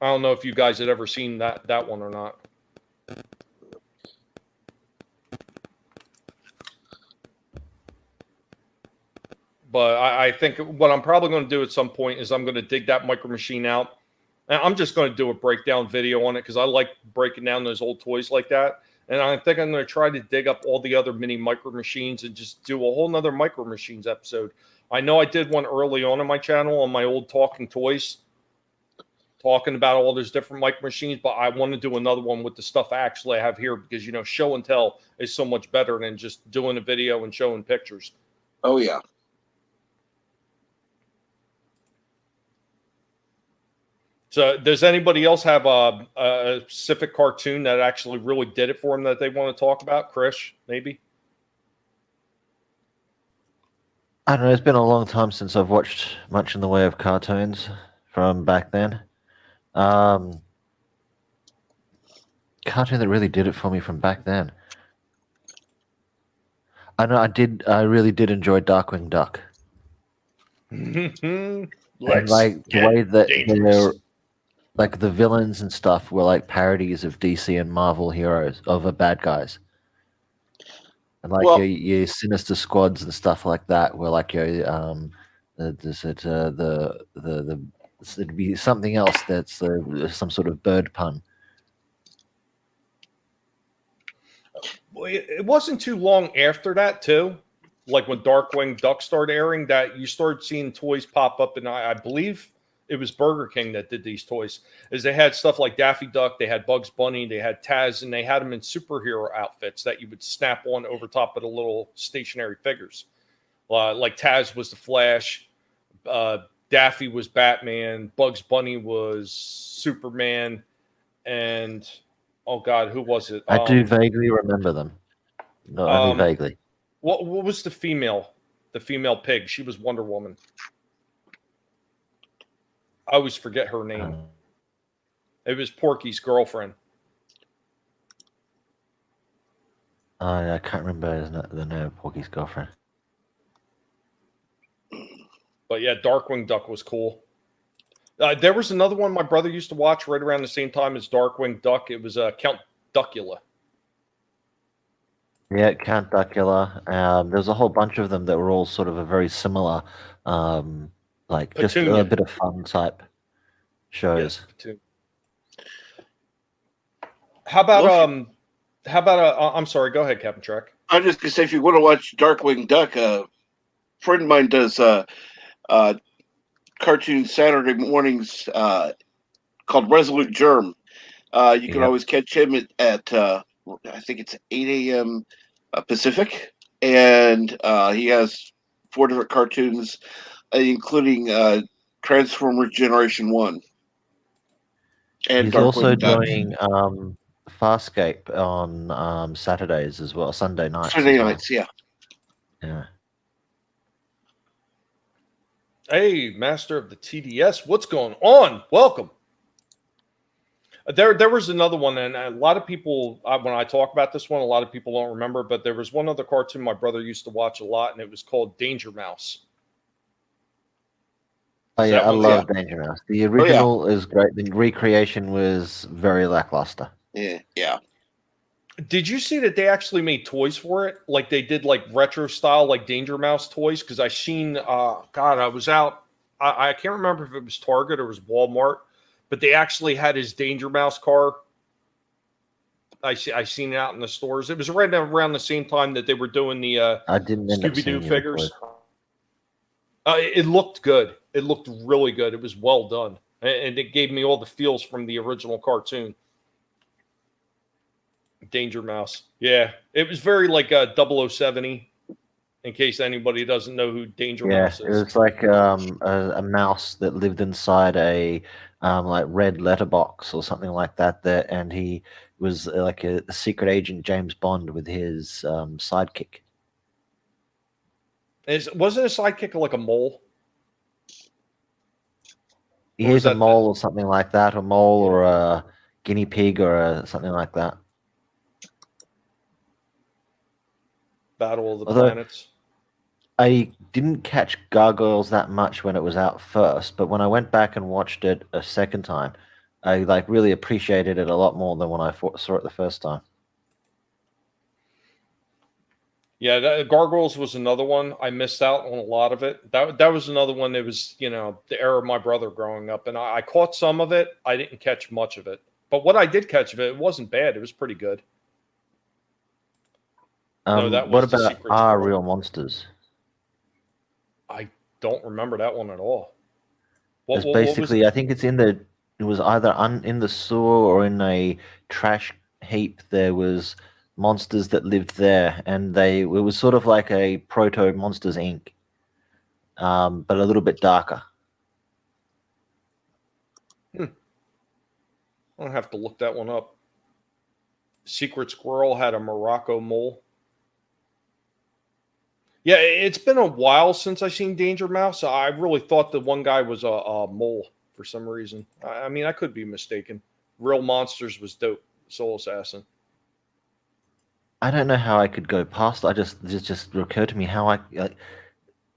I don't know if you guys had ever seen that one or not. But I think what I'm probably going to do at some point is I'm going to dig that micro machine out. And I'm just going to do a breakdown video on it because I like breaking down those old toys like that. And I think I'm going to try to dig up all the other mini micro machines and just do a whole nother micro machines episode. I know I did one early on my channel on my old Talking Toys, talking about all those different micro machines, but I want to do another one with the stuff I actually have here because, show and tell is so much better than just doing a video and showing pictures. Oh, yeah. So does anybody else have a specific cartoon that actually really did it for them that they want to talk about? Krish, maybe? I don't know. It's been a long time since I've watched much in the way of cartoons from back then. Cartoon that really did it for me from back then. I know I really did enjoy Darkwing Duck. Let's And like the way that they're like the villains and stuff were like parodies of DC and Marvel heroes of the bad guys. And like your Sinister Squads and stuff like that were like your it'd be something else that's some sort of bird pun. It wasn't too long after that, too. Like when Darkwing Duck started airing, that you started seeing toys pop up, and I believe it was Burger King that did these toys. Is they had stuff like Daffy Duck, they had Bugs Bunny, they had Taz, and they had them in superhero outfits that you would snap on over top of the little stationary figures. Like Taz was the Flash, Daffy was Batman, Bugs Bunny was Superman, and oh God, who was it? I do vaguely remember them. No, only vaguely. What was the female? The female pig. She was Wonder Woman. I always forget her name. It was Porky's girlfriend. I can't remember the name of Porky's girlfriend. But yeah, Darkwing Duck was cool. There was another one my brother used to watch right around the same time as Darkwing Duck. It was Count Duckula. Yeah, Count Duckula. There's a whole bunch of them that were all sort of a very similar, like just a bit of fun type shows. Yes, how about I'm sorry, go ahead, Captain Trek. I'm just gonna say, if you want to watch Darkwing Duck, a friend of mine does cartoon Saturday mornings called Resolute Germ. You can always catch him at I think it's 8 a.m. Pacific, and he has 4 different cartoons, including Transformers Generation 1. And he's Darkwing also Duck. doing Farscape on Saturdays as well, Sunday nights. Sunday nights, yeah. Yeah. Hey, Master of the TDS, what's going on? Welcome. There was another one, and a lot of people, when I talk about this one, a lot of people don't remember, but there was one other cartoon my brother used to watch a lot, and it was called Danger Mouse. Oh yeah, I love Danger Mouse. The original is great. The recreation was very lackluster. Yeah. Did you see that they actually made toys for it? Like they did like retro style, like Danger Mouse toys? Because I seen, I was out, I can't remember if it was Target or it was Walmart, but they actually had his Danger Mouse car. I seen it out in the stores. It was right around the same time that they were doing the Scooby-Doo figures. It looked good. It looked really good. It was well done. And it gave me all the feels from the original cartoon. Danger Mouse. Yeah. It was very like 007-y, in case anybody doesn't know who Danger Mouse is. It was like a mouse that lived inside a like red letterbox or something like that. And he was like a secret agent James Bond with his sidekick. Wasn't a sidekick like a mole? He's a mole or something like that, a mole or a guinea pig or something like that. Battle of the Planets. I didn't catch Gargoyles that much when it was out first, but when I went back and watched it a second time, I like really appreciated it a lot more than when I saw it the first time. Yeah, Gargoyles was another one. I missed out on a lot of it. That was another one that was, the era of my brother growing up. And I caught some of it. I didn't catch much of it. But what I did catch of it, it wasn't bad. It was pretty good. What about Are Real Monsters? I don't remember that one at all. It's basically, I think it was either in the sewer or in a trash heap. There was monsters that lived there, and it was sort of like a proto Monsters Inc., but a little bit darker. I'll have to look that one up. Secret Squirrel had a Morocco mole. Yeah, it's been a while since I've seen Danger Mouse. I really thought the one guy was a mole for some reason. I mean, I could be mistaken. Real Monsters was dope. Soul Assassin. I don't know how I could go past. I just occurred to me how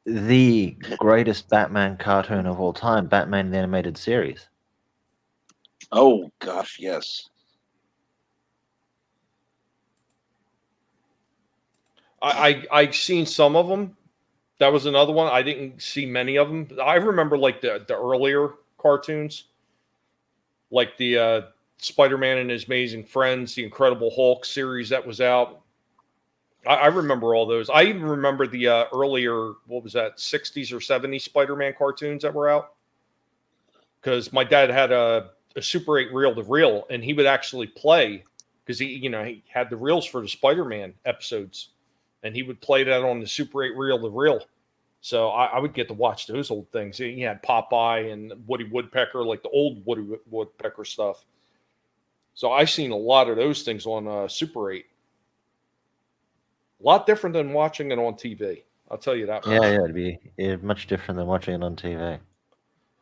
the greatest Batman cartoon of all time, Batman the Animated Series. Oh gosh, yes. I've seen some of them. That was another one. I didn't see many of them. I remember like the earlier cartoons, like the Spider-Man and His Amazing Friends, the Incredible Hulk series that was out. I remember all those. I even remember the earlier, what was that, 60s or 70s Spider-Man cartoons that were out. Because my dad had a Super 8 reel-to-reel, and he would actually play, because he had the reels for the Spider-Man episodes, and he would play that on the Super 8 reel-to-reel. So I would get to watch those old things. He had Popeye and Woody Woodpecker, like the old Woody Woodpecker stuff. So I seen a lot of those things on Super 8. A lot different than watching it on TV. I'll tell you that. Yeah, it'd be much different than watching it on TV.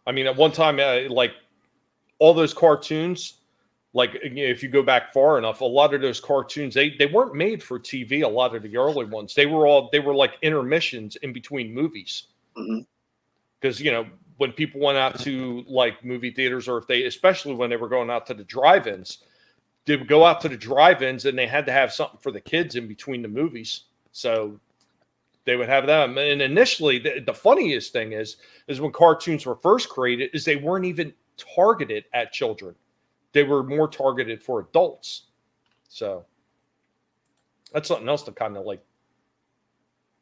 I mean, at one time, like all those cartoons, like if you go back far enough, a lot of those cartoons they weren't made for TV. A lot of the early ones, they were like intermissions in between movies. Because when people went out to like movie theaters, or especially when they were going out to the drive-ins, they would go out to the drive-ins and they had to have something for the kids in between the movies. So they would have them. And initially, the funniest thing is when cartoons were first created, is they weren't even targeted at children. They were more targeted for adults. So that's something else to kind of like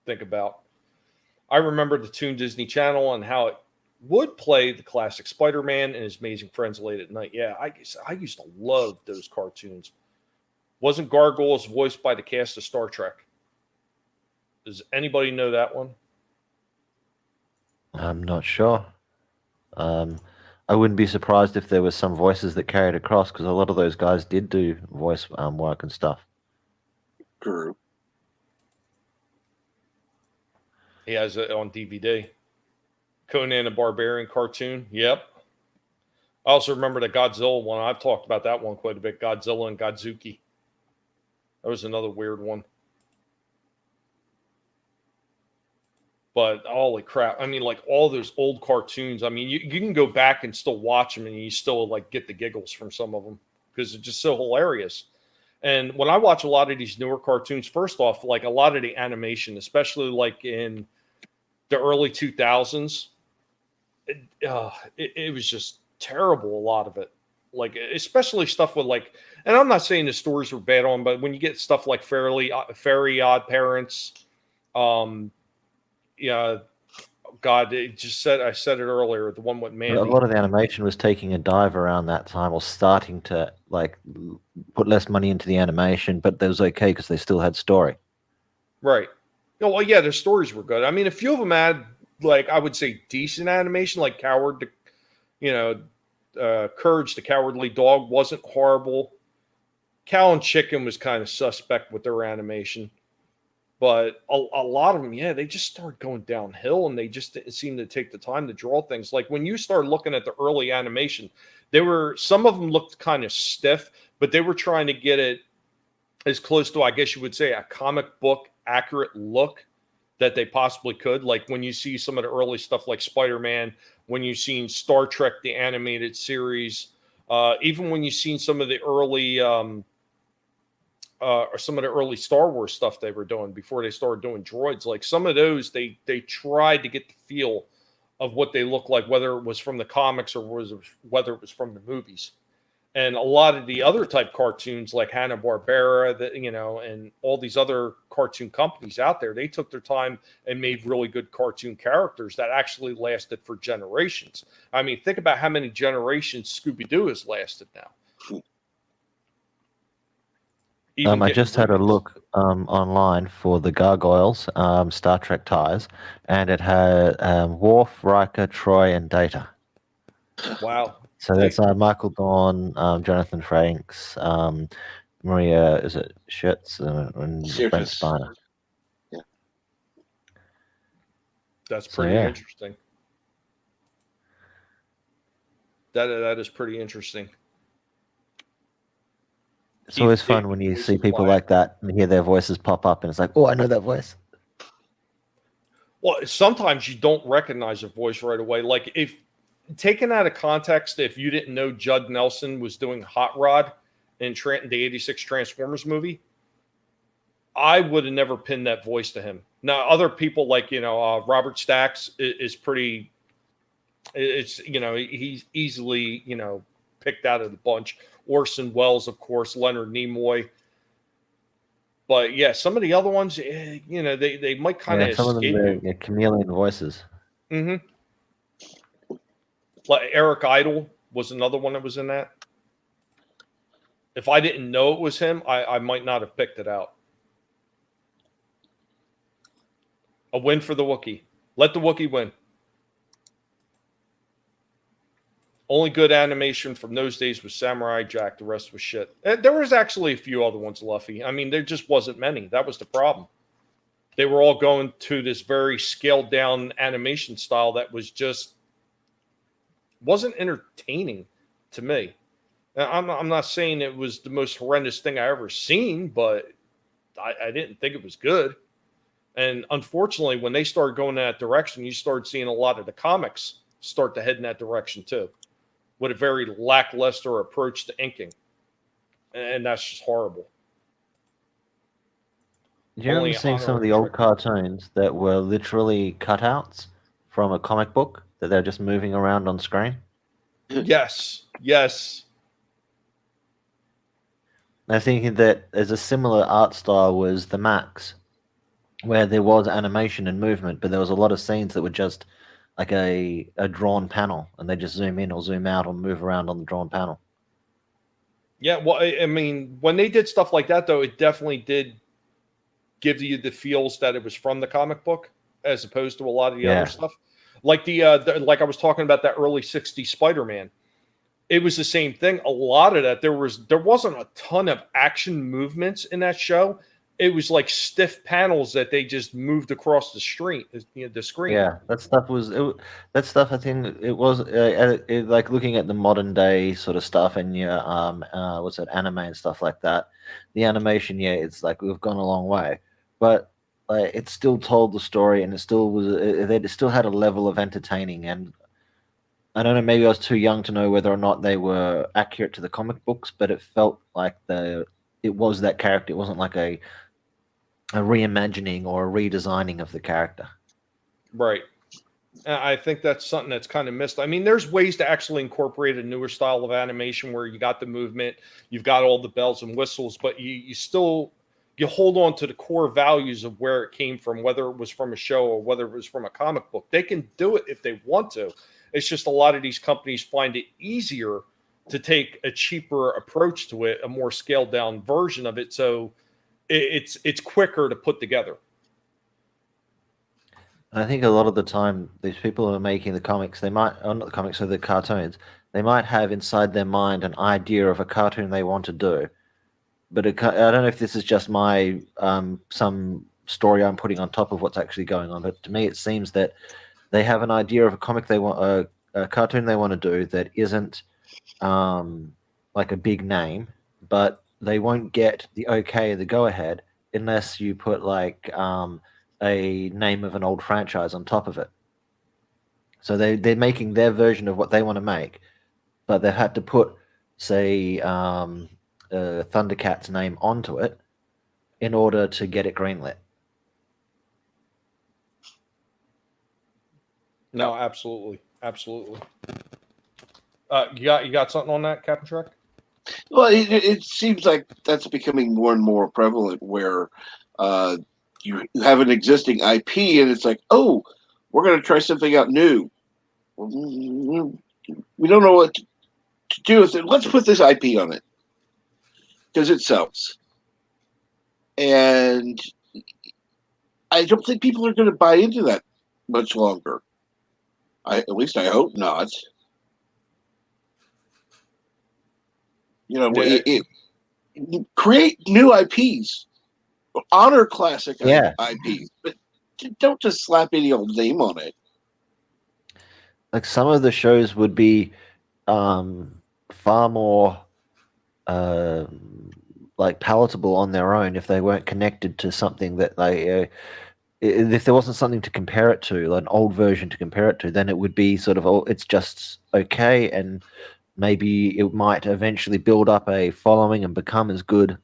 think about. I remember the Toon Disney Channel and how it would play the classic Spider-Man and His Amazing Friends late at night. Yeah, I used to love those cartoons. Wasn't Gargoyles voiced by the cast of Star Trek? Does anybody know that one? I'm not sure. I wouldn't be surprised if there was some voices that carried across, because a lot of those guys did do voice work and stuff. True. He has it on DVD. Conan the Barbarian cartoon. Yep. I also remember the Godzilla one. I've talked about that one quite a bit. Godzilla and Godzuki. That was another weird one. But holy crap. I mean, like all those old cartoons, I mean, you can go back and still watch them and you still like get the giggles from some of them because it's just so hilarious. And when I watch a lot of these newer cartoons, first off, like a lot of the animation, especially like in the early 2000s, it was just terrible, a lot of it. Like, especially stuff with like, and I'm not saying the stories were bad on, but when you get stuff like Fairy Odd Parents, yeah, God, I said it earlier, the one with Mandy. A lot of the animation was taking a dive around that time, or starting to like put less money into the animation, but that was okay because they still had story. Right. No, well, yeah, their stories were good. I mean, a few of them had, like, I would say decent animation, like Courage the Cowardly Dog wasn't horrible. Cow and Chicken was kind of suspect with their animation. But a lot of them, yeah, they just started going downhill, and they just didn't seem to take the time to draw things. Like when you start looking at the early animation, some of them looked kind of stiff, but they were trying to get it as close to, I guess you would say, a comic book accurate look that they possibly could. Like when you see some of the early stuff like Spider-Man, when you've seen Star Trek, the animated series, even when you've seen some of the early or some of the early Star Wars stuff they were doing before they started doing droids. Like some of those, they tried to get the feel of what they look like, whether it was from the comics or whether it was from the movies. And a lot of the other type cartoons like Hanna-Barbera, and all these other cartoon companies out there, they took their time and made really good cartoon characters that actually lasted for generations. I mean, think about how many generations Scooby-Doo has lasted now. I just had a look online for the Gargoyles Star Trek ties, and it had Worf, Riker, Troy, and Data. Wow. So that's Michael Dorn, Jonathan Frakes, Maria, is it Schutz, and Brent Spiner. Yeah. That's pretty interesting. That is pretty interesting. It's always fun when you see people like that and hear their voices pop up, and it's like, oh, I know that voice. Well, sometimes you don't recognize a voice right away. Like, if taken out of context, if you didn't know Judd Nelson was doing Hot Rod in the 86 Transformers movie, I would have never pinned that voice to him. Now, other people like, Robert Stax is pretty, it's, he's easily, picked out of the bunch. Orson Welles, of course, Leonard Nimoy. But yeah, some of the other ones, they might kind of some escape of them, they're chameleon voices. Mm-hmm. Like Eric Idle was another one that was in that. If I didn't know it was him, I might not have picked it out. A win for the Wookiee. Let the Wookiee win. Only good animation from those days was Samurai Jack. The rest was shit. There was actually a few other ones, Luffy. I mean, there just wasn't many. That was the problem. They were all going to this very scaled down animation style that was just wasn't entertaining to me. Now, I'm not saying it was the most horrendous thing I ever seen, but I didn't think it was good. And unfortunately, when they started going in that direction, you started seeing a lot of the comics start to head in that direction too, with a very lackluster approach to inking. And that's just horrible. Do you remember seeing some of the old cartoons that were literally cutouts from a comic book that they're just moving around on screen? Yes. I think that as a similar art style was the Max, where there was animation and movement, but there was a lot of scenes that were just like a drawn panel, and they just zoom in or zoom out or move around on the drawn panel. Yeah, well, I mean, when they did stuff like that, though, it definitely did give you the feels that it was from the comic book, as opposed to a lot of the other stuff. Like like I was talking about that early '60s Spider-Man. It was the same thing. A lot of that, there wasn't a ton of action movements in that show. It was like stiff panels that they just moved across the screen. Yeah, that stuff. I think it was like looking at the modern day sort of stuff and what's it, anime and stuff like that. The animation, it's like we've gone a long way, but it still told the story, and it still was. It still had a level of entertaining. And I don't know, maybe I was too young to know whether or not they were accurate to the comic books, but it felt like it was that character. It wasn't like a reimagining or a redesigning of the character. Right. I think that's something that's kind of missed. I mean, there's ways to actually incorporate a newer style of animation where you got the movement, you've got all the bells and whistles, but you still hold on to the core values of where it came from, whether it was from a show or whether it was from a comic book. They can do it if they want to. It's just a lot of these companies find it easier to take a cheaper approach to it, a more scaled down version of it. So it's quicker to put together. I think a lot of the time, these people who are making the comics, they might, or not the comics, or the cartoons, they might have inside their mind an idea of a cartoon they want to do. But I don't know if this is just my some story I'm putting on top of what's actually going on. But to me, it seems that they have an idea of a comic they want, a cartoon they want to do that isn't like a big name, but they won't get the okay, the go ahead, unless you put like a name of an old franchise on top of it. So they're making their version of what they want to make, but they've had to put, say, Thundercats name onto it in order to get it greenlit. No, absolutely. You got something on that, Captain Shrek? Well, it seems like that's becoming more and more prevalent, where you have an existing IP, and it's like, oh, we're going to try something out new. We don't know what to do with it. Let's put this IP on it because it sells. And I don't think people are going to buy into that much longer. At least I hope not. Create new IPs, honor classic IPs, but don't just slap any old name on it. Like some of the shows would be far more like palatable on their own if they weren't connected to something that they. If there wasn't something to compare it to, like an old version to compare it to, then it would be sort of, oh, it's just okay, and maybe it might eventually build up a following and become as good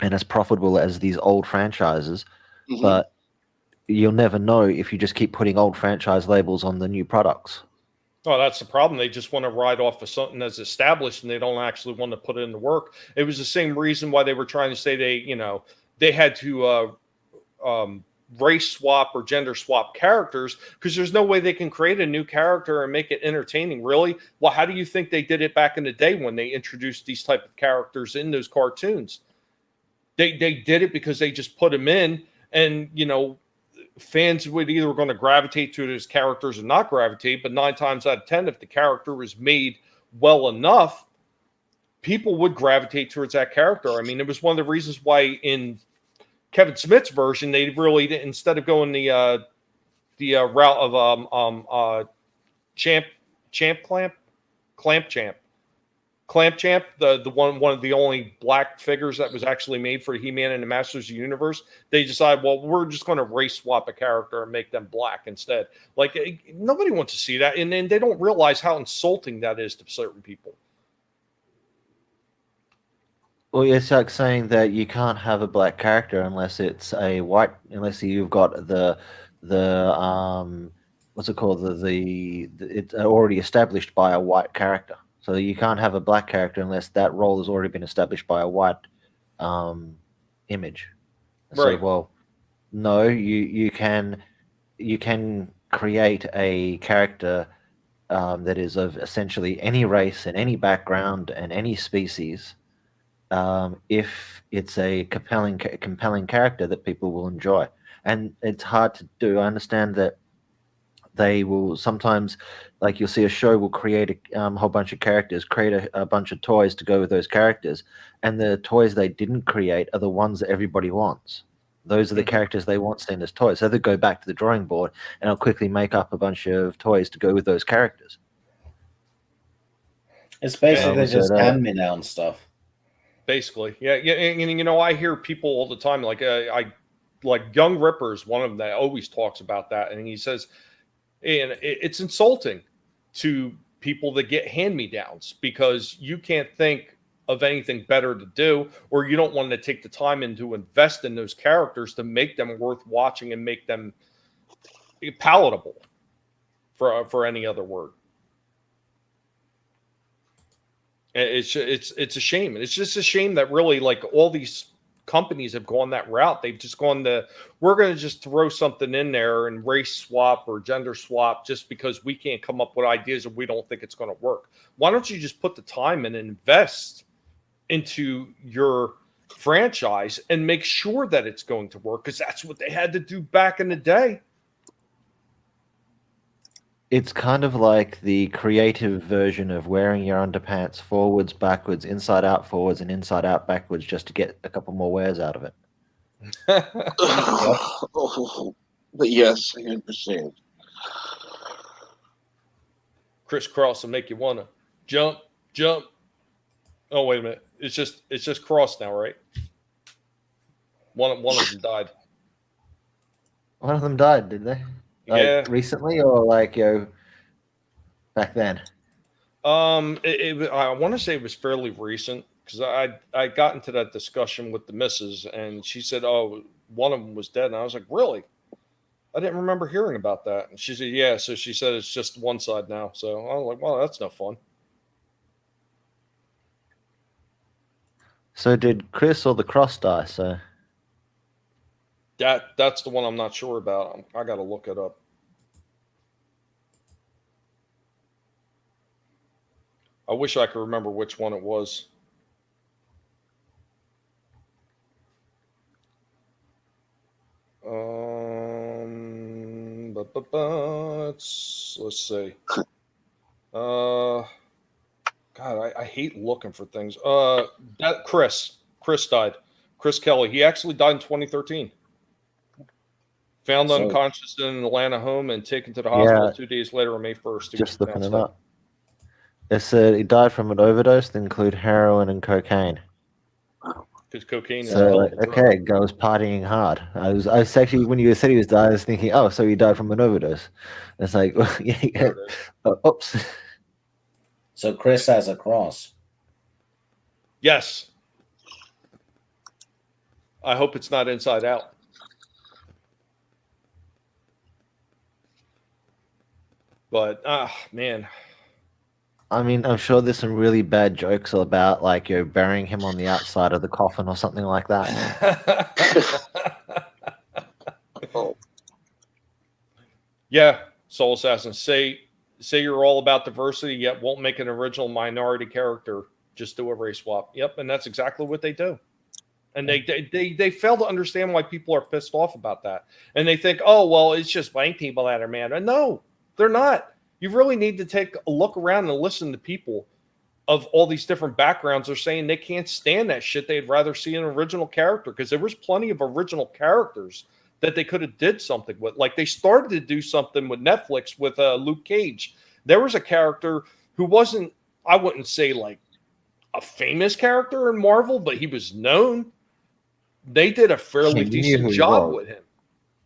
and as profitable as these old franchises. Mhm. But you'll never know if you just keep putting old franchise labels on the new products. Oh, that's the problem. They just want to ride off of something that's established, and they don't actually want to put it in the work. It was the same reason why they were trying to say they had to race swap or gender swap characters, because there's no way they can create a new character and make it entertaining. Really? Well, how do you think they did it back in the day when they introduced these type of characters in those cartoons? They did it because they just put them in, and fans would either going to gravitate to those characters or not gravitate. But 9 times out of 10, if the character was made well enough, people would gravitate towards that character. I mean, it was one of the reasons why in Kevin Smith's version, they really did, instead of going the route of Clamp Champ, the one of the only black figures that was actually made for He-Man and the Masters of the Universe, they decided, well, we're just going to race swap a character and make them black instead. Like, nobody wants to see that, and then they don't realize how insulting that is to certain people. Well, it's like saying that you can't have a black character unless it's a white, unless you've got the what's it called, it's already established by a white character. So you can't have a black character unless that role has already been established by a white image. Right. So, well, no, you can create a character that is of essentially any race and any background and any species. If it's a compelling character that people will enjoy. And it's hard to do. I understand that they will sometimes, like you'll see a show will create a whole bunch of characters, create a bunch of toys to go with those characters, and the toys they didn't create are the ones that everybody wants. Those are the characters they want seen as toys. So they go back to the drawing board and they'll quickly make up a bunch of toys to go with those characters. It's basically just hand-me-down stuff. Basically, yeah. And I hear people all the time, like Young Ripper is one of them that always talks about that, and he says, and it's insulting to people that get hand-me-downs because you can't think of anything better to do, or you don't want to take the time and to invest in those characters to make them worth watching and make them palatable, for any other word. It's a shame. And it's just a shame that really, like, all these companies have gone that route. They've just gone we're going to just throw something in there and race swap or gender swap just because we can't come up with ideas and we don't think it's going to work. Why don't you just put the time and invest into your franchise and make sure that it's going to work? Because that's what they had to do back in the day. It's kind of like the creative version of wearing your underpants forwards, backwards, inside out forwards, and inside out backwards just to get a couple more wears out of it. But yes, I understand. Crisscross will make you want to jump. Oh, wait a minute. It's just cross now, right? One of them died. One of them died, did they? Yeah. Recently, or back then? I want to say it was fairly recent because I got into that discussion with the missus, and she said, "Oh, one of them was dead," and I was like, "Really? I didn't remember hearing about that." And she said, "Yeah." So she said it's just one side now. So I was like, "Well, that's no fun." So did Chris or the Cross die? So that's the one I'm not sure about. I got to look it up. I wish I could remember which one it was. Let's see. God, I hate looking for things. Chris died. Chris Kelly. He actually died in 2013. Found unconscious in an Atlanta home and taken to the hospital 2 days later on May 1st. Just looking it up. It said he died from an overdose that include heroin and cocaine. Because cocaine is a So hell like, of a drug. okay, guy was partying hard. I was actually when you said he was dying, I was thinking, oh, so he died from an overdose. It's like, well, yeah, There it is. oops. So Chris has a cross. Yes. I hope it's not inside out. But man. I mean, I'm sure there's some really bad jokes about like you're burying him on the outside of the coffin or something like that. Yeah, Soul Assassin. Say you're all about diversity, yet won't make an original minority character. Just do a race swap. Yep, and that's exactly what they do. And they fail to understand why people are pissed off about that. And they think, oh, well, it's just white people that are mad. And no, they're not. You really need to take a look around and listen to people of all these different backgrounds. Are saying they can't stand that shit. They'd rather see an original character, because there was plenty of original characters that they could have did something with. Like they started to do something with Netflix with Luke Cage. There was a character who wasn't, I wouldn't say like a famous character in Marvel, but he was known. They did a fairly decent job with him.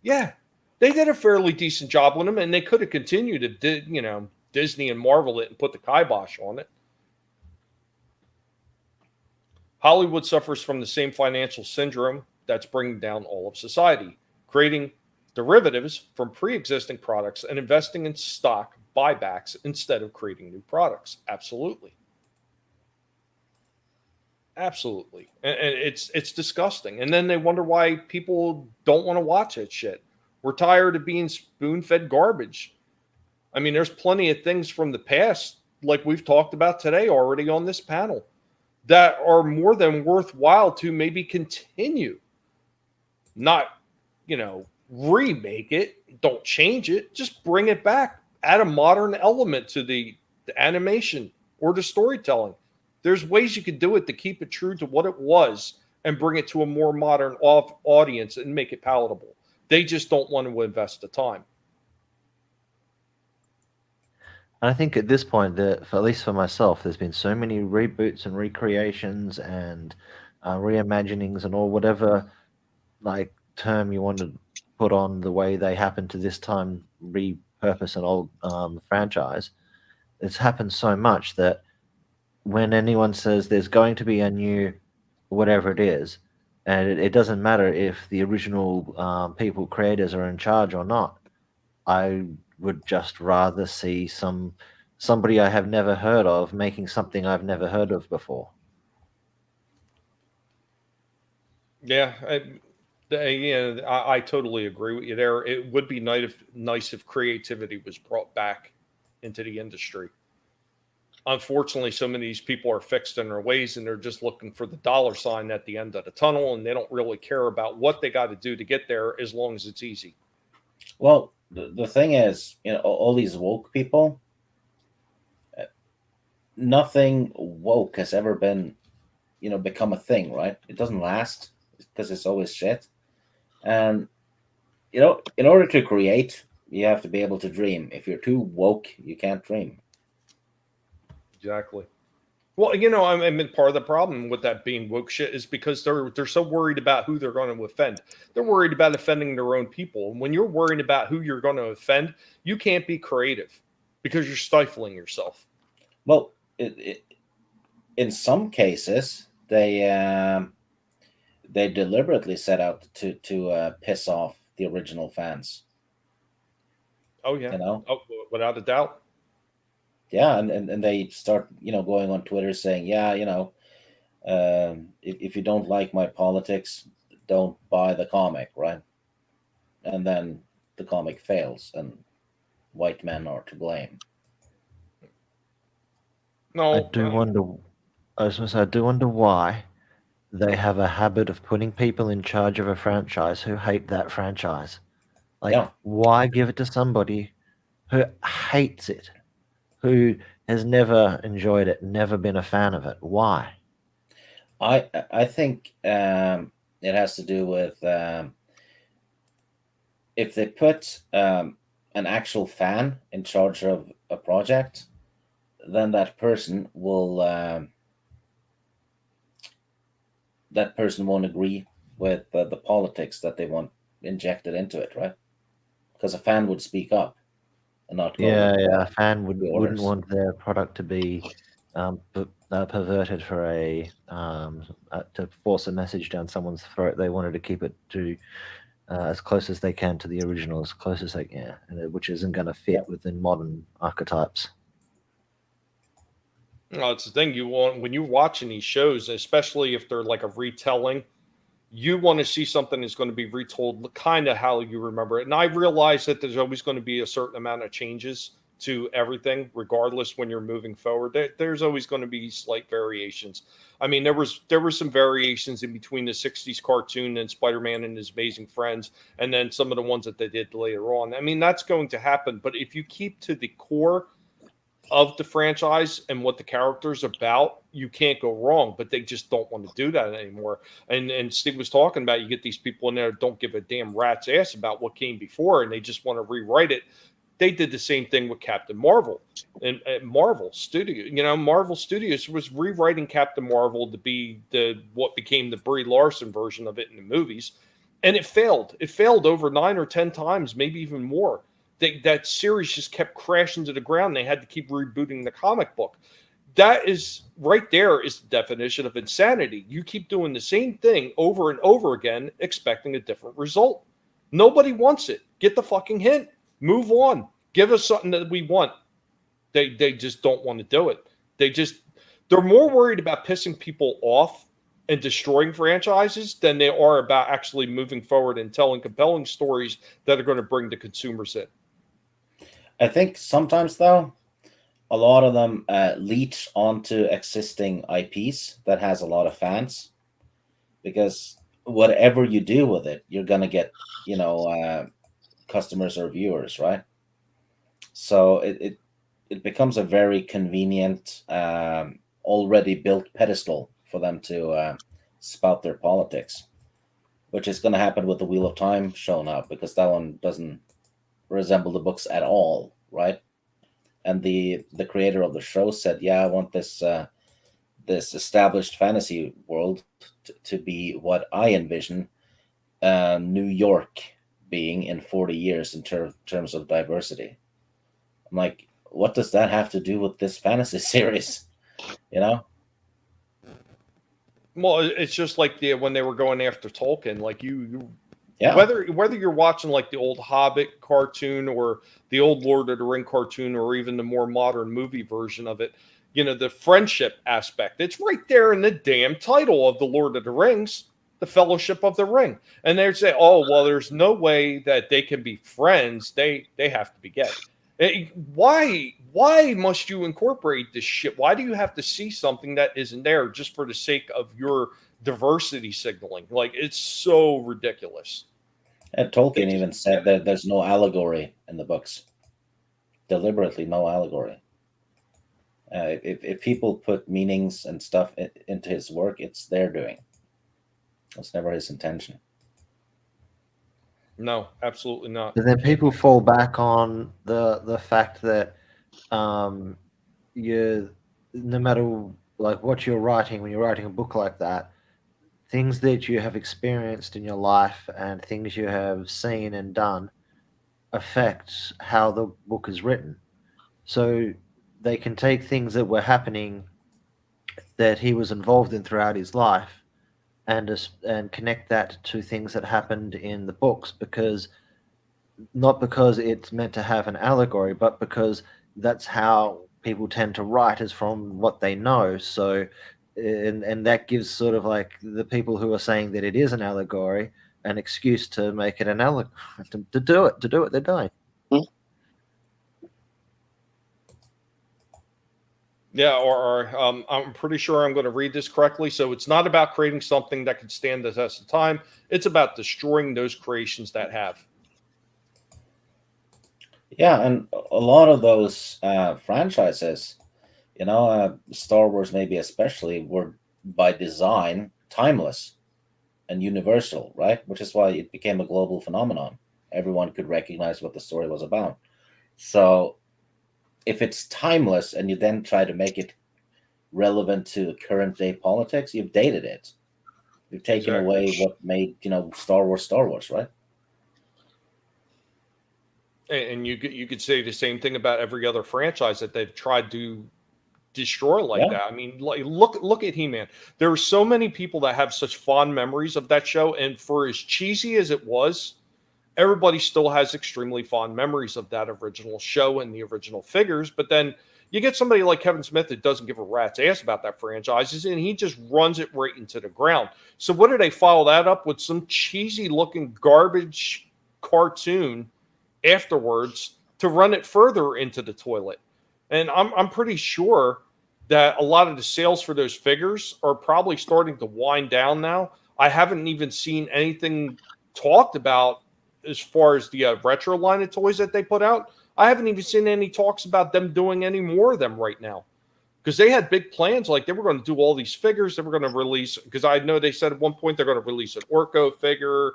Yeah, they did a fairly decent job with him, and they could have continued to, Disney and Marvel it and put the kibosh on it. Hollywood suffers from the same financial syndrome that's bringing down all of society, creating derivatives from pre-existing products and investing in stock buybacks instead of creating new products. Absolutely. Absolutely. And it's disgusting. And then they wonder why people don't want to watch that shit. We're tired of being spoon-fed garbage. I mean, there's plenty of things from the past, like we've talked about today already on this panel, that are more than worthwhile to maybe continue. Not, remake it. Don't change it. Just bring it back. Add a modern element to the animation or the storytelling. There's ways you could do it to keep it true to what it was and bring it to a more modern audience and make it palatable. They just don't want to invest the time. I think at this point, at least for myself, there's been so many reboots and recreations and reimaginings and all whatever like term you want to put on the way they happen to this time repurpose an old franchise. It's happened so much that when anyone says there's going to be a new whatever it is, and it doesn't matter if the original creators are in charge or not, I would just rather see somebody I have never heard of making something I've never heard of before. Yeah, I totally agree with you there. It would be nice if creativity was brought back into the industry. Unfortunately, so many of these people are fixed in their ways, and they're just looking for the dollar sign at the end of the tunnel, and they don't really care about what they got to do to get there as long as it's easy. Well, the thing is, all these woke people, nothing woke has ever been, become a thing, right? It doesn't last because it's always shit. And, in order to create, you have to be able to dream. If you're too woke, you can't dream. Exactly. Well, I mean, part of the problem with that being woke shit is because they're so worried about who they're going to offend. They're worried about offending their own people. And when you're worried about who you're going to offend, you can't be creative because you're stifling yourself. Well, in some cases, they deliberately set out to piss off the original fans. Oh yeah, oh, without a doubt. Yeah, and they start, going on Twitter saying, yeah, if you don't like my politics, don't buy the comic, right? And then the comic fails, and white men are to blame. No, I do wonder why they have a habit of putting people in charge of a franchise who hate that franchise. Like, why give it to somebody who hates it? Who has never enjoyed it, never been a fan of it? Why? I think it has to do with if they put an actual fan in charge of a project, then that person won't agree with the politics that they want injected into it, right? Because a fan would speak up and not go Yeah. A fan the wouldn't orders. want their product to be perverted for to force a message down someone's throat. They wanted to keep it to as close as they can to the original, as close as they can, which isn't going to fit within modern archetypes. Well, it's the thing you want when you're watching these shows, especially if they're like a retelling. You want to see something that's going to be retold kind of how you remember it. And I realize that there's always going to be a certain amount of changes to everything, regardless when you're moving forward. There's always going to be slight variations. I mean, there were some variations in between the 60s cartoon and Spider-Man and His Amazing Friends, and then some of the ones that they did later on. I mean, that's going to happen. But if you keep to the core of the franchise and what the character's about, you can't go wrong. But they just don't want to do that anymore. And Steve was talking about, you get these people in there that don't give a damn rat's ass about what came before, and they just want to rewrite it. They did the same thing with Captain Marvel and Marvel Studio. You know, Marvel Studios was rewriting Captain Marvel to be what became the Brie Larson version of it in the movies, and it failed. It failed over 9 or 10 times, maybe even more. That series just kept crashing to the ground. They had to keep rebooting the comic book. That is right there is the definition of insanity. You keep doing the same thing over and over again, expecting a different result. Nobody wants it. Get the fucking hint. Move on. Give us something that we want. They just don't want to do it. They're more worried about pissing people off and destroying franchises than they are about actually moving forward and telling compelling stories that are going to bring the consumers in. I think sometimes, though, a lot of them leech onto existing IPs that has a lot of fans, because whatever you do with it, you're going to get, customers or viewers, right? So it becomes a very convenient, already built pedestal for them to spout their politics, which is going to happen with the Wheel of Time showing up, because that one doesn't resemble the books at all, right? And the creator of the show said, "Yeah, I want this this established fantasy world to be what I envision New York being in 40 years in terms of diversity." I'm like, what does that have to do with this fantasy series? Well, it's just like when they were going after Tolkien, like Yeah. whether you're watching like the old Hobbit cartoon or the old Lord of the Ring cartoon or even the more modern movie version of it, the friendship aspect, it's right there in the damn title of the Lord of the Rings, the Fellowship of the Ring. And they say, oh, well, there's no way that they can be friends. They have to be gay. Why must you incorporate this shit? Why do you have to see something that isn't there just for the sake of your diversity signaling? Like, it's so ridiculous. And Tolkien even said that there's no allegory in the books. Deliberately no allegory. If people put meanings and stuff into his work, it's their doing. It's never his intention. No, absolutely not. But then people fall back on the fact that you, no matter like what you're writing, when you're writing a book like that, things that you have experienced in your life and things you have seen and done affect how the book is written. So they can take things that were happening that he was involved in throughout his life and connect that to things that happened in the books, not because it's meant to have an allegory, but because that's how people tend to write, is from what they know. So and that gives sort of like the people who are saying that it is an allegory an excuse to make it an allegory, to do what they're doing. Yeah, or I'm pretty sure I'm going to read this correctly. So it's not about creating something that could stand the test of time. It's about destroying those creations that have. Yeah, and a lot of those franchises, Star Wars maybe especially, were by design timeless and universal, right? Which is why it became a global phenomenon. Everyone could recognize what the story was about. So if it's timeless and you then try to make it relevant to current day politics, you've dated it. You've taken away what made Star Wars, right? And you could say the same thing about every other franchise that they've tried to destroy like that. I mean, like look at He-Man. There are so many people that have such fond memories of that show, and for as cheesy as it was, everybody still has extremely fond memories of that original show and the original figures. But then you get somebody like Kevin Smith that doesn't give a rat's ass about that franchise, and he just runs it right into the ground. So what do they follow that up with? Some cheesy looking garbage cartoon afterwards to run it further into the toilet. And I'm pretty sure that a lot of the sales for those figures are probably starting to wind down now. I haven't even seen anything talked about as far as the retro line of toys that they put out. I haven't even seen any talks about them doing any more of them right now, because they had big plans. Like they were going to do all these figures. They were going to release, because I know they said at one point they're going to release an Orko figure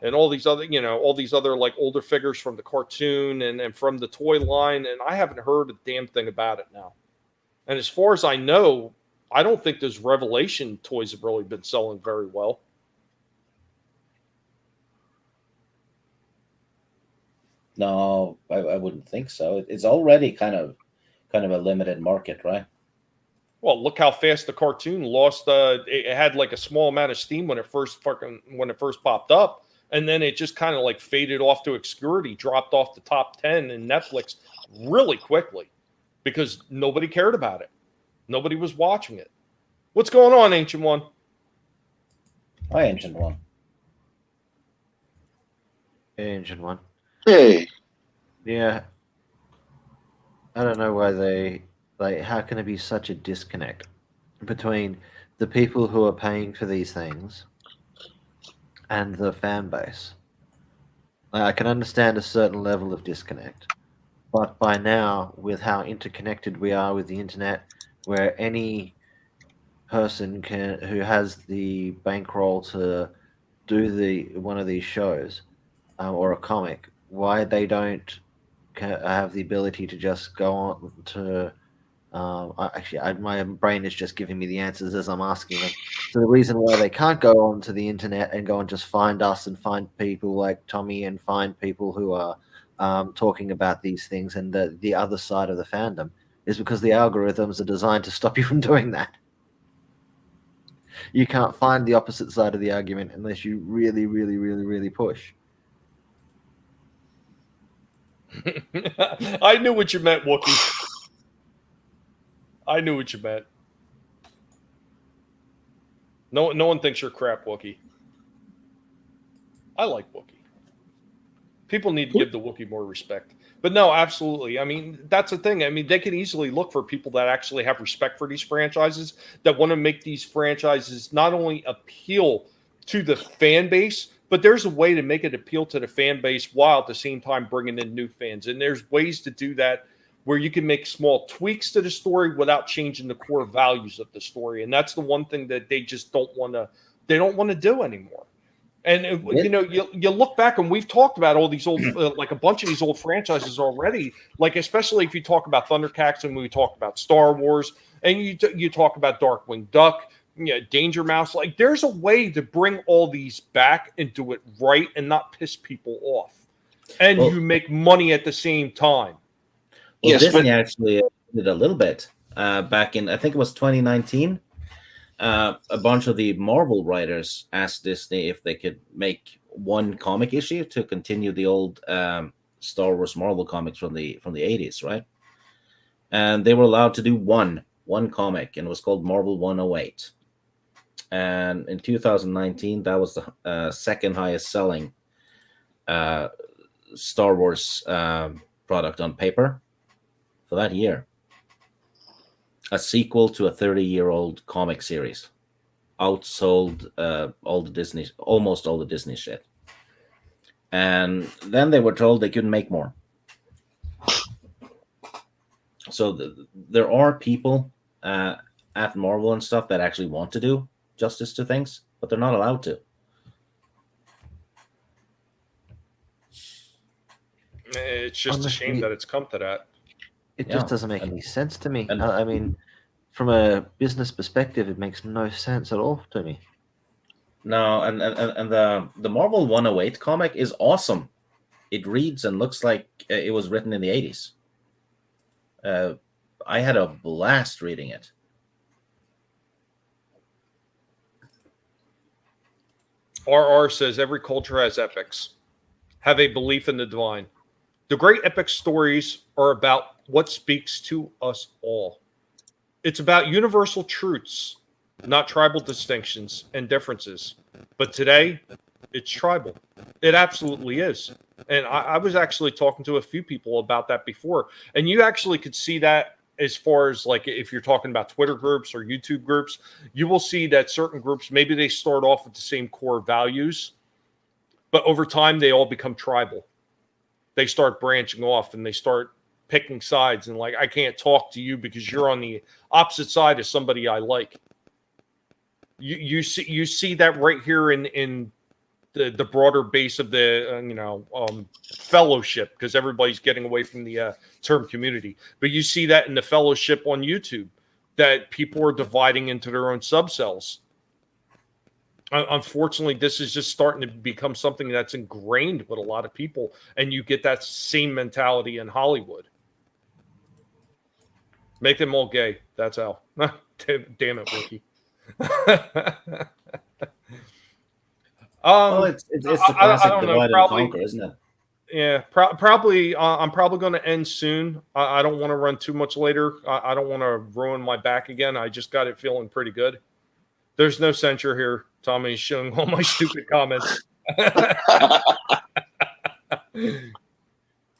and all these other like older figures from the cartoon and from the toy line. And I haven't heard a damn thing about it now. And as far as I know, I don't think those Revelation toys have really been selling very well. No, I wouldn't think so. It's already kind of a limited market, right? Well, look how fast the cartoon lost. It had like a small amount of steam when it first popped up, and then it just kind of like faded off to obscurity, dropped off the top 10 in Netflix really quickly because nobody cared about it. Nobody was watching it. What's going on, Ancient One? Hi, Ancient One. Hey, Ancient One. Hey. Yeah. I don't know why they how can it be such a disconnect between the people who are paying for these things and the fan base? I can understand a certain level of disconnect, but by now, with how interconnected we are with the internet, where any person who has the bankroll to do one of these shows or a comic, why they don't have the ability to just go on to my brain is just giving me the answers as I'm asking them. So the reason why they can't go onto the internet and go and just find us and find people like Tommy and find people who are talking about these things and the other side of the fandom is because the algorithms are designed to stop you from doing that. You can't find the opposite side of the argument unless you really, really, really, really push. I knew what you meant, Wookie. I knew what you meant. No one thinks you're crap, Wookie. I like Wookie. People need to give the Wookie more respect. But no, absolutely. I mean, that's the thing. I mean, they can easily look for people that actually have respect for these franchises, that want to make these franchises not only appeal to the fan base, but there's a way to make it appeal to the fan base while at the same time bringing in new fans. And there's ways to do that where you can make small tweaks to the story without changing the core values of the story. And that's the one thing that they just don't want to do anymore. And you look back, and we've talked about all these old, like a bunch of these old franchises already. Like especially if you talk about Thundercats, and we talk about Star Wars, and you talk about Darkwing Duck, Danger Mouse. Like there's a way to bring all these back and do it right, and not piss people off, and you make money at the same time. Well, yes, Disney actually did a little bit back in, I think it was 2019. A bunch of the Marvel writers asked Disney if they could make one comic issue to continue the old Star Wars Marvel comics from the 80s, right? And they were allowed to do one comic, and it was called Marvel 108. And in 2019, that was the second highest selling Star Wars product on paper for that year. A sequel to a 30-year-old comic series outsold almost all the Disney shit. And then they were told they couldn't make more. So there are people at Marvel and stuff that actually want to do justice to things, but they're not allowed to. It's just a shame that it's come to that. It Yeah, just doesn't make and- any sense to me. and- I mean, from a business perspective, it makes no sense at all to me. No, and the Marvel 108 comic is awesome. It reads and looks like it was written in the 80s. I had a blast reading it. RR says every culture has epics. Have a belief in the divine. The great epic stories are about what speaks to us all. It's about universal truths, not tribal distinctions and differences. But today, it's tribal. It absolutely is. And I was actually talking to a few people about that before. And you actually could see that as far as like if you're talking about Twitter groups or YouTube groups, you will see that certain groups, maybe they start off with the same core values, but over time they all become tribal. They start branching off and they start picking sides and like, I can't talk to you because you're on the opposite side of somebody I like. You see that right here in the broader base of the fellowship, because everybody's getting away from the term community. But you see that in the fellowship on YouTube, that people are dividing into their own subcells. Unfortunately, this is just starting to become something that's ingrained with a lot of people, and you get that same mentality in Hollywood. Make them all gay. That's how. Damn it, Wiki. Well, it's the classic divide and conquer, isn't it? Yeah, probably. I'm probably going to end soon. I don't want to run too much later. I don't want to ruin my back again. I just got it feeling pretty good. There's no censure here. Tommy's showing all my stupid comments.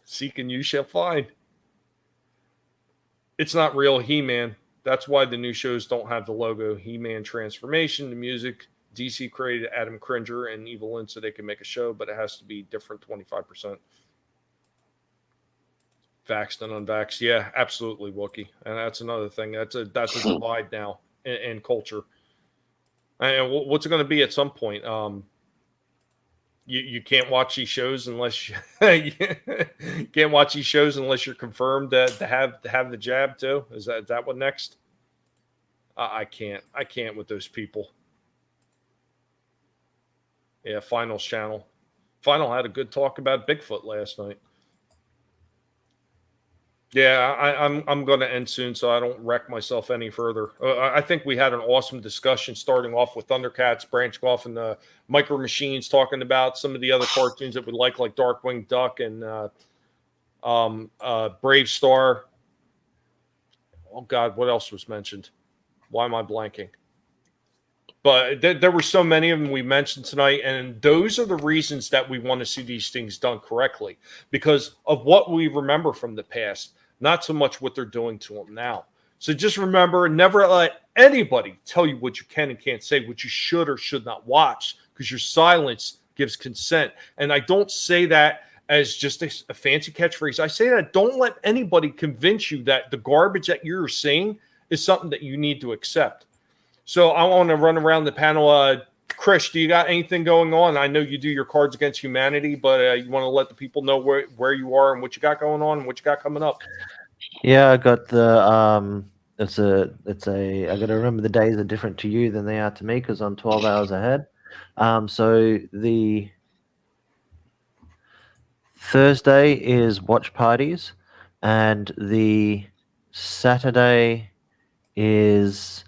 Seek and you shall find. It's not real He-Man. That's why the new shows don't have the logo. He-Man transformation, the music. DC created Adam Cringer and Evil Lynn so they can make a show, but it has to be different 25%. Vaxxed and unvaxxed. Yeah, absolutely, Wookie. And that's another thing. That's a divide now in culture. And what's it going to be at some point? You can't watch these shows unless you can't watch these shows unless you're confirmed to have the jab too. Is that what next? I can't with those people. Yeah, Finals channel. Final had a good talk about Bigfoot last night. Yeah, I'm going to end soon, so I don't wreck myself any further. I think we had an awesome discussion, starting off with Thundercats, branching off in the Micro Machines, talking about some of the other cartoons that we like Darkwing Duck and Brave Star. Oh God, what else was mentioned? Why am I blanking? But there were so many of them we mentioned tonight, and those are the reasons that we want to see these things done correctly, because of what we remember from the past, not so much what they're doing to them now. So just remember, never let anybody tell you what you can and can't say, what you should or should not watch, because your silence gives consent. And I don't say that as just a fancy catchphrase. I say that don't let anybody convince you that the garbage that you're seeing is something that you need to accept. So I want to run around the panel. Chris, do you got anything going on? I know you do your Cards Against Humanity, but you want to let the people know where you are and what you got going on and what you got coming up. Yeah, I got the I got to remember the days are different to you than they are to me because I'm 12 hours ahead. So the Thursday is watch parties, and the Saturday is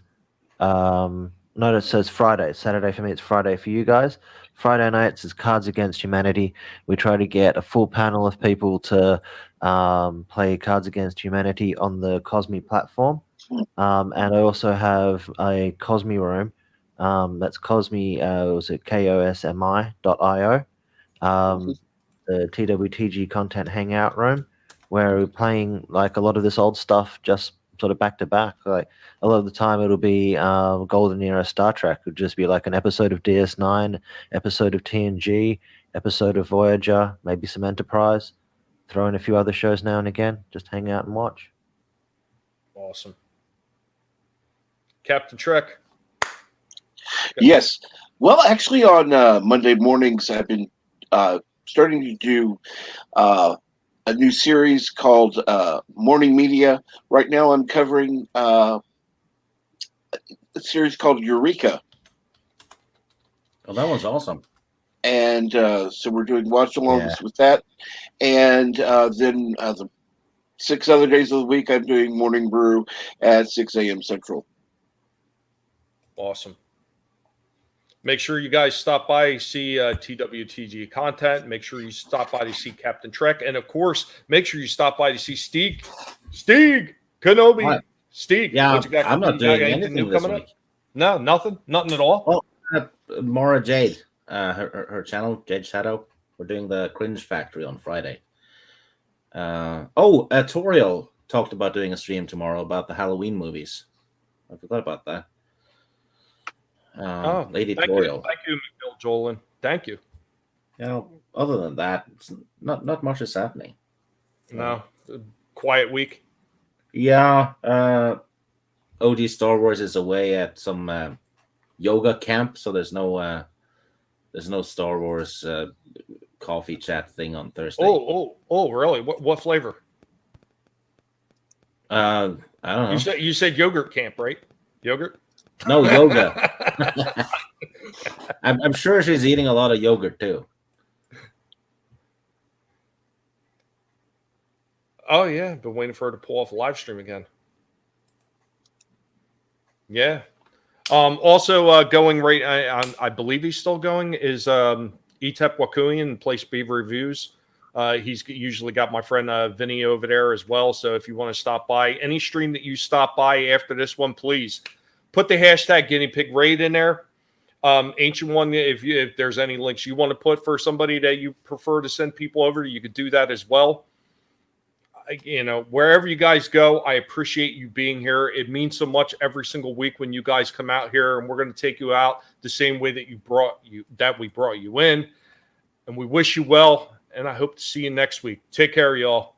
no, it says Friday. Saturday for me, it's Friday for you guys. Friday nights is Cards Against Humanity. We try to get a full panel of people to play Cards Against Humanity on the Cosmi platform. And I also have a Cosmi room. That's Cosmi, was it KOSMI.io. The TWTG content hangout room, where we're playing like a lot of this old stuff just sort of back to back. Like a lot of the time it'll be Golden Era Star Trek. It'll just be like an episode of DS9, episode of TNG, episode of Voyager, maybe some Enterprise. Throw in a few other shows now and again. Just hang out and watch. Awesome. Captain Trek. Yes. Well, actually on Monday mornings I've been starting to do a new series called Morning Media. Right now, I'm covering a series called Eureka. Oh, that one's awesome. And so we're doing watch-alongs with that. And then the 6 other days of the week, I'm doing Morning Brew at 6 a.m. Central. Awesome. Make sure you guys stop by, see TWTG content. Make sure you stop by to see Captain Trek. And, of course, make sure you stop by to see Stieg Kenobi. What? Stieg. Yeah, what you got, I'm not you doing got anything new this coming week. up? No, nothing? Nothing at all? Well, Mara Jade, her channel, Jade Shadow, we're doing the Cringe Factory on Friday. Toriel talked about doing a stream tomorrow about the Halloween movies. I forgot about that. Lady Toriel. Thank you, McBill Jolin. Thank you. Other than that, it's not much is happening. No, quiet week. Yeah, OG Star Wars is away at some yoga camp, so there's no Star Wars coffee chat thing on Thursday. Oh, really? What flavor? I don't know. You said yogurt camp, right? Yogurt? No, yoga. I'm sure she's eating a lot of yogurt too. Oh yeah, been waiting for her to pull off a live stream again. Yeah. Also going right, I believe he's still going, is Etep Wakuian, Place Beaver Reviews. He's usually got my friend Vinny over there as well. So if you want to stop by, any stream that you stop by after this one, please put the hashtag Guinea Pig Raid in there. Ancient One, if there's any links you want to put for somebody that you prefer to send people over, you could do that as well. Wherever you guys go, I appreciate you being here. It means so much every single week when you guys come out here, and we're going to take you out the same way that we brought you in. And we wish you well, and I hope to see you next week. Take care, y'all.